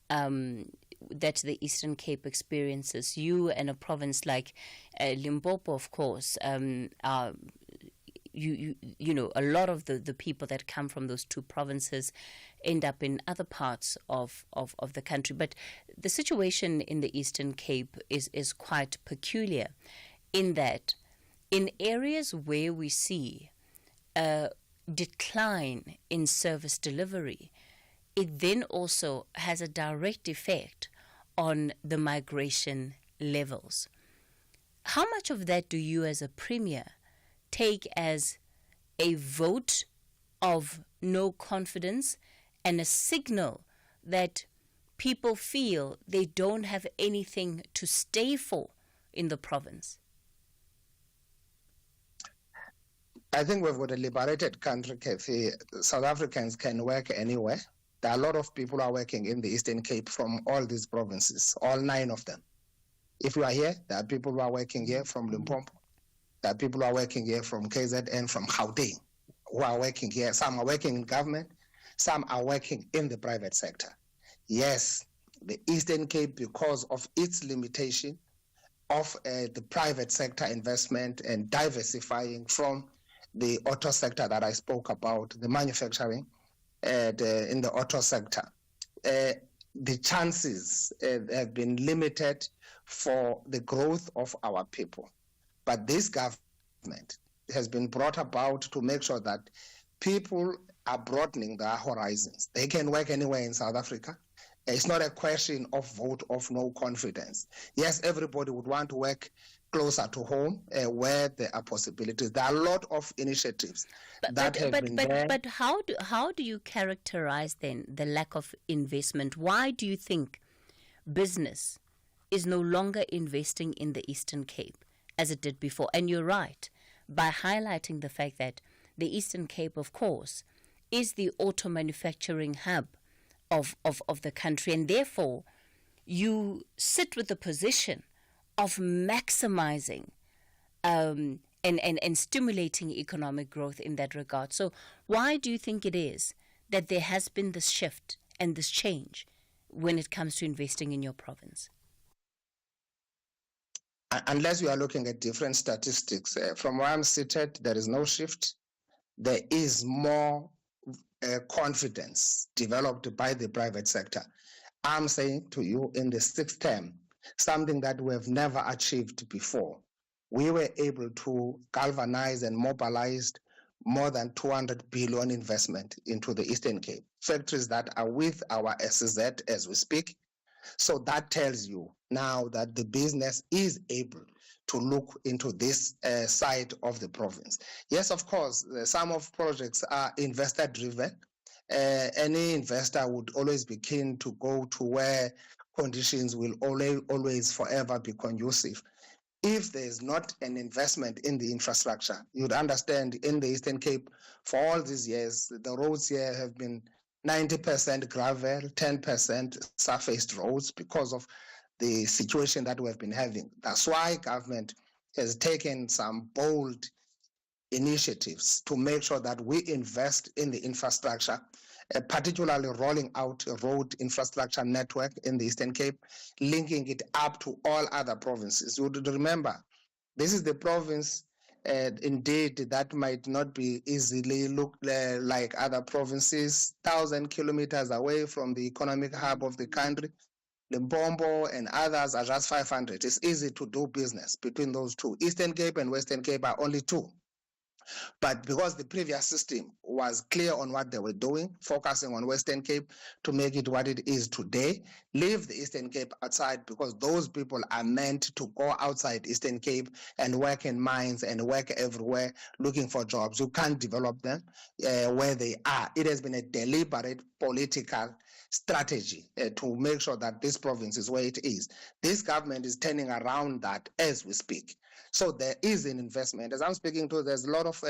[SPEAKER 3] that the Eastern Cape experiences, you and a province like Limpopo, of course, are you know, a lot of the people that come from those two provinces end up in other parts of the country. But the situation in the Eastern Cape is quite peculiar in that in areas where we see a decline in service delivery, it then also has a direct effect on the migration levels. How much of that do you as a premier take as a vote of no confidence and a signal that people feel they don't have anything to stay for in the province?
[SPEAKER 20] I think we've got a liberated country, Cathy. South Africans can work anywhere. There are a lot of people who are working in the Eastern Cape from all these provinces, all 9 of them. If you are here, there are people who are working here from Limpopo. There are people who are working here from KZN, from Gauteng, who are working here. Some are working in government. Some are working in the private sector. Yes, the Eastern Cape, because of its limitation of the private sector investment and diversifying from the auto sector that I spoke about, the manufacturing in the auto sector, the chances have been limited for the growth of our people. But this government has been brought about to make sure that people are broadening their horizons. They can work anywhere in South Africa. It's not a question of vote of no confidence. Yes, everybody would want to work closer to home where there are possibilities. There are a lot of initiatives that have been there.
[SPEAKER 3] But how do you characterize then the lack of investment? Why do you think business is no longer investing in the Eastern Cape as it did before? And you're right, by highlighting the fact that the Eastern Cape, of course, is the auto manufacturing hub of the country, and therefore you sit with the position of maximizing and stimulating economic growth in that regard. So why do you think it is that there has been this shift and this change when it comes to investing in your province?
[SPEAKER 20] Unless you are looking at different statistics, from where I'm seated, there is no shift. There is more confidence developed by the private sector. I'm saying to you, in the 6th term, something that we have never achieved before, we were able to galvanize and mobilize more than 200 billion investment into the Eastern Cape, factories that are with our SZ as we speak. So that tells you now that the business is able to look into this side of the province. Yes, of course, some of projects are investor driven. Any investor would always be keen to go to where conditions will always forever be conducive. If there is not an investment in the infrastructure, you'd understand in the Eastern Cape for all these years, the roads here have been 90% gravel, 10% surfaced roads because of the situation that we've been having. That's why government has taken some bold initiatives to make sure that we invest in the infrastructure, particularly rolling out a road infrastructure network in the Eastern Cape, linking it up to all other provinces. You would remember, this is the province indeed that might not be easily looked like other provinces, 1,000 kilometers away from the economic hub of the country. Limpopo and others are just 500. It's easy to do business between those two. Eastern Cape and Western Cape are only 2. But because the previous system was clear on what they were doing, focusing on Western Cape to make it what it is today, leave the Eastern Cape outside because those people are meant to go outside Eastern Cape and work in mines and work everywhere looking for jobs. You can't develop them where they are. It has been a deliberate political strategy to make sure that this province is where it is. This government is turning around that as we speak. So there is an investment. As I'm speaking to, there's a lot of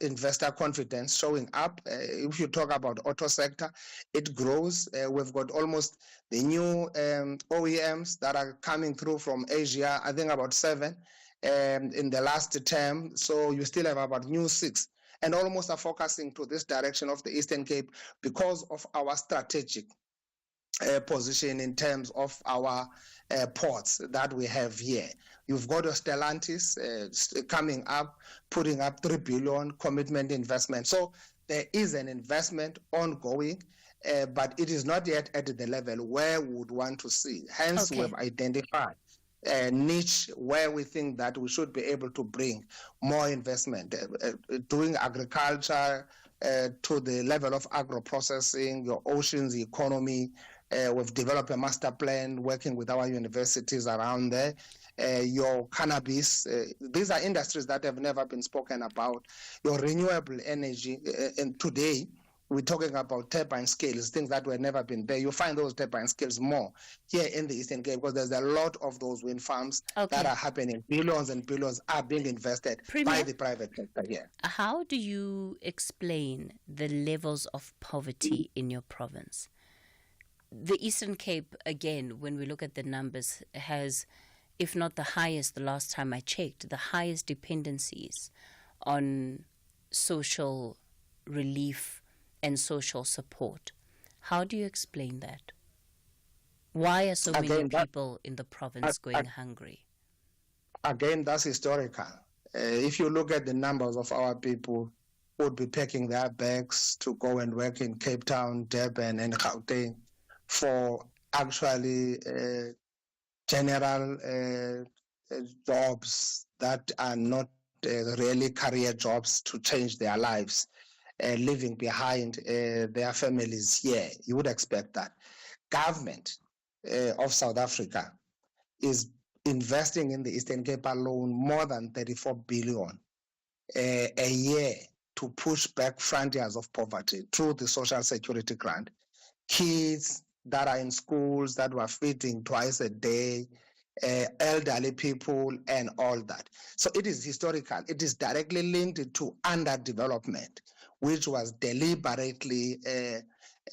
[SPEAKER 20] investor confidence showing up. If you talk about auto sector, it grows. We've got almost the new OEMs that are coming through from Asia, I think about 7 in the last term. So you still have about new 6 and almost are focusing to this direction of the Eastern Cape because of our strategic position in terms of our ports that we have here. You've got your Stellantis coming up, putting up 3 billion commitment investment. So there is an investment ongoing, but it is not yet at the level where we would want to see. Hence, we have identified a niche where we think that we should be able to bring more investment, doing agriculture to the level of agro-processing, your oceans economy. We've developed a master plan working with our universities around there. Your cannabis, these are industries that have never been spoken about. Your renewable energy, and today we're talking about turbine scales, things that were never been there. You find those turbine scales more here in the Eastern Cape because there's a lot of those wind farms that are happening. Billions and billions are being invested by the private sector here.
[SPEAKER 3] How do you explain the levels of poverty in your province? The Eastern Cape, again, when we look at the numbers, has, if not the highest, the last time I checked, the highest dependencies on social relief and social support. How do you explain that? Why are so many people in the province going hungry?
[SPEAKER 20] Again, that's historical. If you look at the numbers of our people who would be packing their bags to go and work in Cape Town, Durban, and Gauteng for actually general jobs that are not really career jobs to change their lives, leaving behind their families here. You would expect that. Government of South Africa is investing in the Eastern Cape alone more than 34 billion a year to push back frontiers of poverty through the social security grant. Kids that are in schools that were feeding twice a day, elderly people, and all that. So it is historical. It is directly linked to underdevelopment, which was deliberately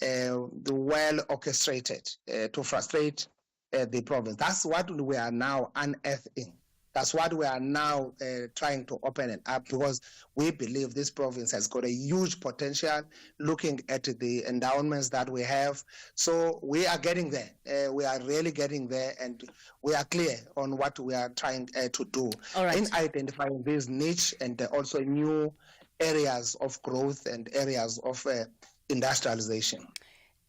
[SPEAKER 20] well orchestrated to frustrate the province. That's what we are now unearthing. That's what we are now trying to open it up, because we believe this province has got a huge potential looking at the endowments that we have. So we are getting there. We are really getting there, and we are clear on what we are trying to do in identifying this niche and also new areas of growth and areas of industrialization.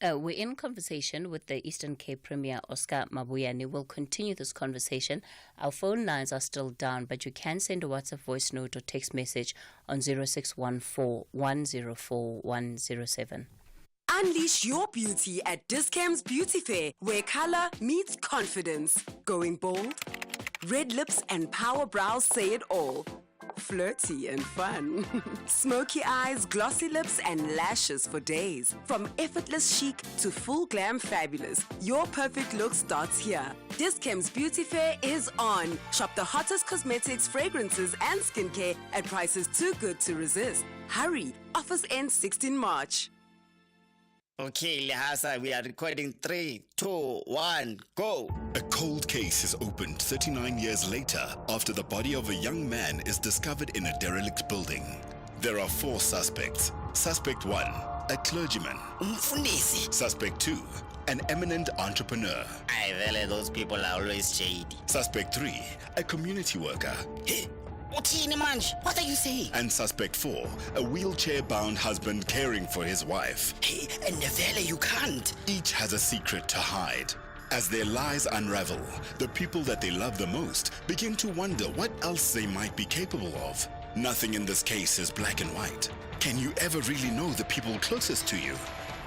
[SPEAKER 3] We're in conversation with the Eastern Cape Premier, Oscar Mabuyane. We'll continue this conversation. Our phone lines are still down, but you can send a WhatsApp voice note or text message on 0614 104 107.
[SPEAKER 7] Unleash your beauty at Dis-Chem's Beauty Fair, where color meets confidence. Going bold? Red lips and power brows say it all. Flirty and fun. Smoky eyes, glossy lips, and lashes for days. From effortless chic to full glam fabulous, your perfect look starts here. Dis-Chem's Beauty Fair is on. Shop the hottest cosmetics, fragrances, and skincare at prices too good to resist. Hurry! Offers end 16 March.
[SPEAKER 5] Okay, Lehasa, we are recording 3, 2, 1, go.
[SPEAKER 21] A cold case is opened 39 years later after the body of a young man is discovered in a derelict building. There are 4 suspects. Suspect 1, a clergyman. Suspect 2, an eminent entrepreneur.
[SPEAKER 5] Those people are always shady.
[SPEAKER 21] Suspect 3, a community worker.
[SPEAKER 5] Hey, what are you saying?
[SPEAKER 21] And suspect 4, a wheelchair-bound husband caring for his wife.
[SPEAKER 5] Hey, and Nevele, you can't.
[SPEAKER 21] Each has a secret to hide. As their lies unravel, the people that they love the most begin to wonder what else they might be capable of. Nothing in this case is black and white. Can you ever really know the people closest to you?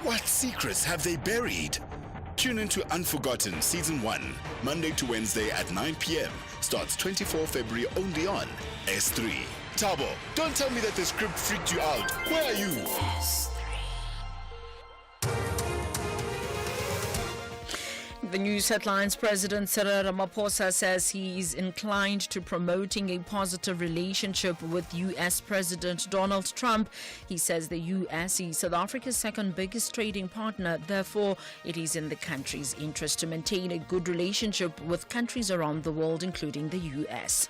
[SPEAKER 21] What secrets have they buried? Tune into Unforgotten Season 1, Monday to Wednesday at 9 p.m. Starts 24 February only on S3. Tabo, don't tell me that the script freaked you out. Where are you?
[SPEAKER 14] The news headlines. President Cyril Ramaphosa says he is inclined to promoting a positive relationship with U.S. President Donald Trump. He says the U.S. is South Africa's second biggest trading partner. Therefore, it is in the country's interest to maintain a good relationship with countries around the world, including the U.S.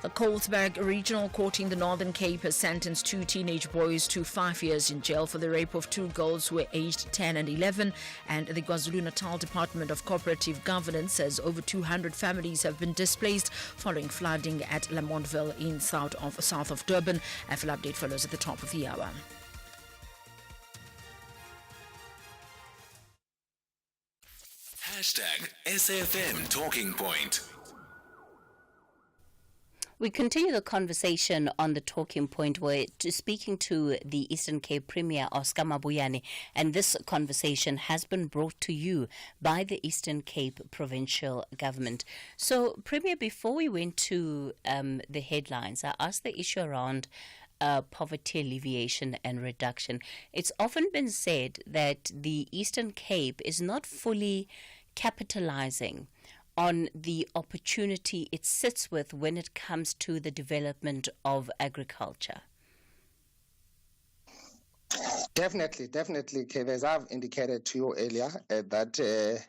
[SPEAKER 14] The Colesberg Regional Court in the Northern Cape has sentenced 2 teenage boys to 5 years in jail for the rape of 2 girls who were aged 10 and 11. And the KwaZulu-Natal Department of Cooperative Governance says over 200 families have been displaced following flooding at Lamontville in south of Durban. A full update follows at the top of the hour.
[SPEAKER 15] #SAFM Talking Point.
[SPEAKER 3] We continue the conversation on the Talking Point. We're speaking to the Eastern Cape Premier, Oscar Mabuyane, and this conversation has been brought to you by the Eastern Cape Provincial Government. So, Premier, before we went to the headlines, I asked the issue around poverty alleviation and reduction. It's often been said that the Eastern Cape is not fully capitalizing on the opportunity it sits with when it comes to the development of agriculture.
[SPEAKER 20] Definitely, Kev, as I've indicated to you earlier, that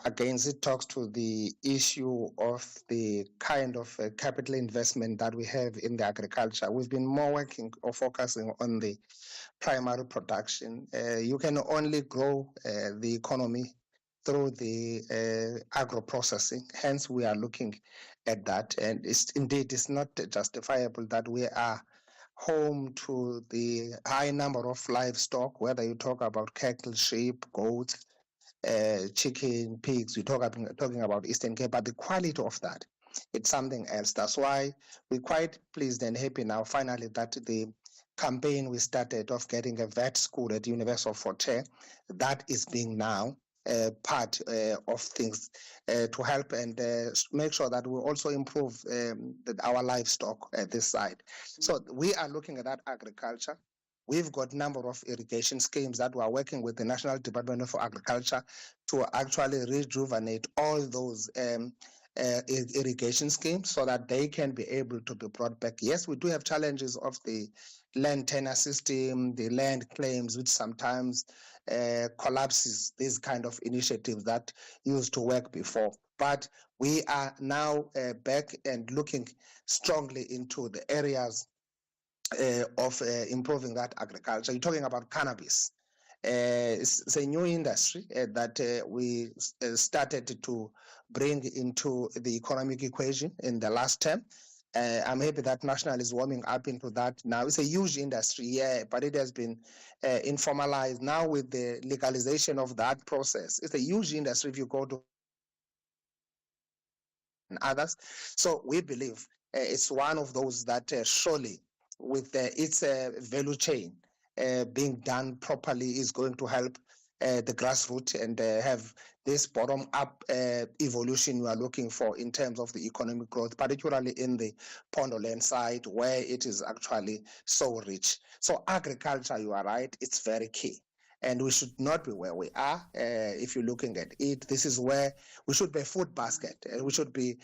[SPEAKER 20] against it talks to the issue of the kind of capital investment that we have in the agriculture. We've been more working or focusing on the primary production. You can only grow the economy through the agro-processing. Hence, we are looking at that. And it's not justifiable that we are home to the high number of livestock, whether you talk about cattle, sheep, goats, chicken, pigs, we're talking about Eastern Cape, but the quality of that, it's something else. That's why we're quite pleased and happy now, finally, that the campaign we started of getting a vet school at the University of Fort Hare, that is being now part of things to help and make sure that we also improve our livestock at this side. So we are looking at that agriculture. We've got a number of irrigation schemes that we are working with the National Department of Agriculture to actually rejuvenate all those irrigation schemes so that they can be able to be brought back. Yes, we do have challenges of the land tenure system, the land claims, which sometimes collapses these kind of initiatives that used to work before. But we are now back and looking strongly into the areas of improving that agriculture. You're talking about cannabis. It's a new industry that we started to bring into the economic equation in the last term. I'm happy that National is warming up into that now. It's a huge industry, yeah, but it has been informalized now with the legalization of that process. It's a huge industry if you go to others. So we believe it's one of those that surely with its value chain being done properly is going to help the grassroots and have this bottom-up evolution you are looking for in terms of the economic growth, particularly in the Pondoland side where it is actually so rich. So agriculture, you are right, it's very key. And we should not be where we are. If you're looking at it, this is where we should be a food basket. And we should be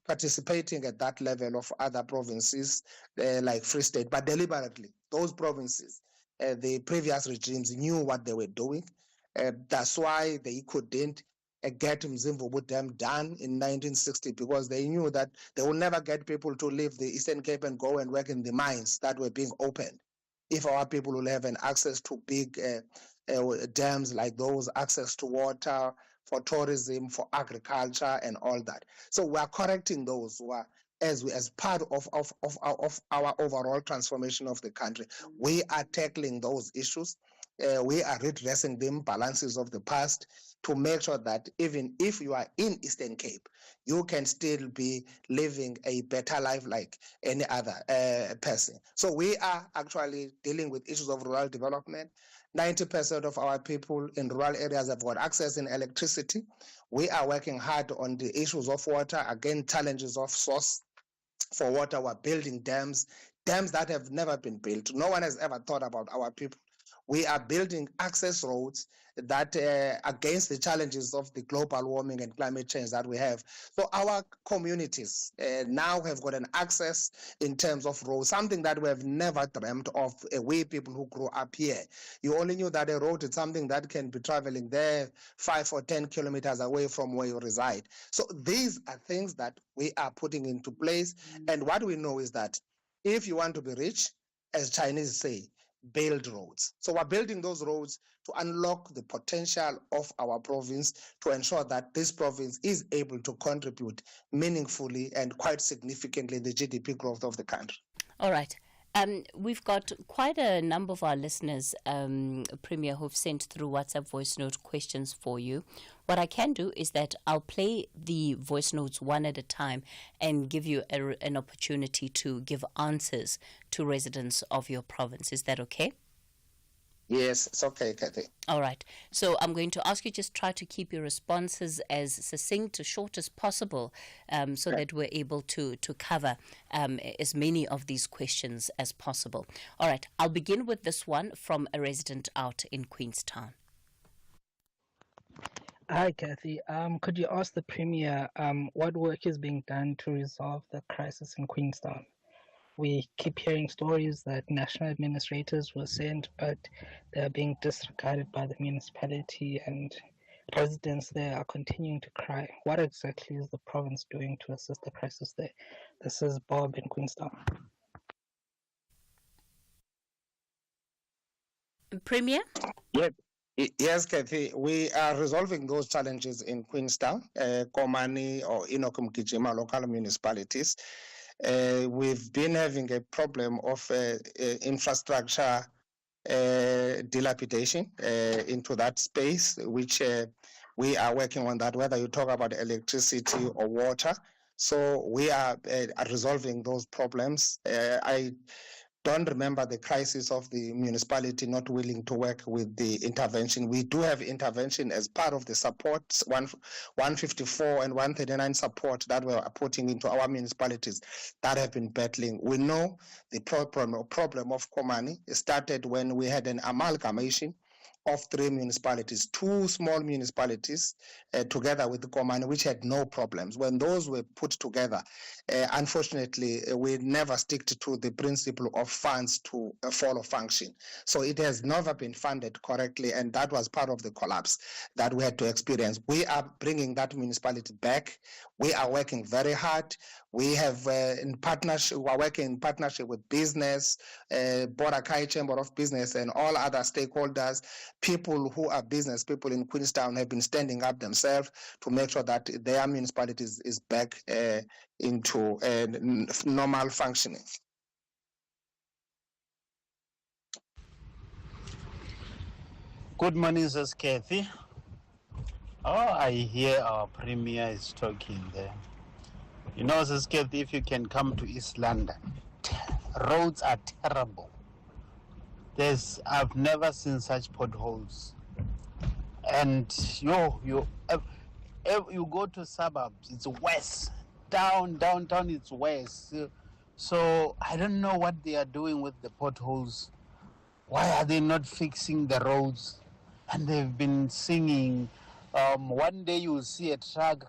[SPEAKER 20] participating at that level of other provinces like Free State, but deliberately. Those provinces, the previous regimes knew what they were doing. That's why they couldn't get Mzimvubu Dam done in 1960, because they knew that they will never get people to leave the Eastern Cape and go and work in the mines that were being opened. If our people will have an access to big dams like those, access to water, for tourism, for agriculture, and all that. So we are correcting those who are, as part of our overall transformation of the country. We are tackling those issues. We are redressing them, balances of the past, to make sure that even if you are in Eastern Cape, you can still be living a better life like any other person. So we are actually dealing with issues of rural development. 90% of our people in rural areas have got access in electricity. We are working hard on the issues of water, again, challenges of source for water. We're building dams that have never been built. No one has ever thought about our people we are building access roads that against the challenges of the global warming and climate change that we have. So our communities now have got an access in terms of roads, something that we have never dreamt of. We people who grew up here, you only knew that a road is something that can be traveling there 5 or 10 kilometers away from where you reside. So these are things that we are putting into place. And what we know is that if you want to be rich, as Chinese say, build roads. So we're building those roads to unlock the potential of our province, to ensure that this province is able to contribute meaningfully and quite significantly in the GDP growth of the country.
[SPEAKER 3] All right. We've got quite a number of our listeners, Premier, who've sent through WhatsApp voice note questions for you. What I can do is that I'll play the voice notes one at a time and give you an opportunity to give answers to residents of your province. Is that okay?
[SPEAKER 20] Yes, it's okay, Cathy.
[SPEAKER 3] All right. So I'm going to ask you just try to keep your responses as succinct, as short as possible, so that we're able to cover as many of these questions as possible. All right. I'll begin with this one from a resident out in Queenstown.
[SPEAKER 18] Hi, Cathy. Could you ask the Premier what work is being done to resolve the crisis in Queenstown? We keep hearing stories that national administrators were sent, but they're being disregarded by the municipality, and residents there are continuing to cry. What exactly is the province doing to assist the crisis there? This is Bob in Queenstown.
[SPEAKER 3] Premier?
[SPEAKER 20] Yes, Cathy, we are resolving those challenges in Queenstown, Komani or Inokum-Kijima local municipalities. We've been having a problem of infrastructure dilapidation into that space, which we are working on that, whether you talk about electricity or water. So we are resolving those problems. I don't remember the crisis of the municipality not willing to work with the intervention. We do have intervention as part of the support, 154 and 139 support that we're putting into our municipalities that have been battling. We know the problem of Komani started when we had an amalgamation of 3 municipalities, 2 small municipalities together with Komani, which had no problems. When those were put together, unfortunately, we never stick to the principle of funds to follow function. So it has never been funded correctly, and that was part of the collapse that we had to experience. We are bringing that municipality back. We are working very hard. We have we are working in partnership with business, Borakai Chamber of Business, and all other stakeholders. People who are business people in Queenstown have been standing up themselves to make sure that their municipalities is back into normal functioning.
[SPEAKER 22] Good morning, this is Cathy. Oh, I hear our Premier is talking there. You know, Sis Cathy, if you can come to East London, roads are terrible. I've never seen such potholes. And you go to suburbs, it's worse. Downtown, it's worse. So I don't know what they are doing with the potholes. Why are they not fixing the roads? And they've been singing. One day you will see a truck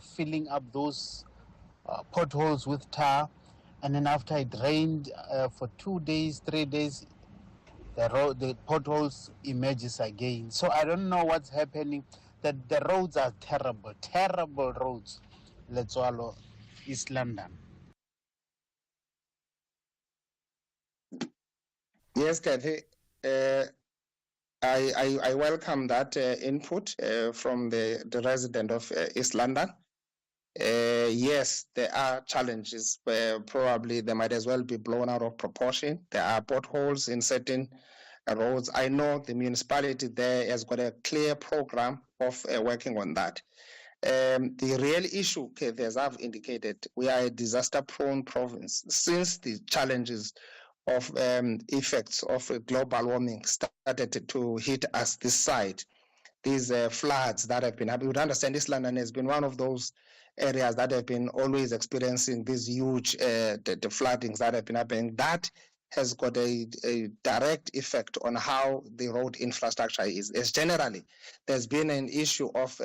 [SPEAKER 22] filling up those potholes with tar, and then after it rained for 2 days, 3 days, the potholes emerges again. So I don't know what's happening. That the roads are terrible roads. Let's swallow East London.
[SPEAKER 20] Yes, Cathy. I welcome that input from the resident of East London. Yes, there are challenges where probably they might as well be blown out of proportion. There are potholes in certain roads. I know the municipality there has got a clear program of working on that. The real issue, Cathy, as I've indicated, we are a disaster-prone province. Since the challenges of effects of global warming started to hit us this side, these floods that have been happening. You would understand East London has been one of those areas that have been always experiencing these huge the floodings that have been happening. That has got a direct effect on how the road infrastructure is. As generally, there's been an issue of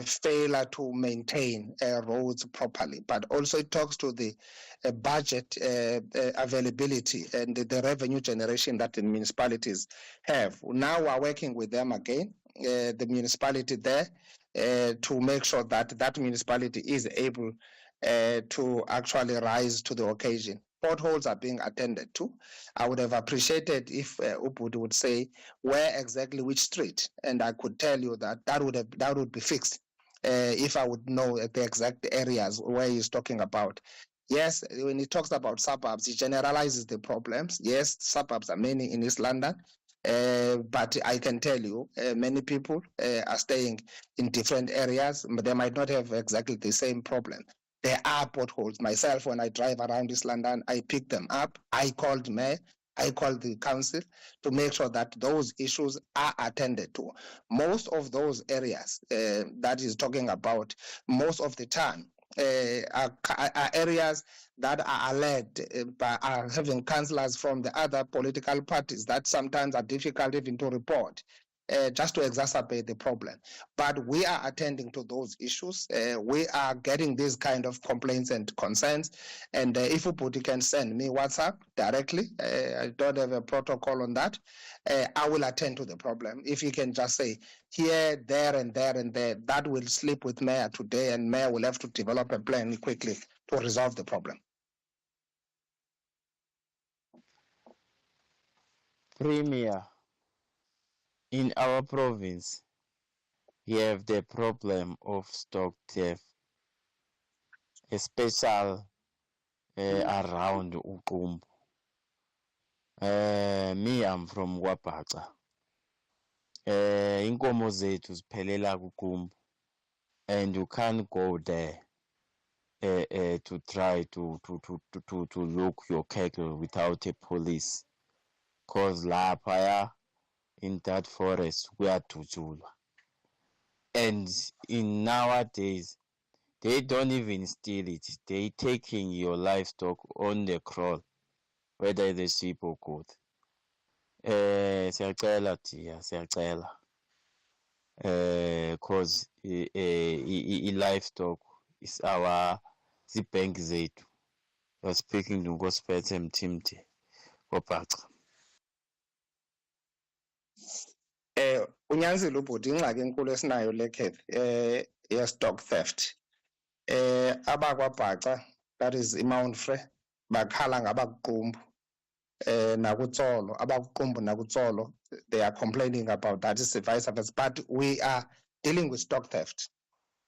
[SPEAKER 20] failure to maintain roads properly, but also it talks to the budget availability and the revenue generation that the municipalities have. Now we're working with them again, the municipality there, to make sure that that municipality is able to actually rise to the occasion. Potholes are being attended to. I would have appreciated if Ubud would say where exactly, which street, and I could tell you that would be fixed if I would know the exact areas where he's talking about. Yes, when he talks about suburbs, he generalizes the problems. Yes, suburbs are many in East London, but I can tell you many people are staying in different areas, but they might not have exactly the same problem. There are potholes. Myself, when I drive around East London, I pick them up. I called Mayor, I called the council to make sure that those issues are attended to. Most of those areas that he's talking about, most of the time, are areas that are led by having councillors from the other political parties that sometimes are difficult even to report. Just to exacerbate the problem. But we are attending to those issues. We are getting these kind of complaints and concerns. And if Uputi can send me WhatsApp directly, I don't have a protocol on that, I will attend to the problem. If you can just say here, there, and there, and there, that will slip with Mayor today, and Mayor will have to develop a plan quickly to resolve the problem.
[SPEAKER 2] Premier, in our province, we have the problem of stock theft, especially around Ukumbu. Me, I'm from Wapata. Inkomo zethu ziphelela kuQumbu, and you can't go there to try to look your cattle without a police, cause lapha in that forest kuyadutshulwa. And in nowadays, they don't even steal it. They taking your livestock on the crawl, whether the sheep or goat. Siyacela dear, siyacela. Cause livestock is our bank zethu. You're speaking to Gospete Mtimti Kopacha.
[SPEAKER 20] Unyanisile ubhuti ingxaki enkulu esinayo le Cathy stock theft. AbakwaBhaca, that is iMount Frere, bakhala ngabakuQumbu nakuTsolo, abakuQumbu nakuTsolo, they are complaining about that. It's the vice versa, but we are dealing with stock theft.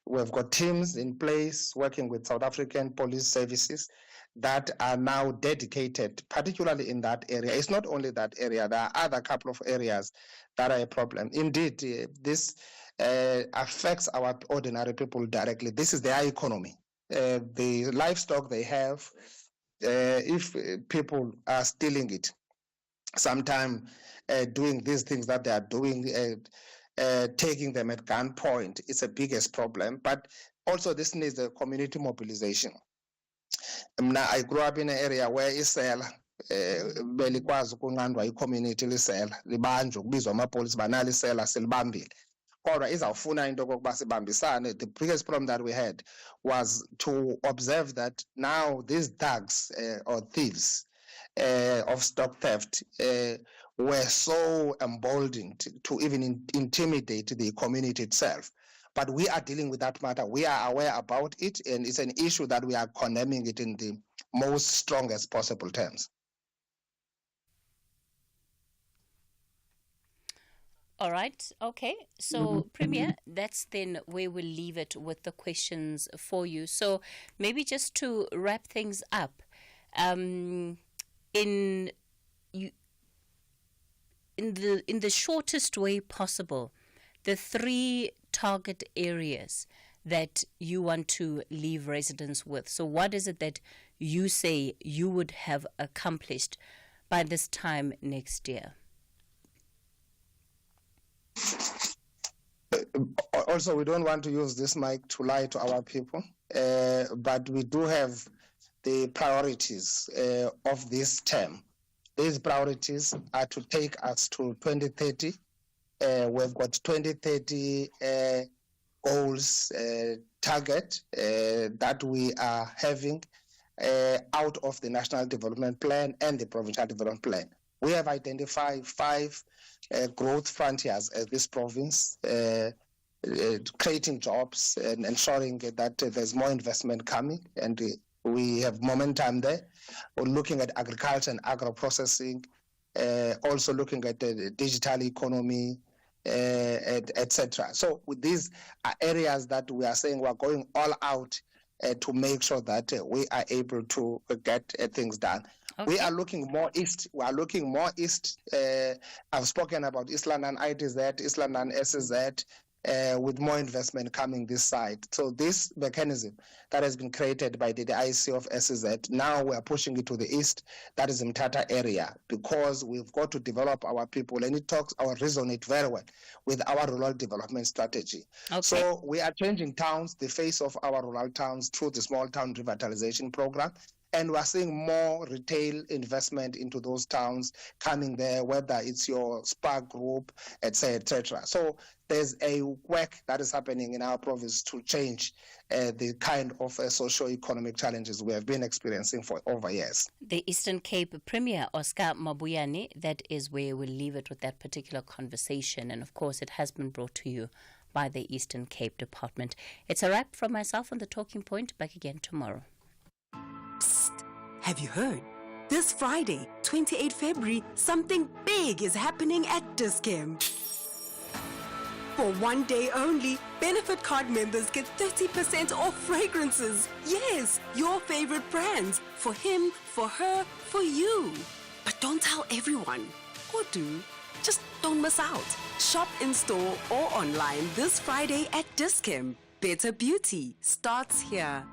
[SPEAKER 20] We've got teams in place working with South African police services that are now dedicated, particularly in that area. It's not only that area, there are other couple of areas that are a problem. Indeed, this affects our ordinary people directly. This is their economy. The livestock they have, if people are stealing it, sometimes doing these things that they are doing, taking them at gunpoint, it's the biggest problem. But also this needs a community mobilization. I grew up in an area where isela belikwazi ukunqandwa i-community lisela libanjwe kubizwa amapolisi banalo isela silibambile kodwa izawufuna into kokuba sibambisane. The biggest problem that we had was to observe that now these thugs or thieves of stock theft were so emboldened to even intimidate the community itself. But we are dealing with that matter. We are aware about it, and it's an issue that we are condemning it in the most strongest possible terms.
[SPEAKER 3] All right. Okay. So, Premier, that's then where we'll leave it with the questions for you. So, maybe just to wrap things up, in the shortest way possible, the 3 target areas that you want to leave residents with. So what is it that you say you would have accomplished by this time next year?
[SPEAKER 20] Also, we don't want to use this mic to lie to our people, but we do have the priorities of this term. These priorities are to take us to 2030. We've got 2030 goals target that we are having out of the National Development Plan and the Provincial Development Plan. We have identified 5 growth frontiers as this province, creating jobs and ensuring that there's more investment coming, and we have momentum there. We're looking at agriculture and agro-processing, also looking at the digital economy, etc. So with these are areas that we are saying we're going all out to make sure that we are able to get things done. Okay. We are looking more east. We are looking more east. I've spoken about East London ITZ, East London SZ, with more investment coming this side. So this mechanism that has been created by the IC of SZ, now we are pushing it to the east, that is Mthatha area, because we've got to develop our people, and it talks or resonate very well with our rural development strategy. Okay. So we are changing towns, the face of our rural towns, through the small town revitalization program. And we're seeing more retail investment into those towns coming there, whether it's your SPA group, etc. So there's a work that is happening in our province to change the kind of socio-economic challenges we have been experiencing for over years.
[SPEAKER 3] The Eastern Cape Premier, Oscar Mabuyane, that is where we'll leave it with that particular conversation. And of course, it has been brought to you by the Eastern Cape Department. It's a wrap from myself on The Talking Point. Back again tomorrow.
[SPEAKER 7] Psst, have you heard? This Friday, 28 February, something big is happening at Dis-Chem. For one day only, Benefit Card members get 30% off fragrances. Yes, your favorite brands. For him, for her, for you. But don't tell everyone. Or do. Just don't miss out. Shop in store or online this Friday at Dis-Chem. Better beauty starts here.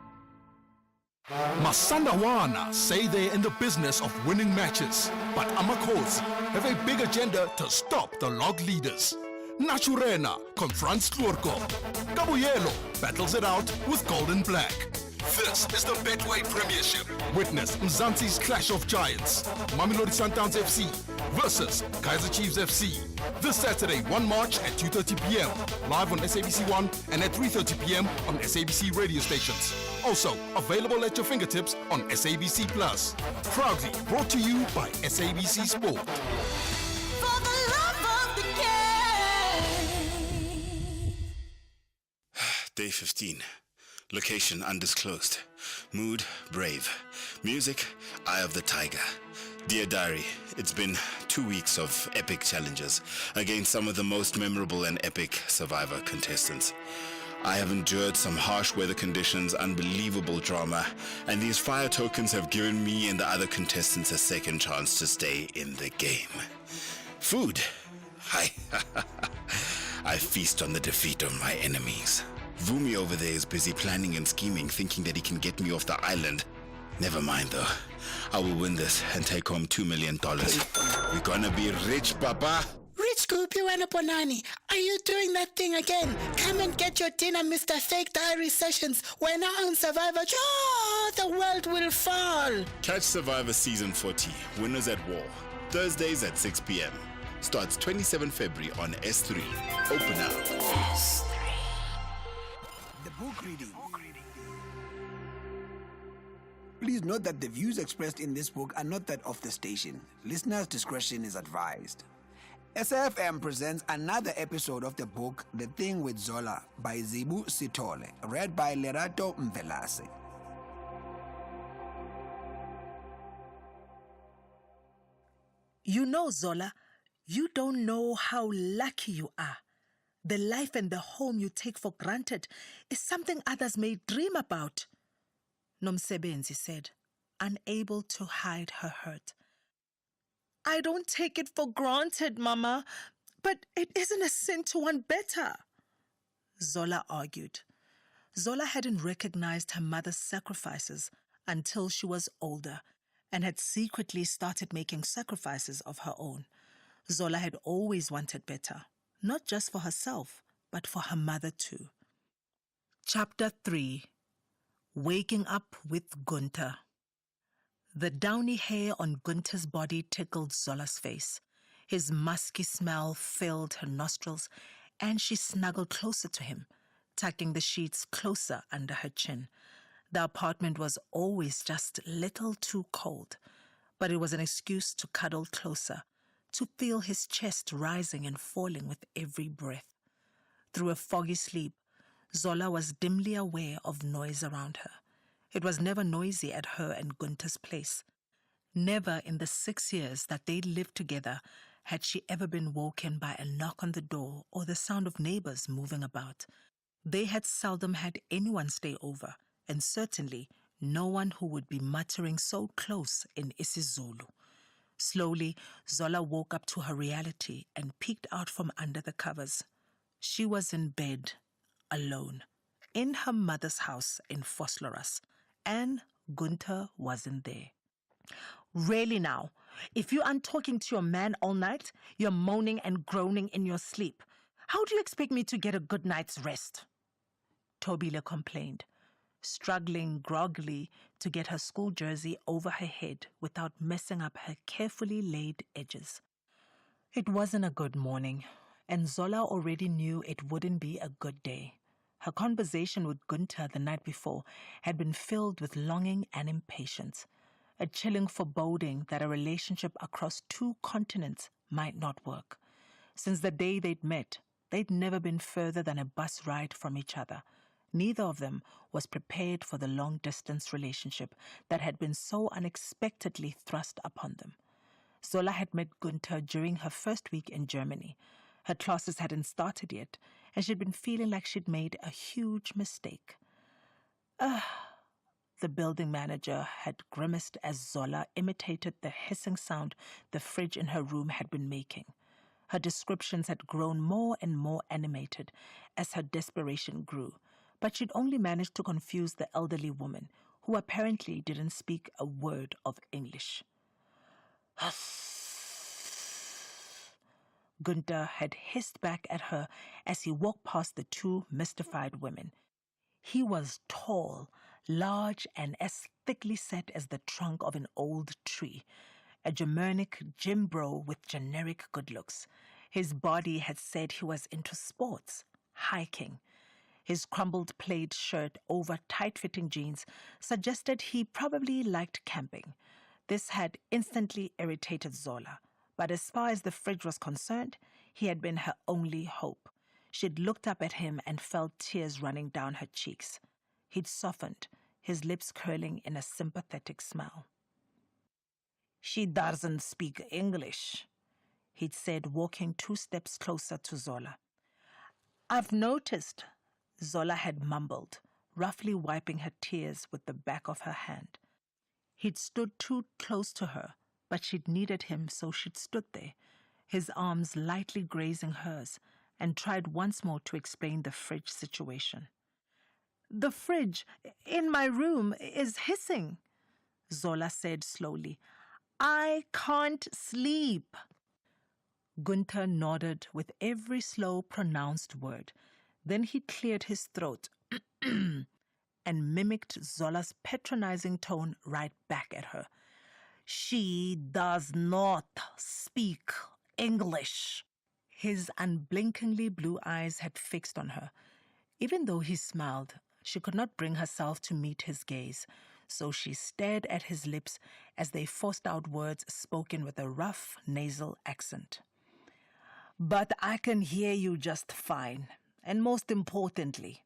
[SPEAKER 8] Masandawana say they're in the business of winning matches, but Amakhosi have a big agenda to stop the log leaders. Naturena confronts Tlurko. Kabuyelo battles it out with Golden Black. This is the Betway Premiership. Witness Mzansi's clash of giants. Mamelodi Sundowns FC versus Kaizer Chiefs FC. This Saturday, 1 March at 2:30 p.m. Live on SABC1 and at 3:30 p.m. on SABC radio stations. Also available at your fingertips on SABC Plus. Proudly brought to you by SABC Sport.
[SPEAKER 10] For the love of the game.
[SPEAKER 21] Day 15. Location undisclosed. Mood brave. Music Eye of the Tiger. Dear Diary, it's been 2 weeks of epic challenges against some of the most memorable and epic Survivor contestants. I have endured some harsh weather conditions, unbelievable drama, and these fire tokens have given me and the other contestants a second chance to stay in the game. Food. I feast on the defeat of my enemies. Vumi over there is busy planning and scheming, thinking that he can get me off the island. Never mind though. I will win this and take home $2 million. We're gonna be rich, Papa.
[SPEAKER 10] Rich Goopy Wanaponani, are you doing that thing again? Come and get your dinner, Mr. Fake Diary Sessions. We're now on Survivor. Oh, the world will fall.
[SPEAKER 21] Catch Survivor Season 40, Winners at War. Thursdays at 6 p.m. Starts 27 February on S3. Open up.
[SPEAKER 10] S3.
[SPEAKER 23] The book reading. Please note that the views expressed in this book are not that of the station. Listeners' discretion is advised. SAFM presents another episode of the book The Thing with Zola by Zibu Sitole, read by Lerato Mvelase.
[SPEAKER 24] You know, Zola, you don't know how lucky you are. The life and the home you take for granted is something others may dream about. Nomsebenzi said, unable to hide her hurt. I don't take it for granted, Mama, but it isn't a sin to want better, Zola argued. Zola hadn't recognized her mother's sacrifices until she was older and had secretly started making sacrifices of her own. Zola had always wanted better, not just for herself, but for her mother too. Chapter 3. Waking Up with Gunther. The downy hair on Gunther's body tickled Zola's face. His musky smell filled her nostrils, and she snuggled closer to him, tucking the sheets closer under her chin. The apartment was always just a little too cold, but it was an excuse to cuddle closer, to feel his chest rising and falling with every breath. Through a foggy sleep, Zola was dimly aware of noise around her. It was never noisy at her and Gunther's place. Never in the 6 years that they'd lived together had she ever been woken by a knock on the door or the sound of neighbors moving about. They had seldom had anyone stay over, and certainly no one who would be muttering so close in isiZulu. Slowly, Zola woke up to her reality and peeked out from under the covers. She was in bed, alone, in her mother's house in Vosloorus, and Gunther wasn't there. Really now, if you aren't talking to your man all night, you're moaning and groaning in your sleep. How do you expect me to get a good night's rest? Tobile complained, struggling groggily to get her school jersey over her head without messing up her carefully laid edges. It wasn't a good morning, and Zola already knew it wouldn't be a good day. Her conversation with Gunther the night before had been filled with longing and impatience, a chilling foreboding that a relationship across 2 continents might not work. Since the day they'd met, they'd never been further than a bus ride from each other. Neither of them was prepared for the long-distance relationship that had been so unexpectedly thrust upon them. Zola had met Gunther during her first week in Germany. Her classes hadn't started yet, and she'd been feeling like she'd made a huge mistake. The building manager had grimaced as Zola imitated the hissing sound the fridge in her room had been making. Her descriptions had grown more and more animated as her desperation grew, but she'd only managed to confuse the elderly woman, who apparently didn't speak a word of English. Gunther had hissed back at her as he walked past the 2 mystified women. He was tall, large, and as thickly set as the trunk of an old tree, a Germanic gym bro with generic good looks. His body had said he was into sports, hiking. His crumbled plaid shirt over tight-fitting jeans suggested he probably liked camping. This had instantly irritated Zola, but as far as the fridge was concerned, he had been her only hope. She'd looked up at him and felt tears running down her cheeks. He'd softened, his lips curling in a sympathetic smile. "She doesn't speak English," he'd said, walking 2 steps closer to Zola. "I've noticed," Zola had mumbled, roughly wiping her tears with the back of her hand. He'd stood too close to her, but she'd needed him, so she'd stood there, his arms lightly grazing hers, and tried once more to explain the fridge situation. "The fridge in my room is hissing," Zola said slowly. "I can't sleep." Gunther nodded with every slow pronounced word. Then he cleared his throat and mimicked Zola's patronizing tone right back at her. "She does not speak English." His unblinkingly blue eyes had fixed on her. Even though he smiled, she could not bring herself to meet his gaze, so she stared at his lips as they forced out words spoken with a rough nasal accent. "But I can hear you just fine, and most importantly,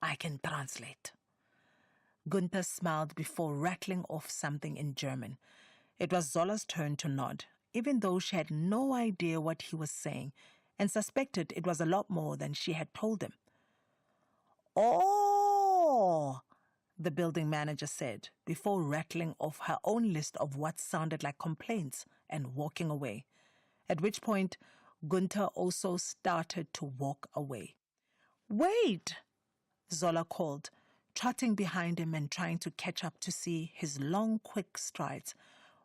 [SPEAKER 24] I can translate." Gunther smiled before rattling off something in German. It was Zola's turn to nod, even though she had no idea what he was saying, and suspected it was a lot more than she had told him. "Oh!" the building manager said, before rattling off her own list of what sounded like complaints and walking away, at which point Gunther also started to walk away. "Wait!" Zola called, trotting behind him and trying to catch up to see his long, quick strides.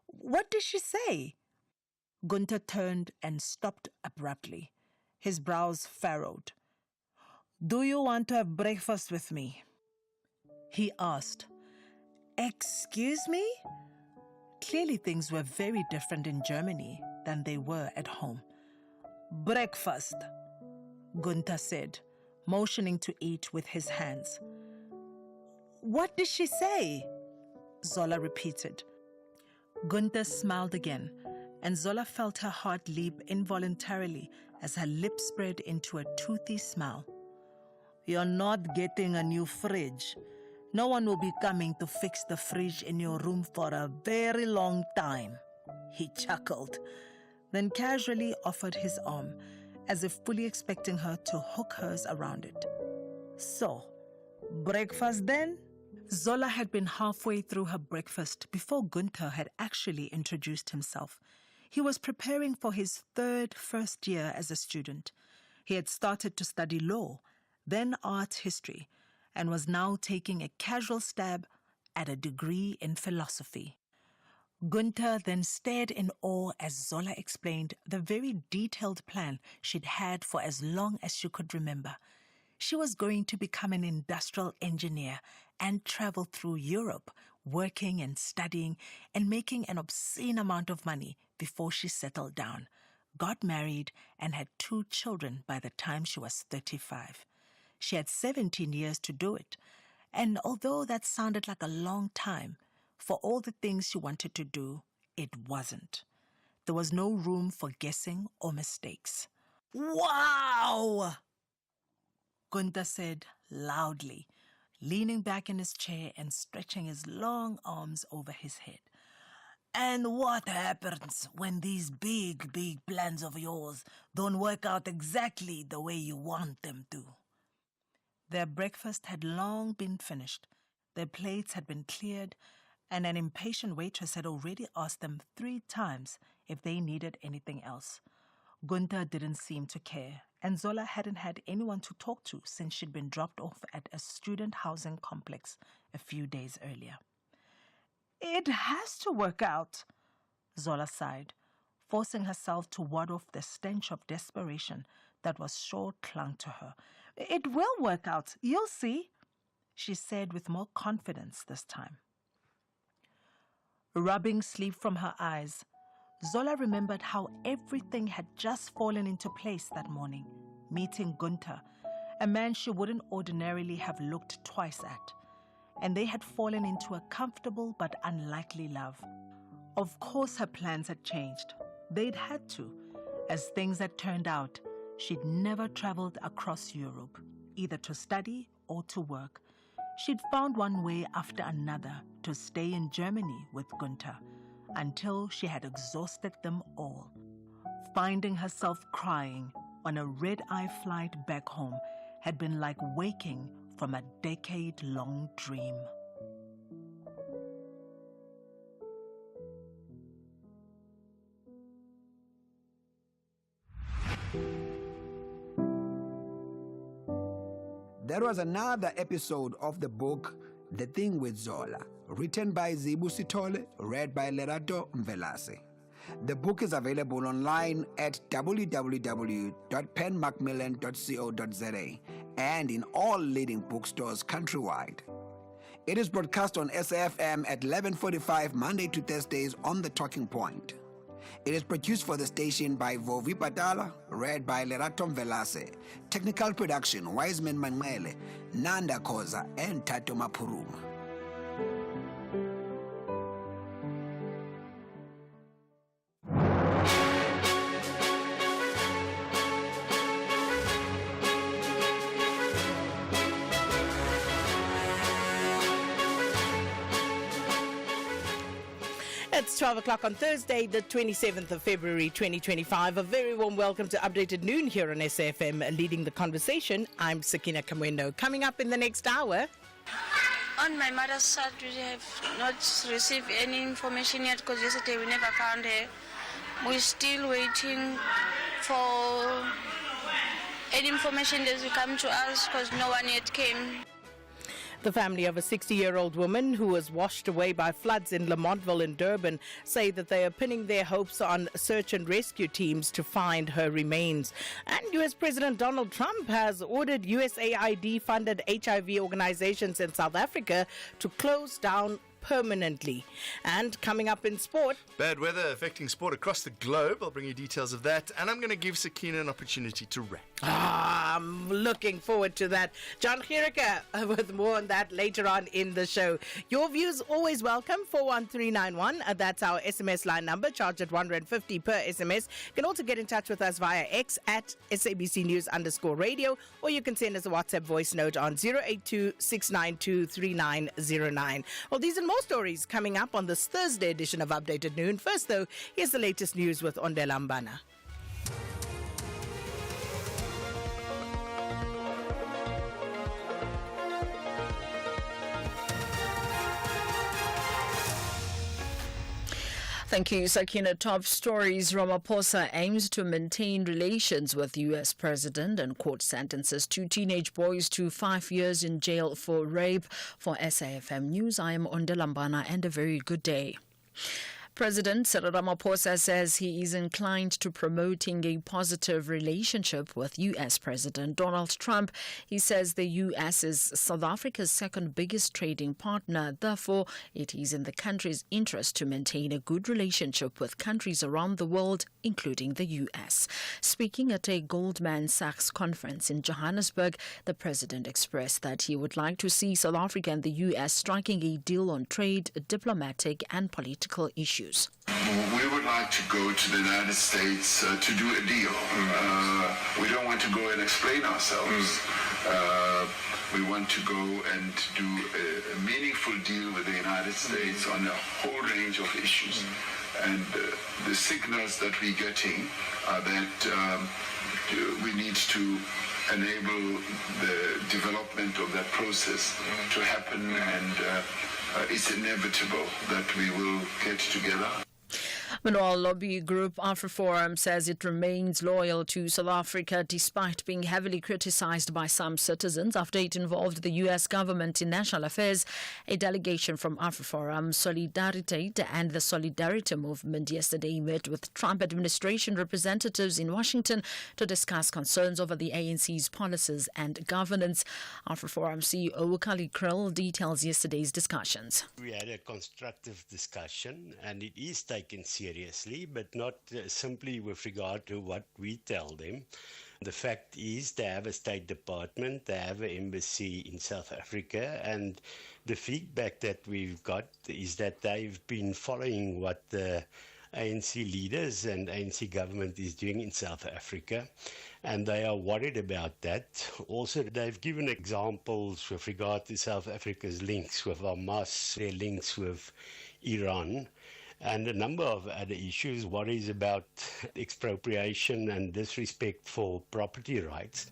[SPEAKER 24] "What did she say?" Gunther turned and stopped abruptly, his brows furrowed. "Do you want to have breakfast with me?" he asked. "Excuse me?" Clearly things were very different in Germany than they were at home. Breakfast, Gunther said, motioning to eat with his hands. What did she say? Zola repeated. Gunther smiled again, and Zola felt her heart leap involuntarily as her lips spread into a toothy smile. You're not getting a new fridge. No one will be coming to fix the fridge in your room for a very long time. He chuckled, then casually offered his arm, as if fully expecting her to hook hers around it. So, breakfast then? Zola had been halfway through her breakfast before Gunther had actually introduced himself. He was preparing for his first year as a student. He had started to study law, then art history, and was now taking a casual stab at a degree in philosophy. Gunther then stared in awe as Zola explained the very detailed plan she'd had for as long as she could remember. She was going to become an industrial engineer and travel through Europe, working and studying and making an obscene amount of money before she settled down, got married, and had 2 children by the time she was 35. She had 17 years to do it, and although that sounded like a long time, for all the things she wanted to do, it wasn't. There was no room for guessing or mistakes. Wow! Gunther said loudly, leaning back in his chair and stretching his long arms over his head. And what happens when these big plans of yours don't work out exactly the way you want them to? Their breakfast had long been finished. Their plates had been cleared, and an impatient waitress had already asked them 3 times if they needed anything else. Gunther didn't seem to care, and Zola hadn't had anyone to talk to since she'd been dropped off at a student housing complex a few days earlier. It has to work out, Zola sighed, forcing herself to ward off the stench of desperation that was sure clung to her. It will work out, you'll see, she said with more confidence this time. Rubbing sleep from her eyes, Zola remembered how everything had just fallen into place that morning, meeting Gunther, a man she wouldn't ordinarily have looked twice at, and they had fallen into a comfortable but unlikely love. Of course her plans had changed. They'd had to. As things had turned out, she'd never traveled across Europe, either to study or to work. She'd found one way after another to stay in Germany with Gunther until she had exhausted them all. Finding herself crying on a red-eye flight back home had been like waking from a decade-long dream.
[SPEAKER 23] That was another episode of the book The Thing with Zola, written by Zibu Sithole, read by Lerato Mvelase. The book is available online at www.penmacmillan.co.za and in all leading bookstores countrywide. It is broadcast on SAFM at 11:45 Monday to Thursdays on The Talking Point. It is produced for the station by Vovi Patala, read by Lerato Mvelase. Technical production, Wiseman Manmele, Nanda Koza, and Tato Mapuruma.
[SPEAKER 1] It's 12 o'clock on Thursday, the 27th of February 2025. A very warm welcome to Updated Noon here on SAFM. Leading the conversation, I'm Sakina Kamwendo. Coming up in the next hour.
[SPEAKER 19] On my mother's side, we have not received any information yet because yesterday we never found her. We're still waiting for any information that will come to us because no one yet came.
[SPEAKER 1] The family of a 60-year-old woman who was washed away by floods in Lamontville in Durban say that they are pinning their hopes on search and rescue teams to find her remains. And U.S. President Donald Trump has ordered USAID-funded HIV organizations in South Africa to close down permanently. And coming up in sport,
[SPEAKER 11] Bad weather affecting sport across the globe. I'll bring you details of that. And I'm going to give Sakina an opportunity to rap.
[SPEAKER 1] I'm looking forward to that. John Chirika with more on that later on in the show. Your views always welcome. 41391. That's our SMS line number. Charge at R1.50 per SMS. You can also get in touch with us via X at SABC News_radio, or you can send us a WhatsApp voice note on 082-692-3909. Well, these and more stories coming up on this Thursday edition of Updated Noon. First, though, here's the latest news with Ondelambana.
[SPEAKER 14] Thank you, Sakina. Top stories. Ramaphosa aims to maintain relations with U.S. President and court sentences two teenage boys to 5 years in jail for rape. For SAFM News, I am Ondelambana, and a very good day. President Cyril Ramaphosa says he is inclined to promoting a positive relationship with U.S. President Donald Trump. He says the U.S. is South Africa's second biggest trading partner. Therefore, it is in the country's interest to maintain a good relationship with countries around the world, including the U.S. Speaking at a Goldman Sachs conference in Johannesburg, the president expressed that he would like to see South Africa and the U.S. striking a deal on trade, diplomatic and political issues.
[SPEAKER 17] We would like to go to the United States to do a deal. We don't want to go and explain ourselves. We want to go and do a meaningful deal with the United States on a whole range of issues. And the signals that we're getting are that we need to enable the development of that process to happen, and it's inevitable that we will get together.
[SPEAKER 14] Meanwhile, lobby group AfriForum says it remains loyal to South Africa despite being heavily criticized by some citizens after it involved the U.S. government in national affairs. A delegation from AfriForum, Solidarity and the Solidarity Movement yesterday met with Trump administration representatives in Washington to discuss concerns over the ANC's policies and governance. AfriForum CEO Kali Krill details yesterday's discussions.
[SPEAKER 9] We had a constructive discussion, and it is taken seriously, but not simply with regard to what we tell them. The fact is they have a State Department, they have an embassy in South Africa, and the feedback that we've got is that they've been following what the ANC leaders and ANC government is doing in South Africa, and they are worried about that. Also, they've given examples with regard to South Africa's links with Hamas, their links with Iran, and a number of other issues, worries about expropriation and disrespect for property rights.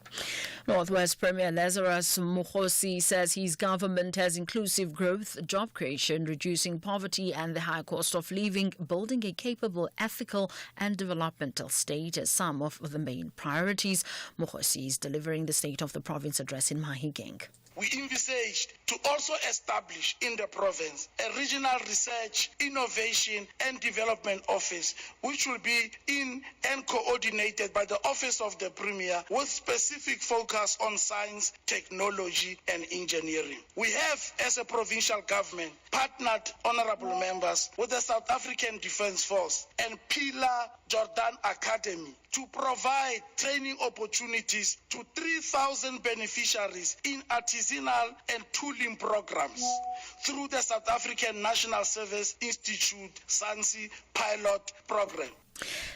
[SPEAKER 14] Northwest Premier Lazarus Mokgosi says his government has inclusive growth, job creation, reducing poverty and the high cost of living, building a capable, ethical and developmental state as some of the main priorities. Mokgosi is delivering the State of the Province address in Mahikeng.
[SPEAKER 12] We envisaged to also establish in the province a regional research, innovation and development office, which will be in and coordinated by the Office of the Premier with specific focus on science, technology and engineering. We have, as a provincial government, partnered, honorable members, with the South African Defence Force and Pilar Jordan Academy to provide training opportunities to 3,000 beneficiaries in artisanal and tooling programs through the South African National Service Institute SANSI pilot program.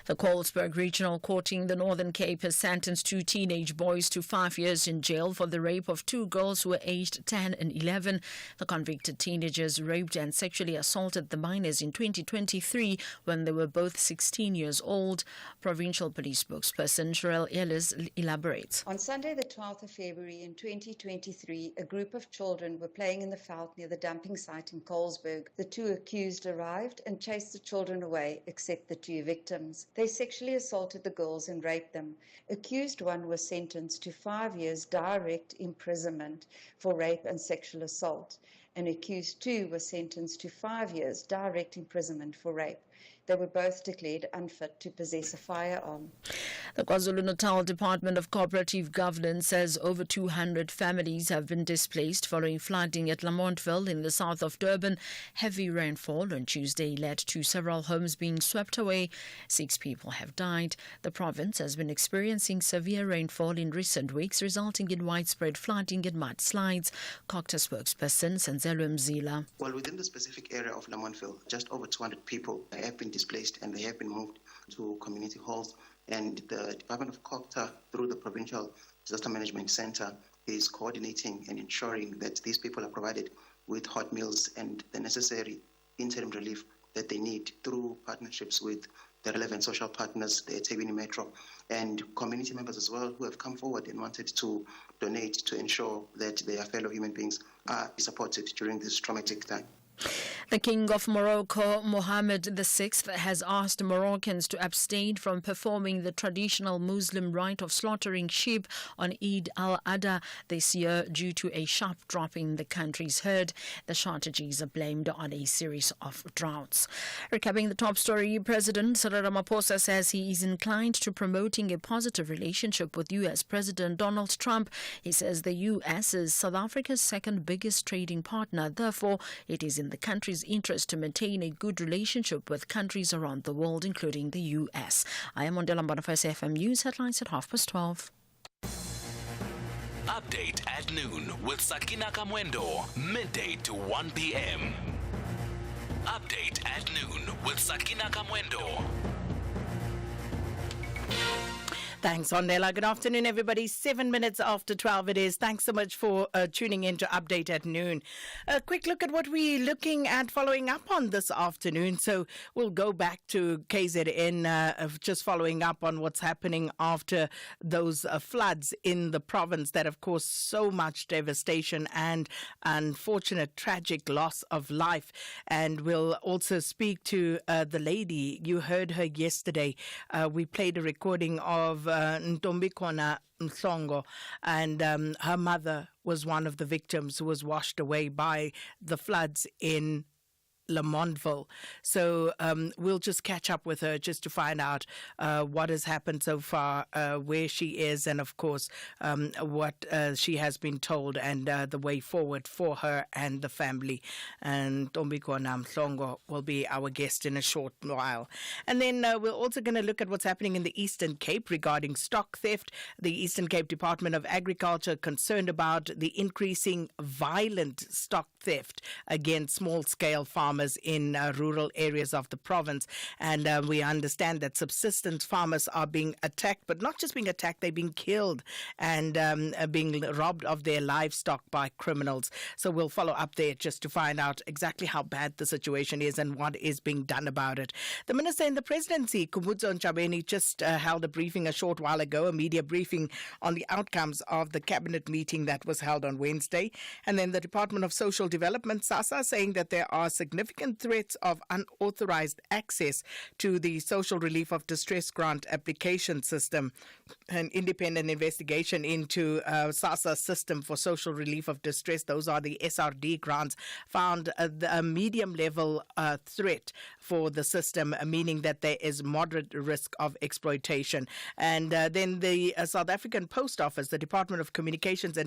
[SPEAKER 14] The Colesberg Regional Court in the Northern Cape has sentenced two teenage boys to 5 years in jail for the rape of two girls who were aged 10 and 11. The convicted teenagers raped and sexually assaulted the minors in 2023 when they were both 16 years old. Provincial Police spokesperson Sherelle Ellis elaborates.
[SPEAKER 6] On Sunday, the 12th of February in 2023, a group of children were playing in the veld near the dumping site in Colesberg. The two accused arrived and chased the children away, except the two victims. They sexually assaulted the girls and raped them. Accused one was sentenced to 5 years direct imprisonment for rape and sexual assault, and accused two was sentenced to 5 years direct imprisonment for rape. They were both declared unfit to possess a firearm.
[SPEAKER 14] The KwaZulu-Natal Department of Cooperative Governance says over 200 families have been displaced following flooding at Lamontville in the south of Durban. Heavy rainfall on Tuesday led to several homes being swept away. 6 people have died. The province has been experiencing severe rainfall in recent weeks, resulting in widespread flooding and mudslides. COCTA spokesperson Senzelo Mzila.
[SPEAKER 4] Well, within the specific area of Lamontville, just over 200 people have been displaced and they have been moved to community halls. And the Department of COCTA, through the Provincial Disaster Management Center, is coordinating and ensuring that these people are provided with hot meals and the necessary interim relief that they need through partnerships with the relevant social partners, the eThekwini Metro, and community members as well who have come forward and wanted to donate to ensure that their fellow human beings are supported during this traumatic time.
[SPEAKER 14] The King of Morocco, Mohammed VI, has asked Moroccans to abstain from performing the traditional Muslim rite of slaughtering sheep on Eid al-Adha this year due to a sharp drop in the country's herd. The shortages are blamed on a series of droughts. Recapping the top story, President Cyril Ramaphosa says he is inclined to promoting a positive relationship with U.S. President Donald Trump. He says the U.S. is South Africa's second biggest trading partner. Therefore, it is in the country's interest to maintain a good relationship with countries around the world, including the U.S. I am Ondela Mbana for SAFM News headlines at 12:30.
[SPEAKER 15] Update at noon with Sakina Kamwendo, midday to 1 p.m. Update at noon with Sakina Kamwendo.
[SPEAKER 1] Thanks, Ondela. Good afternoon, everybody. 7 minutes after 12 it is. Thanks so much for tuning in to Update at Noon. A quick look at what we're looking at following up on this afternoon. So we'll go back to KZN, just following up on what's happening after those floods in the province that have caused so much devastation and unfortunate, tragic loss of life. And we'll also speak to the lady. You heard her yesterday. We played a recording of Ntombikona Mhlongo, and her mother was one of the victims who was washed away by the floods in Lamontville. So we'll just catch up with her just to find out what has happened so far, where she is, and of course what she has been told and the way forward for her and the family. And Ntombikona Mhlongo will be our guest in a short while. And then we're also going to look at what's happening in the Eastern Cape regarding stock theft. The Eastern Cape Department of Agriculture concerned about the increasing violent stock theft against small-scale farmers in rural areas of the province. And we understand that subsistence farmers are being attacked, but not just being attacked, they're being killed and being robbed of their livestock by criminals. So we'll follow up there just to find out exactly how bad the situation is and what is being done about it. The Minister in the Presidency, Khumbudzo Ntshavheni, just held a briefing a short while ago, a media briefing on the outcomes of the cabinet meeting that was held on Wednesday. And then the Department of Social Development, SASSA, saying that there are significant threats of unauthorized access to the Social Relief of Distress Grant application system. An independent investigation into SASSA's system for Social Relief of Distress, those are the SRD grants, found a medium-level threat for the system, meaning that there is moderate risk of exploitation. And then the South African Post Office, the Department of Communications and